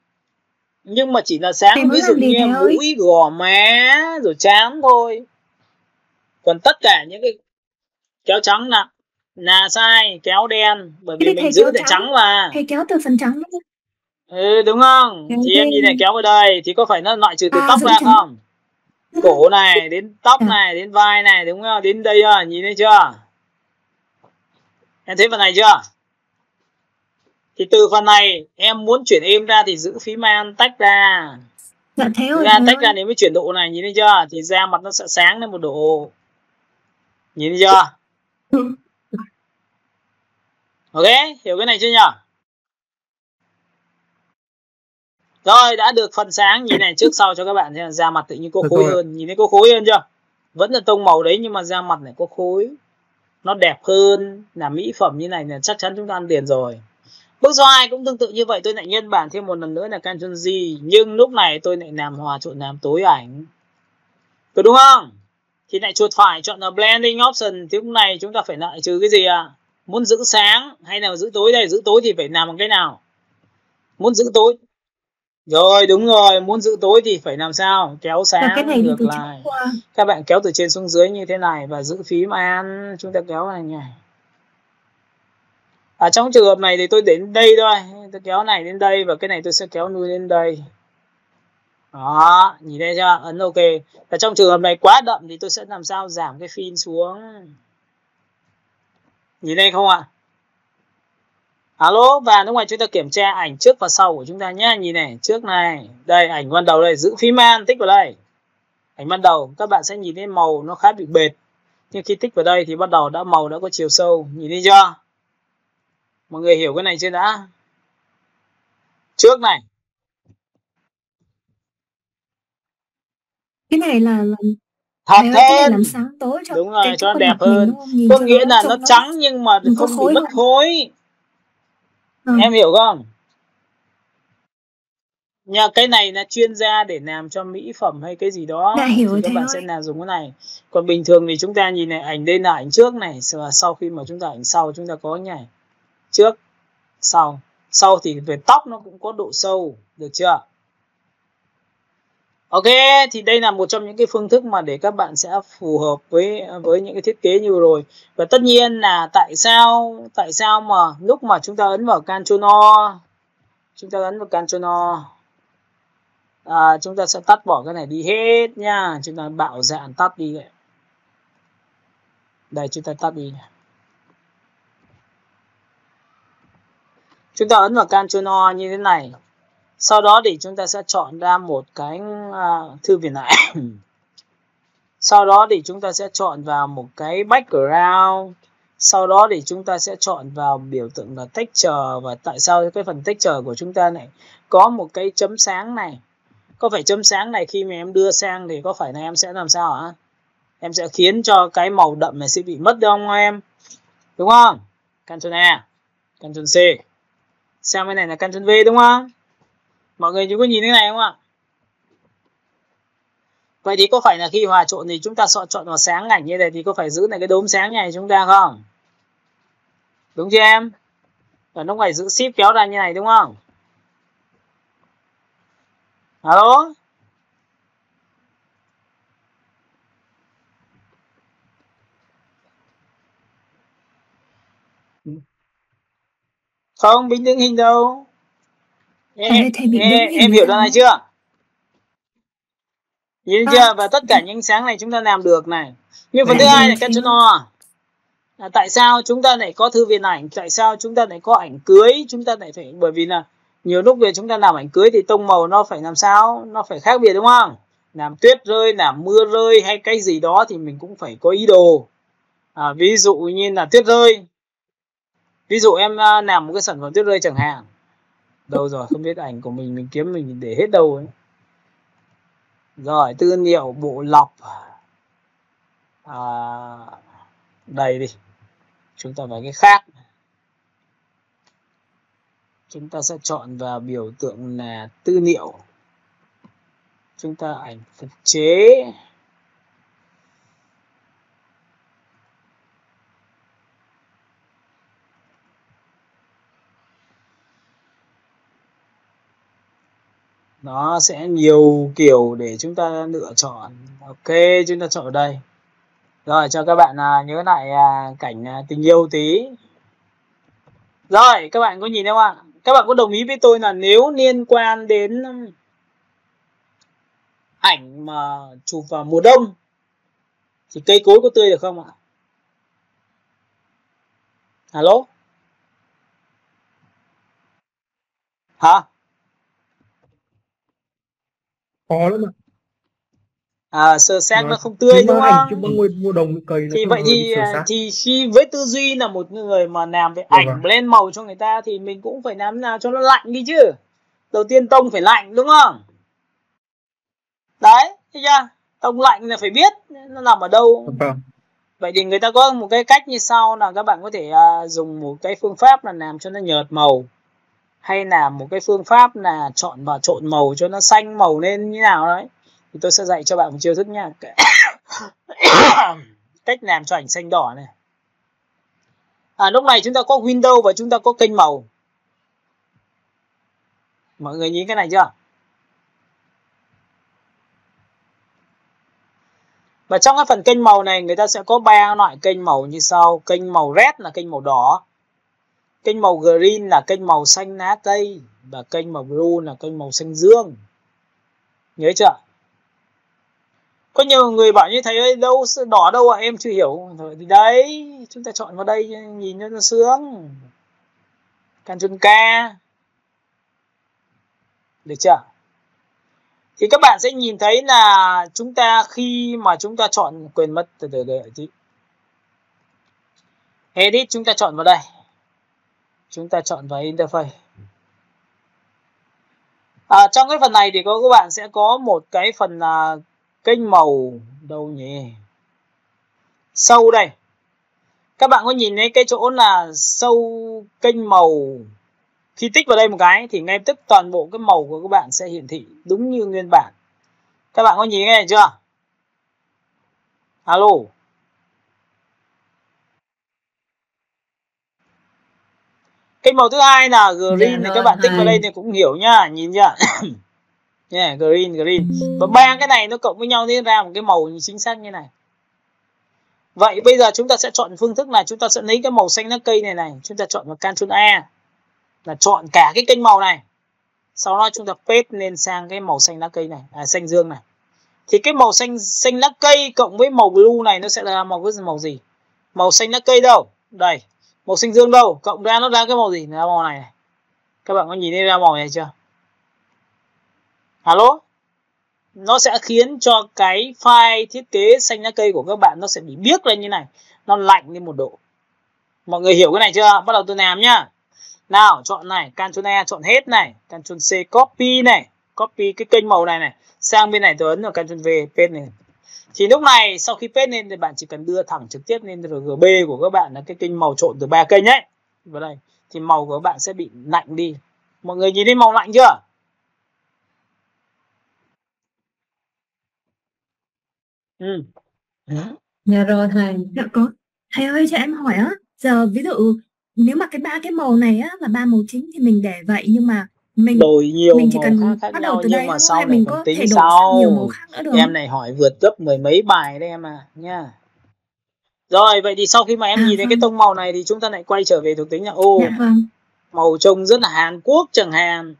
S1: nhưng mà chỉ là sáng ví dụ như mũi, gò má, rồi trán thôi. Còn tất cả những cái kéo trắng là sai, kéo đen, bởi vì mình giữ để trắng mà.
S3: Hay kéo từ phần trắng đó.
S1: Đúng không? Thì em nhìn này, kéo vào đây thì có phải nó loại trừ từ tóc ra không? Cổ này, đến tóc này, đến vai này, đúng không? Đến đây chưa? Nhìn thấy chưa? Em thấy phần này chưa? Thì từ phần này em muốn chuyển êm ra thì giữ phím Alt tách ra.
S3: Dạ thế rồi.
S1: Tách ra nếu mới chuyển độ này, nhìn thấy chưa? Thì da mặt nó sẽ sáng lên một độ. Nhìn thấy chưa? Ok, hiểu cái này chưa nhỉ? Rồi, đã được phần sáng. Nhìn này, trước sau cho các bạn xem da mặt tự nhiên có khối hơn. Nhìn thấy có khối hơn chưa? Vẫn là tông màu đấy nhưng mà da mặt này có khối. Nó đẹp hơn. Là mỹ phẩm như này là chắc chắn chúng ta ăn tiền rồi. Bước số 2 cũng tương tự như vậy. Tôi lại nhân bản thêm một lần nữa là Ctrl G. Nhưng lúc này tôi lại làm hòa trộn làm tối ảnh. Có đúng không? Thì lại chuột phải chọn là blending option. Thì lúc này chúng ta phải loại trừ cái gì ạ? Muốn giữ sáng hay là giữ tối đây? Giữ tối thì phải làm bằng cái nào? Muốn giữ tối. Rồi, đúng rồi. Muốn giữ tối thì phải làm sao? Kéo sáng
S3: cái này
S1: ngược lại. Các bạn kéo từ trên xuống dưới như thế này. Và giữ phím Alt. Chúng ta kéo này nhỉ. Trong trường hợp này thì tôi đến đây thôi. Tôi kéo này đến đây. Và cái này tôi sẽ kéo nuôi lên đây. Đó, nhìn thấy chưa? Ấn OK. Và trong trường hợp này quá đậm thì tôi sẽ làm sao giảm cái fill xuống. Nhìn đây không ạ? Alo, và lúc này chúng ta kiểm tra ảnh trước và sau của chúng ta nhé. Nhìn này, trước này. Đây, ảnh ban đầu đây, giữ phím Alt tích vào đây. Ảnh ban đầu, các bạn sẽ nhìn thấy màu nó khá bị bệt. Nhưng khi tích vào đây thì bắt đầu màu đã có chiều sâu. Nhìn thấy chưa? Mọi người hiểu cái này chưa đã? Trước này.
S3: Cái này là
S1: thật thêm.
S3: làm sáng tối cho
S1: đúng rồi,
S3: cái
S1: cho nó đẹp hơn.
S3: Có
S1: nghĩa là nó trắng nhưng mà không bị mất khối. Em hiểu không? Nhà cái này là chuyên gia để làm cho mỹ phẩm hay cái gì đó thì các bạn sẽ làm dùng cái này. Còn bình thường thì chúng ta nhìn này, ảnh đây là ảnh trước này, và sau khi mà chúng ta ảnh sau chúng ta có như này. Trước, sau thì về tóc nó cũng có độ sâu, được chưa? Ok, thì đây là một trong những cái phương thức mà để các bạn sẽ phù hợp với những cái thiết kế như vừa rồi. Và tất nhiên là tại sao mà lúc mà chúng ta ấn vào Ctrl O, chúng ta sẽ tắt bỏ cái này đi hết nha. Chúng ta bạo dạn tắt đi đấy. Đây, chúng ta tắt đi này. Chúng ta ấn vào Ctrl O như thế này. Sau đó thì chúng ta sẽ chọn ra một cái thư viện ảnh. Sau đó thì chúng ta sẽ chọn vào một cái background. Sau đó thì chúng ta sẽ chọn vào biểu tượng là texture. Và tại sao cái phần texture của chúng ta này có một cái chấm sáng này? Có phải chấm sáng này khi mà em đưa sang thì có phải là em sẽ làm sao hả? Em sẽ khiến cho cái màu đậm này sẽ bị mất đi không em? Đúng không? Ctrl A, Ctrl C. Sang bên này là Ctrl V đúng không? Mọi người chúng có nhìn thế này không ạ? Vậy thì có phải là khi hòa trộn thì chúng ta chọn vào sáng ảnh như này thì có phải giữ lại cái đốm sáng này chúng ta không? Đúng chưa em? Và lúc này giữ shift kéo ra như này đúng không? Alo? Không, bình tĩnh hình đâu. Em hiểu đoạn này chưa? Nhìn chưa? Và tất cả những ánh sáng này chúng ta làm được này. Nhưng phần thứ hai là Cantono. Tại sao chúng ta lại có thư viện ảnh? Tại sao chúng ta lại có ảnh cưới? Chúng ta lại phải, bởi vì là nhiều lúc về chúng ta làm ảnh cưới thì tông màu nó phải làm sao? Nó phải khác biệt đúng không? Làm tuyết rơi, làm mưa rơi hay cái gì đó thì mình cũng phải có ý đồ. Ví dụ như là tuyết rơi. Ví dụ em làm một cái sản phẩm tuyết rơi chẳng hạn. Đâu rồi, không biết ảnh của mình kiếm mình để hết đâu ấy. Rồi, tư liệu bộ lọc. Đây đi. Chúng ta vào cái khác. Chúng ta sẽ chọn vào biểu tượng là tư liệu. Chúng ta ảnh phục chế. Nó sẽ nhiều kiểu để chúng ta lựa chọn. Ok, chúng ta chọn ở đây. Rồi, cho các bạn nhớ lại cảnh tình yêu tí. Rồi, các bạn có nhìn thấy không ạ? Các bạn có đồng ý với tôi là nếu liên quan đến ảnh mà chụp vào mùa đông thì cây cối có tươi được không ạ? Alo? Hả?
S2: Khó lắm ạ.
S1: Sờ sát nó không tươi đúng không?
S2: Chứ mùa đông cây
S1: thì vậy thì khi với tư duy là một người mà làm về ảnh blend màu cho người ta thì mình cũng phải làm nào cho nó lạnh đi chứ. Đầu tiên tông phải lạnh đúng không? Đấy, thấy chưa? Tông lạnh là phải biết nó nằm ở đâu. Vậy thì người ta có một cái cách như sau là các bạn có thể dùng một cái phương pháp là làm cho nó nhợt màu, hay là một cái phương pháp là chọn và trộn màu cho nó xanh màu lên như nào đấy. Thì tôi sẽ dạy cho bạn một chiêu thức nha. Cách làm cho ảnh xanh đỏ này. Lúc này chúng ta có window và chúng ta có kênh màu. Mọi người nhìn cái này chưa? Và trong cái phần kênh màu này người ta sẽ có 3 loại kênh màu như sau. Kênh màu red là kênh màu đỏ, kênh màu green là kênh màu xanh lá cây, và kênh màu blue là kênh màu xanh dương. Nhớ chưa? Có nhiều người bảo như thầy ơi đâu đỏ đâu ạ, em chưa hiểu. Rồi thì đấy, chúng ta chọn vào đây nhìn cho nó sướng. Ctrl K. Được chưa? Thì các bạn sẽ nhìn thấy là chúng ta khi mà chúng ta chọn, quên mất, từ tí. Edit chúng ta chọn vào đây. Chúng ta chọn vào interface. Trong cái phần này thì các bạn sẽ có một cái phần kênh màu đâu nhỉ? Sâu đây. Các bạn có nhìn thấy cái chỗ là sâu kênh màu. Khi tích vào đây một cái thì ngay tức toàn bộ cái màu của các bạn sẽ hiển thị đúng như nguyên bản. Các bạn có nhìn cái này chưa? Alo. Kênh màu thứ hai là green này, các bạn tích vào đây thì cũng hiểu nhá, nhìn nhá. Yeah, green. Và 3 cái này nó cộng với nhau thì ra một cái màu chính xác như này. Vậy bây giờ chúng ta sẽ chọn phương thức này, chúng ta sẽ lấy cái màu xanh lá cây này, chúng ta chọn vào Ctrl A là chọn cả cái kênh màu này. Sau đó chúng ta paste lên sang cái màu xanh lá cây này, xanh dương này. Thì cái màu xanh lá cây cộng với màu blue này nó sẽ là màu gì? Màu xanh lá cây đâu? Đây. Màu xanh dương đâu? Cộng ra nó ra cái màu gì? Ra màu này. Các bạn có nhìn thấy ra màu này chưa? Alo? Nó sẽ khiến cho cái file thiết kế xanh lá cây của các bạn nó sẽ bị biếc lên như này. Nó lạnh lên 1 độ. Mọi người hiểu cái này chưa? Bắt đầu tôi làm nhá. Nào, chọn này, Ctrl A chọn hết này, Ctrl C copy này, copy cái kênh màu này. Sang bên này tôi ấn vào Ctrl V paste này. Thì lúc này sau khi paste lên thì bạn chỉ cần đưa thẳng trực tiếp lên RGB của các bạn là cái kênh màu trộn từ 3 kênh ấy. Vào đây thì màu của các bạn sẽ bị lạnh đi. Mọi người nhìn thấy màu lạnh chưa?
S3: Dạ rồi thầy. Dạ có. Thầy ơi cho em hỏi á, giờ ví dụ nếu mà cái 3 cái màu này á là 3 màu chính thì mình để vậy, nhưng mà mình
S1: đổi nhiều
S3: mình chỉ
S1: màu
S3: cần
S1: khác
S3: bắt đầu
S1: nhau,
S3: từ
S1: nhưng
S3: đây
S1: mà
S3: không?
S1: sau
S3: Hay
S1: này
S3: mình
S1: còn
S3: có
S1: tính
S3: thể đổi sang nhiều màu
S1: sau.
S3: khác nữa được
S1: Em
S3: không?
S1: này hỏi vượt gấp 10 mấy bài đấy em nha. Rồi vậy thì sau khi mà em nhìn thấy cái tông màu này thì chúng ta lại quay trở về thuộc tính là
S3: Dạ vâng.
S1: màu trông rất là Hàn Quốc chẳng hạn.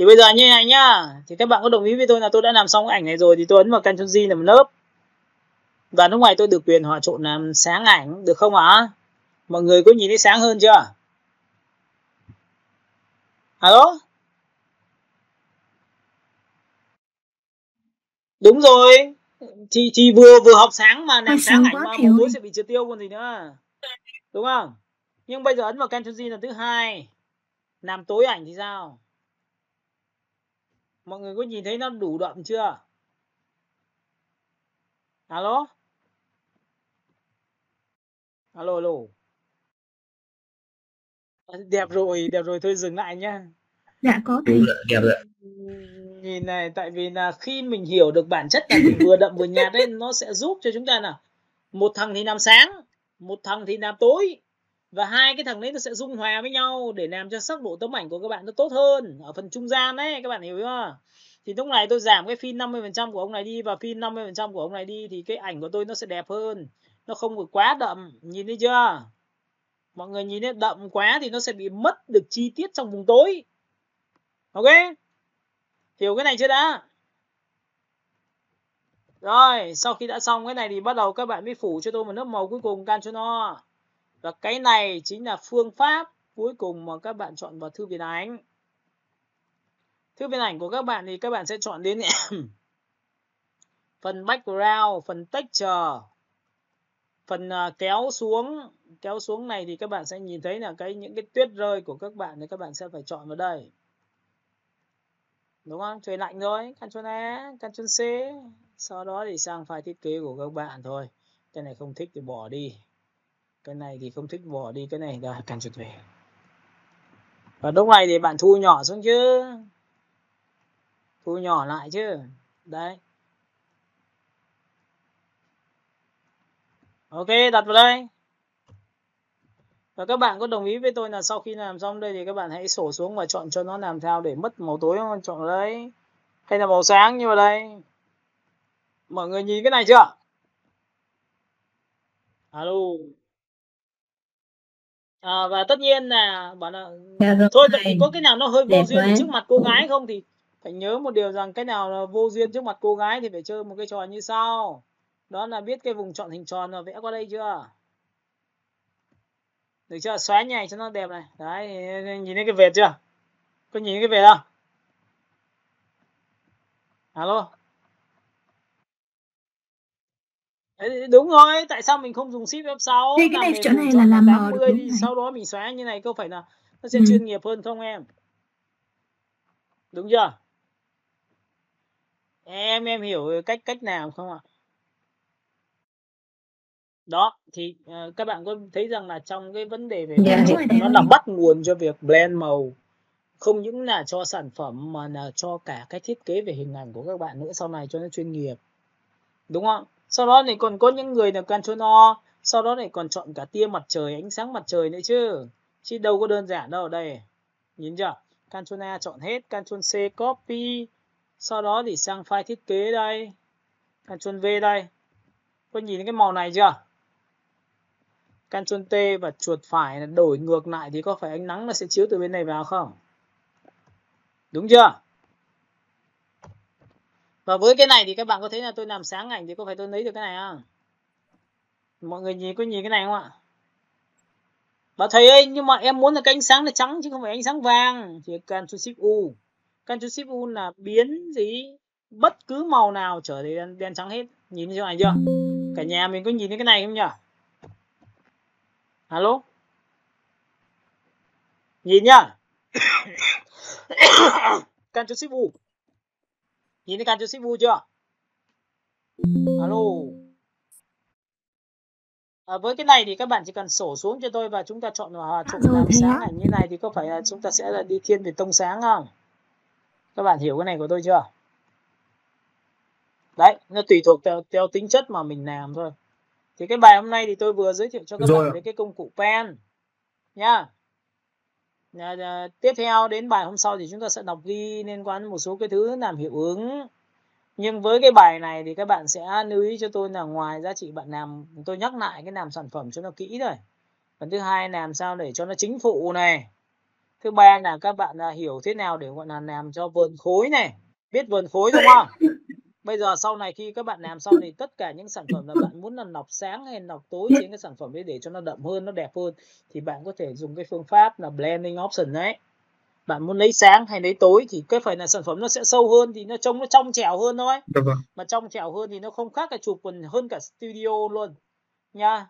S1: Thì bây giờ như này nhá, thì các bạn có đồng ý với tôi là tôi đã làm xong cái ảnh này rồi thì tôi ấn vào Ctrl G làm lớp. Và lúc này tôi được quyền hòa trộn làm sáng ảnh, được không ạ? Mọi người có nhìn thấy sáng hơn chưa? Alo? Đúng rồi. Thì vừa học sáng mà làm sáng ảnh mà màu tối sẽ bị triệt tiêu còn gì nữa. Đúng không? Nhưng bây giờ ấn vào Ctrl G lần thứ hai, làm tối ảnh thì sao? Mọi người có nhìn thấy nó đủ đậm chưa? Alo? Alo, alo. Đẹp rồi thôi dừng lại nhá.
S3: Dạ có thầy.
S2: Đẹp rồi.
S1: Nhìn này, tại vì là khi mình hiểu được bản chất là mình vừa đậm vừa nhạt ấy, nó sẽ giúp cho chúng ta là một thằng thì làm sáng, một thằng thì làm tối, và hai cái thằng đấy nó sẽ dung hòa với nhau để làm cho sắc độ tấm ảnh của các bạn nó tốt hơn ở phần trung gian đấy, các bạn hiểu không? Thì lúc này tôi giảm cái pin 50% của ông này đi và pin 50% của ông này đi thì cái ảnh của tôi nó sẽ đẹp hơn, nó không được quá đậm, nhìn thấy chưa? Mọi người nhìn thấy đậm quá thì nó sẽ bị mất được chi tiết trong vùng tối. Ok, hiểu cái này chưa đã? Rồi, sau khi đã xong cái này thì bắt đầu các bạn mới phủ cho tôi một lớp màu cuối cùng, Ctrl O. Và cái này chính là phương pháp cuối cùng mà các bạn chọn vào thư viện ảnh. Thư viện ảnh của các bạn thì các bạn sẽ chọn đến phần background, phần texture, phần kéo xuống này thì các bạn sẽ nhìn thấy là những cái tuyết rơi của các bạn thì các bạn sẽ phải chọn vào đây. Đúng không? Trời lạnh rồi, Ctrl A, Ctrl C. Sau đó thì sang file thiết kế của các bạn thôi. Cái này không thích thì bỏ đi. Cái này thì không thích bỏ đi, cái này là Ctrl V. Và lúc này thì bạn thu nhỏ xuống chứ. Thu nhỏ lại chứ. Đấy. Ok, đặt vào đây. Và các bạn có đồng ý với tôi là sau khi làm xong đây thì các bạn hãy sổ xuống và chọn cho nó làm sao để mất màu tối không? Chọn vào đấy. Hay là màu sáng như vào đây. Mọi người nhìn cái này chưa? Alo. Và tất nhiên là bảo là thôi vậy thì có cái nào nó hơi vô duyên ở trước mặt cô gái không thì phải nhớ một điều rằng cái nào là vô duyên trước mặt cô gái thì phải chơi một cái trò như sau. Đó là biết cái vùng chọn hình tròn và vẽ qua đây chưa? Được chưa? Xóa nhảy cho nó đẹp này. Đấy, nhìn thấy cái vệt chưa? Có nhìn thấy cái vệt không? Alo. Đấy, đúng rồi, tại sao mình không dùng Shift F6?
S3: Thế cái này chỗ này là làm mờ được
S1: đi, sau đó mình xóa như này có phải là nó sẽ chuyên nghiệp hơn không em? Đúng chưa? Em hiểu cách nào không ạ? Đó thì các bạn có thấy rằng là trong cái vấn đề về nó là bắt nguồn cho việc blend màu, không những là cho sản phẩm mà là cho cả cái thiết kế về hình ảnh của các bạn nữa sau này cho nó chuyên nghiệp, đúng không? Sau đó thì còn có những người là Ctrl O, sau đó thì còn chọn cả tia mặt trời, ánh sáng mặt trời nữa chứ đâu có đơn giản đâu. Ở đây nhìn chưa? Ctrl A chọn hết, Ctrl C copy, sau đó thì sang file thiết kế đây, Ctrl V đây, có nhìn cái màu này chưa? Ctrl T và chuột phải là đổi ngược lại thì có phải ánh nắng nó sẽ chiếu từ bên này vào không? Đúng chưa? Và với cái này thì các bạn có thấy là tôi làm sáng ảnh thì có phải tôi lấy được cái này không? Mọi người có nhìn cái này không ạ? Bảo thầy ơi, nhưng mà em muốn là cái ánh sáng là trắng chứ không phải ánh sáng vàng. Thì Ctrl Shift U. Ctrl Shift U là biến bất cứ màu nào trở thành đen trắng hết. Nhìn thấy chỗ này chưa? Cả nhà mình có nhìn thấy cái này không nhỉ? Alo? Nhìn nhá. Ctrl Shift U. Nhìn thấy Ctrl Shift U chưa? Alo? Với cái này thì các bạn chỉ cần sổ xuống cho tôi và chúng ta chọn vào chụp làm sáng ảnh như này thì có phải là chúng ta sẽ là đi thiên về tông sáng không? Các bạn hiểu cái này của tôi chưa? Đấy, nó tùy thuộc theo tính chất mà mình làm thôi. Thì cái bài hôm nay thì tôi vừa giới thiệu cho các bạn về cái công cụ pen nhá. Tiếp theo đến bài hôm sau thì chúng ta sẽ đọc ghi liên quan đến một số cái thứ làm hiệu ứng. Nhưng với cái bài này thì các bạn sẽ lưu ý cho tôi là ngoài giá trị bạn làm, tôi nhắc lại cái làm sản phẩm cho nó kỹ rồi. Phần thứ hai làm sao để cho nó chính phụ này. Thứ ba là các bạn hiểu thế nào để gọi là làm cho vờn khối này. Biết vờn khối đúng không? Bây giờ sau này khi các bạn làm xong thì tất cả những sản phẩm là bạn muốn là nọc sáng hay nọc tối trên cái sản phẩm đấy để cho nó đậm hơn, nó đẹp hơn thì bạn có thể dùng cái phương pháp là blending option đấy. Bạn muốn lấy sáng hay lấy tối thì cái phải là sản phẩm nó sẽ sâu hơn thì nó trông nó trong trẻo hơn thôi.
S2: Dạ vâng.
S1: Mà trong trẻo hơn thì nó không khác cái chụp còn hơn cả studio luôn nha.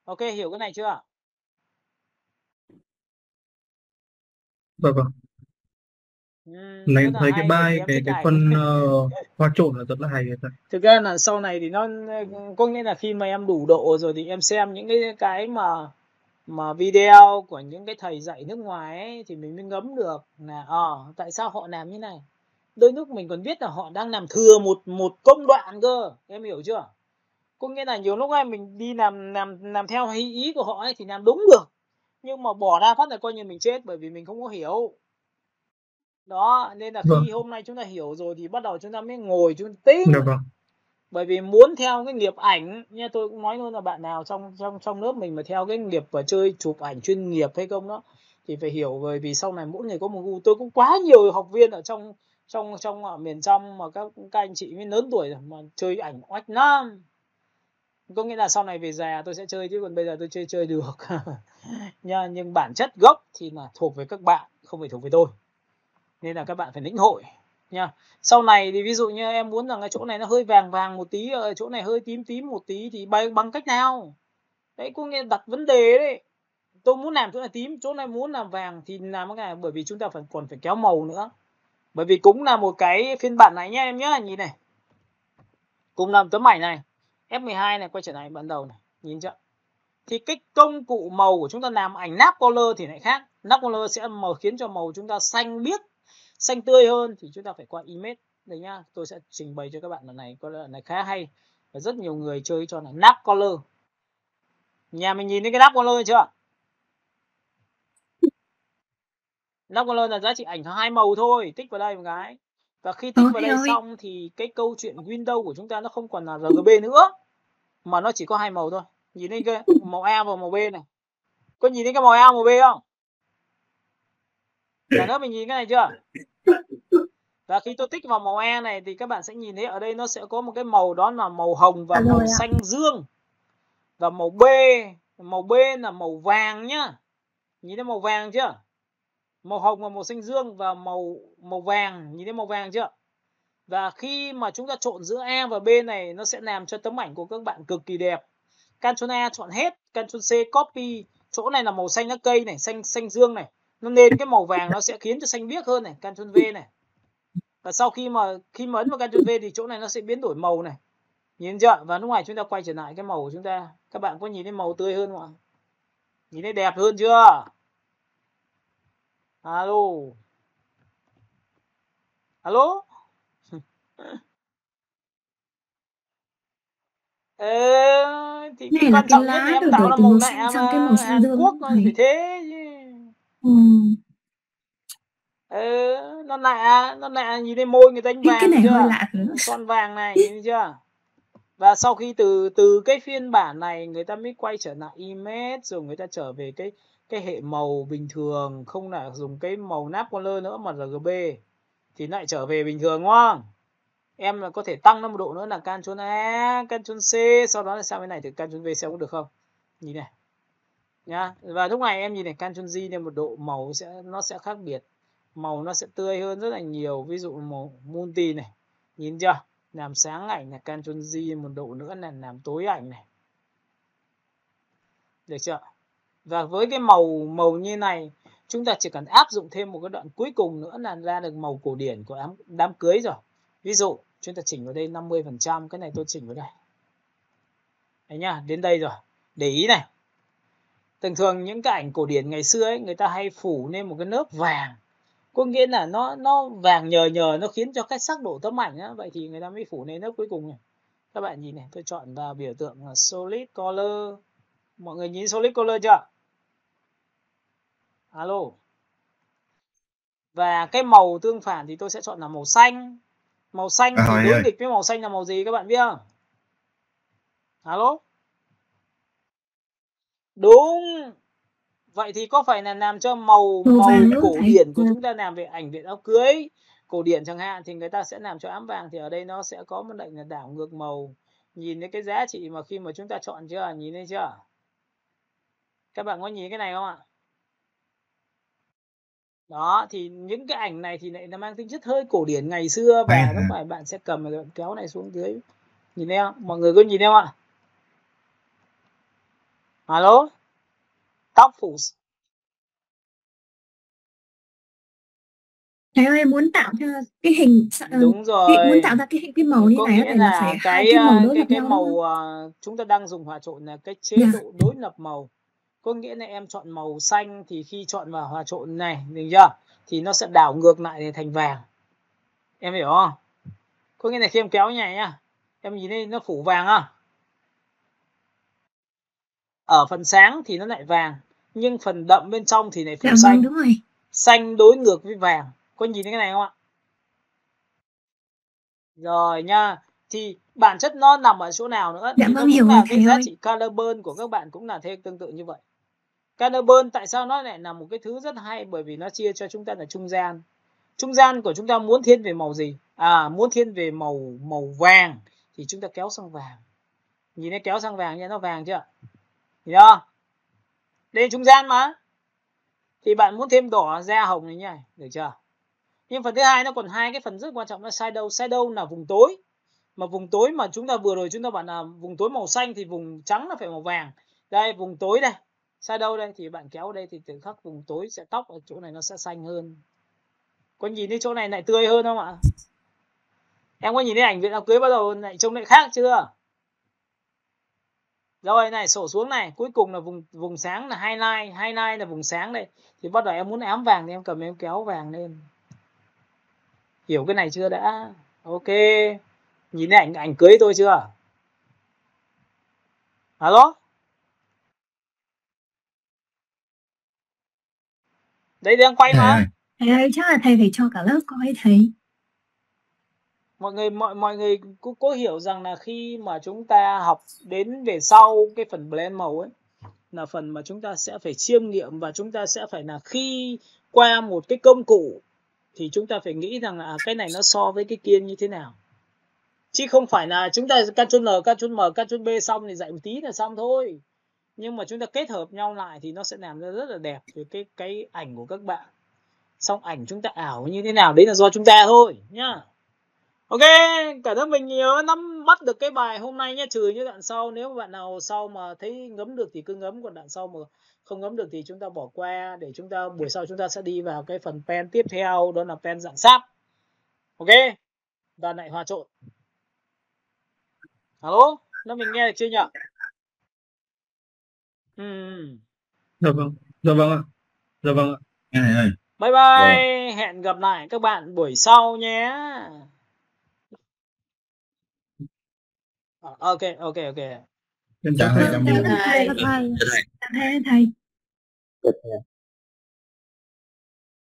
S1: Ok, hiểu cái này chưa?
S2: Dạ vâng. Này
S1: Rất là
S2: thấy cái
S1: hay bởi vì
S2: bài
S1: em thích
S2: cái
S1: ảnh.
S2: phần hoa trộn là rất là hay thật.
S1: Thực ra là sau này thì nó có nghĩa là khi mà em đủ độ rồi thì em xem những cái mà video của những cái thầy dạy nước ngoài ấy, thì mình mới ngấm được là tại sao họ làm như này. Đôi lúc mình còn biết là họ đang làm thừa một công đoạn cơ, em hiểu chưa? Có nghĩa là nhiều lúc ấy mình đi làm theo ý của họ ấy thì làm đúng được, nhưng mà bỏ ra phát là coi như mình chết bởi vì mình không có hiểu. Đó, nên là
S2: Vâng.
S1: khi hôm nay chúng ta hiểu rồi thì bắt đầu chúng ta mới ngồi chúng ta tính.
S2: Dạ vâng.
S1: Bởi vì muốn theo cái nghiệp ảnh nha, tôi cũng nói luôn là bạn nào trong lớp mình mà theo cái nghiệp và chơi chụp ảnh chuyên nghiệp hay không đó thì phải hiểu, bởi vì sau này mỗi người có một gu. Tôi cũng quá nhiều học viên ở trong ở miền trong mà các anh chị mới lớn tuổi rồi mà chơi ảnh oách lắm. Có nghĩa là sau này về già tôi sẽ chơi chứ còn bây giờ tôi chơi được nha, nhưng bản chất gốc thì là thuộc về các bạn, không phải thuộc về tôi, nên là các bạn phải lĩnh hội nha. Sau này thì ví dụ như em muốn rằng cái chỗ này nó hơi vàng vàng một tí, ở chỗ này hơi tím tím một tí thì bằng cách nào đấy, có nghĩa đặt vấn đề đấy. Tôi muốn làm chỗ này tím, chỗ này muốn làm vàng thì làm cái này, bởi vì chúng ta còn phải kéo màu nữa. Bởi vì cũng là một cái phiên bản này nhá em nhá, nhìn này, cùng làm tấm ảnh này F12 này, quay trở lại ban đầu này, nhìn chưa? Thì cái công cụ màu của chúng ta làm ảnh nap color thì lại khác. Nap color sẽ khiến cho màu chúng ta xanh biếc, xanh tươi hơn thì chúng ta phải qua image. Đây nhá, tôi sẽ trình bày cho các bạn lần này, có lần này khá hay và rất nhiều người chơi cho là nap color. Nhà mình nhìn thấy cái nap color chưa? Nap color là giá trị ảnh hai màu thôi, tích vào đây một cái. Và khi tích vào đây xong thì cái câu chuyện window của chúng ta nó không còn là RGB nữa mà nó chỉ có hai màu thôi. Nhìn thấy cái màu A và màu B này. Có nhìn thấy cái màu A màu B không? Cả lớp mình nhìn cái này chưa? Và khi tôi tích vào màu E này thì các bạn sẽ nhìn thấy ở đây nó sẽ có một cái màu, đó là màu hồng và màu xanh dương. Và màu B là màu vàng nhá. Nhìn thấy màu vàng chưa? Màu hồng và màu xanh dương và màu vàng, nhìn thấy màu vàng chưa? Và khi mà chúng ta trộn giữa A và B này, nó sẽ làm cho tấm ảnh của các bạn cực kỳ đẹp. Ctrl A chọn hết, Ctrl C copy. Chỗ này là màu xanh lá cây này, xanh dương này. Nó lên cái màu vàng nó sẽ khiến cho xanh biếc hơn này, Ctrl V này. Và sau khi mà ấn vào Ctrl V thì chỗ này nó sẽ biến đổi màu này. Nhìn chưa? Và lúc này chúng ta quay trở lại cái màu của chúng ta. Các bạn có nhìn thấy màu tươi hơn không ạ? Nhìn thấy đẹp hơn chưa? Alo. Alo. Thì cái quan trọng nhất là em tạo ra màu nạ mà Hàn Quốc nó phải thế chứ. Nó nạ nhìn thấy môi người ta anh vàng này chưa? Son vàng này nhìn chưa? Và sau khi từ cái phiên bản này người ta mới quay trở lại image, rồi người ta trở về cái hệ màu bình thường, không là dùng cái màu nap color nữa mà RGB thì lại trở về bình thường đúng không? Em là có thể tăng nó một độ nữa là Ctrl A, Ctrl C, sau đó là sang bên này thì Ctrl V xem có được không? Nhìn này. Nhá. Và lúc này em nhìn này, Ctrl G lên một độ màu nó sẽ khác biệt. Màu nó sẽ tươi hơn rất là nhiều, ví dụ màu multi này. Nhìn chưa? Làm sáng ảnh là Ctrl G một độ nữa là làm tối ảnh này. Được chưa? Và với cái màu như này, chúng ta chỉ cần áp dụng thêm một cái đoạn cuối cùng nữa là ra được màu cổ điển của đám cưới rồi. Ví dụ, chúng ta chỉnh vào đây 50%, cái này tôi chỉnh vào đây. Đấy nhá, đến đây rồi. Để ý này. Thường thường những cái ảnh cổ điển ngày xưa ấy, người ta hay phủ lên một cái lớp vàng. Có nghĩa là nó vàng nhờ nó khiến cho cái sắc độ tấm ảnh á, vậy thì người ta mới phủ lên lớp cuối cùng này. Các bạn nhìn này, tôi chọn vào biểu tượng là solid color. Mọi người nhìn solid color chưa? Alo. Và cái màu tương phản thì tôi sẽ chọn là màu xanh. Màu xanh thì đối nghịch với màu xanh là màu gì các bạn biết không? Alo. Đúng. Vậy thì có phải là làm cho màu cổ điển của chúng ta làm về ảnh Việt áo cưới cổ điển chẳng hạn thì người ta sẽ làm cho ám vàng, thì ở đây nó sẽ có một lệnh là đảo ngược màu. Nhìn thấy cái giá trị mà khi mà chúng ta chọn chưa? Nhìn thấy chưa? Các bạn có nhìn cái này không ạ? Đó, thì những cái ảnh này thì lại nó mang tính chất hơi cổ điển ngày xưa, và lúc này bạn sẽ cầm rồi kéo này xuống dưới. Nhìn thấy không? Mọi người có nhìn thấy không ạ? Alo? Tóc phủ.
S3: Thầy ơi, em muốn tạo ra cái hình
S1: đúng rồi,
S3: muốn tạo ra cái màu như
S1: có
S3: này
S1: nghĩa
S3: là phải hai cái màu đối lập
S1: cái
S3: nhau
S1: màu chúng ta đang dùng hòa trộn là cái chế độ đối lập màu. Có nghĩa là em chọn màu xanh thì khi chọn vào hòa trộn này, được chưa? Thì nó sẽ đảo ngược lại để thành vàng. Em hiểu không? Có nghĩa là khi em kéo như này nhá, em nhìn thấy nó phủ vàng á. Ở phần sáng thì nó lại vàng, nhưng phần đậm bên trong thì lại phủ xanh.
S3: Đúng rồi.
S1: Xanh đối ngược với vàng. Có nhìn thấy cái này không ạ? Rồi nha. Thì bản chất nó nằm ở chỗ nào nữa? Thì nó cũng là cái giá trị color burn của các bạn cũng là theo tương tự như vậy. Color burn tại sao nó lại là một cái thứ rất hay? Bởi vì nó chia cho chúng ta là trung gian. Trung gian của chúng ta muốn thiên về màu gì? Muốn thiên về màu vàng thì chúng ta kéo sang vàng. Nhìn thấy kéo sang vàng nha, nó vàng chưa? Nhìn không? Đây là trung gian mà. Thì bạn muốn thêm đỏ, da hồng này nhá, được chưa? Nhưng phần thứ hai nó còn hai cái phần rất quan trọng là shadow. Shadow là vùng tối. Mà vùng tối mà chúng ta vừa rồi chúng ta bảo là vùng tối màu xanh thì vùng trắng nó phải màu vàng. Đây vùng tối đây, shadow đây thì bạn kéo đây thì tự khắc vùng tối sẽ tóc ở chỗ này nó sẽ xanh hơn. Có nhìn thấy chỗ này lại tươi hơn không ạ? Em có nhìn thấy ảnh Việt áo cưới bắt đầu lại trông lại khác chưa? Rồi này, sổ xuống này, cuối cùng là vùng sáng là highlight là vùng sáng đây. Thì bắt đầu em muốn ám vàng thì em cầm em kéo vàng lên. Hiểu cái này chưa đã? Ok. Nhìn thấy ảnh cưới tôi chưa? Alo? Đấy đang quay mà.
S3: Thầy ơi, chắc là thầy phải cho cả lớp coi thầy.
S1: Mọi người có hiểu rằng là khi mà chúng ta học đến về sau cái phần blend màu ấy là phần mà chúng ta sẽ phải chiêm nghiệm, và chúng ta sẽ phải là khi qua một cái công cụ thì chúng ta phải nghĩ rằng là cái này nó so với cái kia như thế nào, chứ không phải là chúng ta Ctrl L, Ctrl M, Ctrl B xong thì dạy một tí là xong thôi. Nhưng mà chúng ta kết hợp nhau lại thì nó sẽ làm ra rất là đẹp về cái ảnh của các bạn. Xong ảnh chúng ta ảo như thế nào đấy là do chúng ta thôi nhá. Ok, cảm ơn mình nhiều nắm bắt được cái bài hôm nay nhé, trừ những đoạn sau. Nếu bạn nào sau mà thấy ngấm được thì cứ ngấm, còn đoạn sau mà không ngấm được thì chúng ta bỏ qua, để chúng ta buổi sau chúng ta sẽ đi vào cái phần pen tiếp theo, đó là pen dạng sáp. Ok, đoạn này hòa trộn. Alo, nó mình nghe được chưa nhỉ?
S2: Dạ vâng ạ. Dạ vâng ạ.
S4: Nghe thầy ơi.
S1: Bye bye, hẹn gặp lại các bạn buổi sau nhé. Ok.
S2: Chào thầy.
S3: Chào thầy.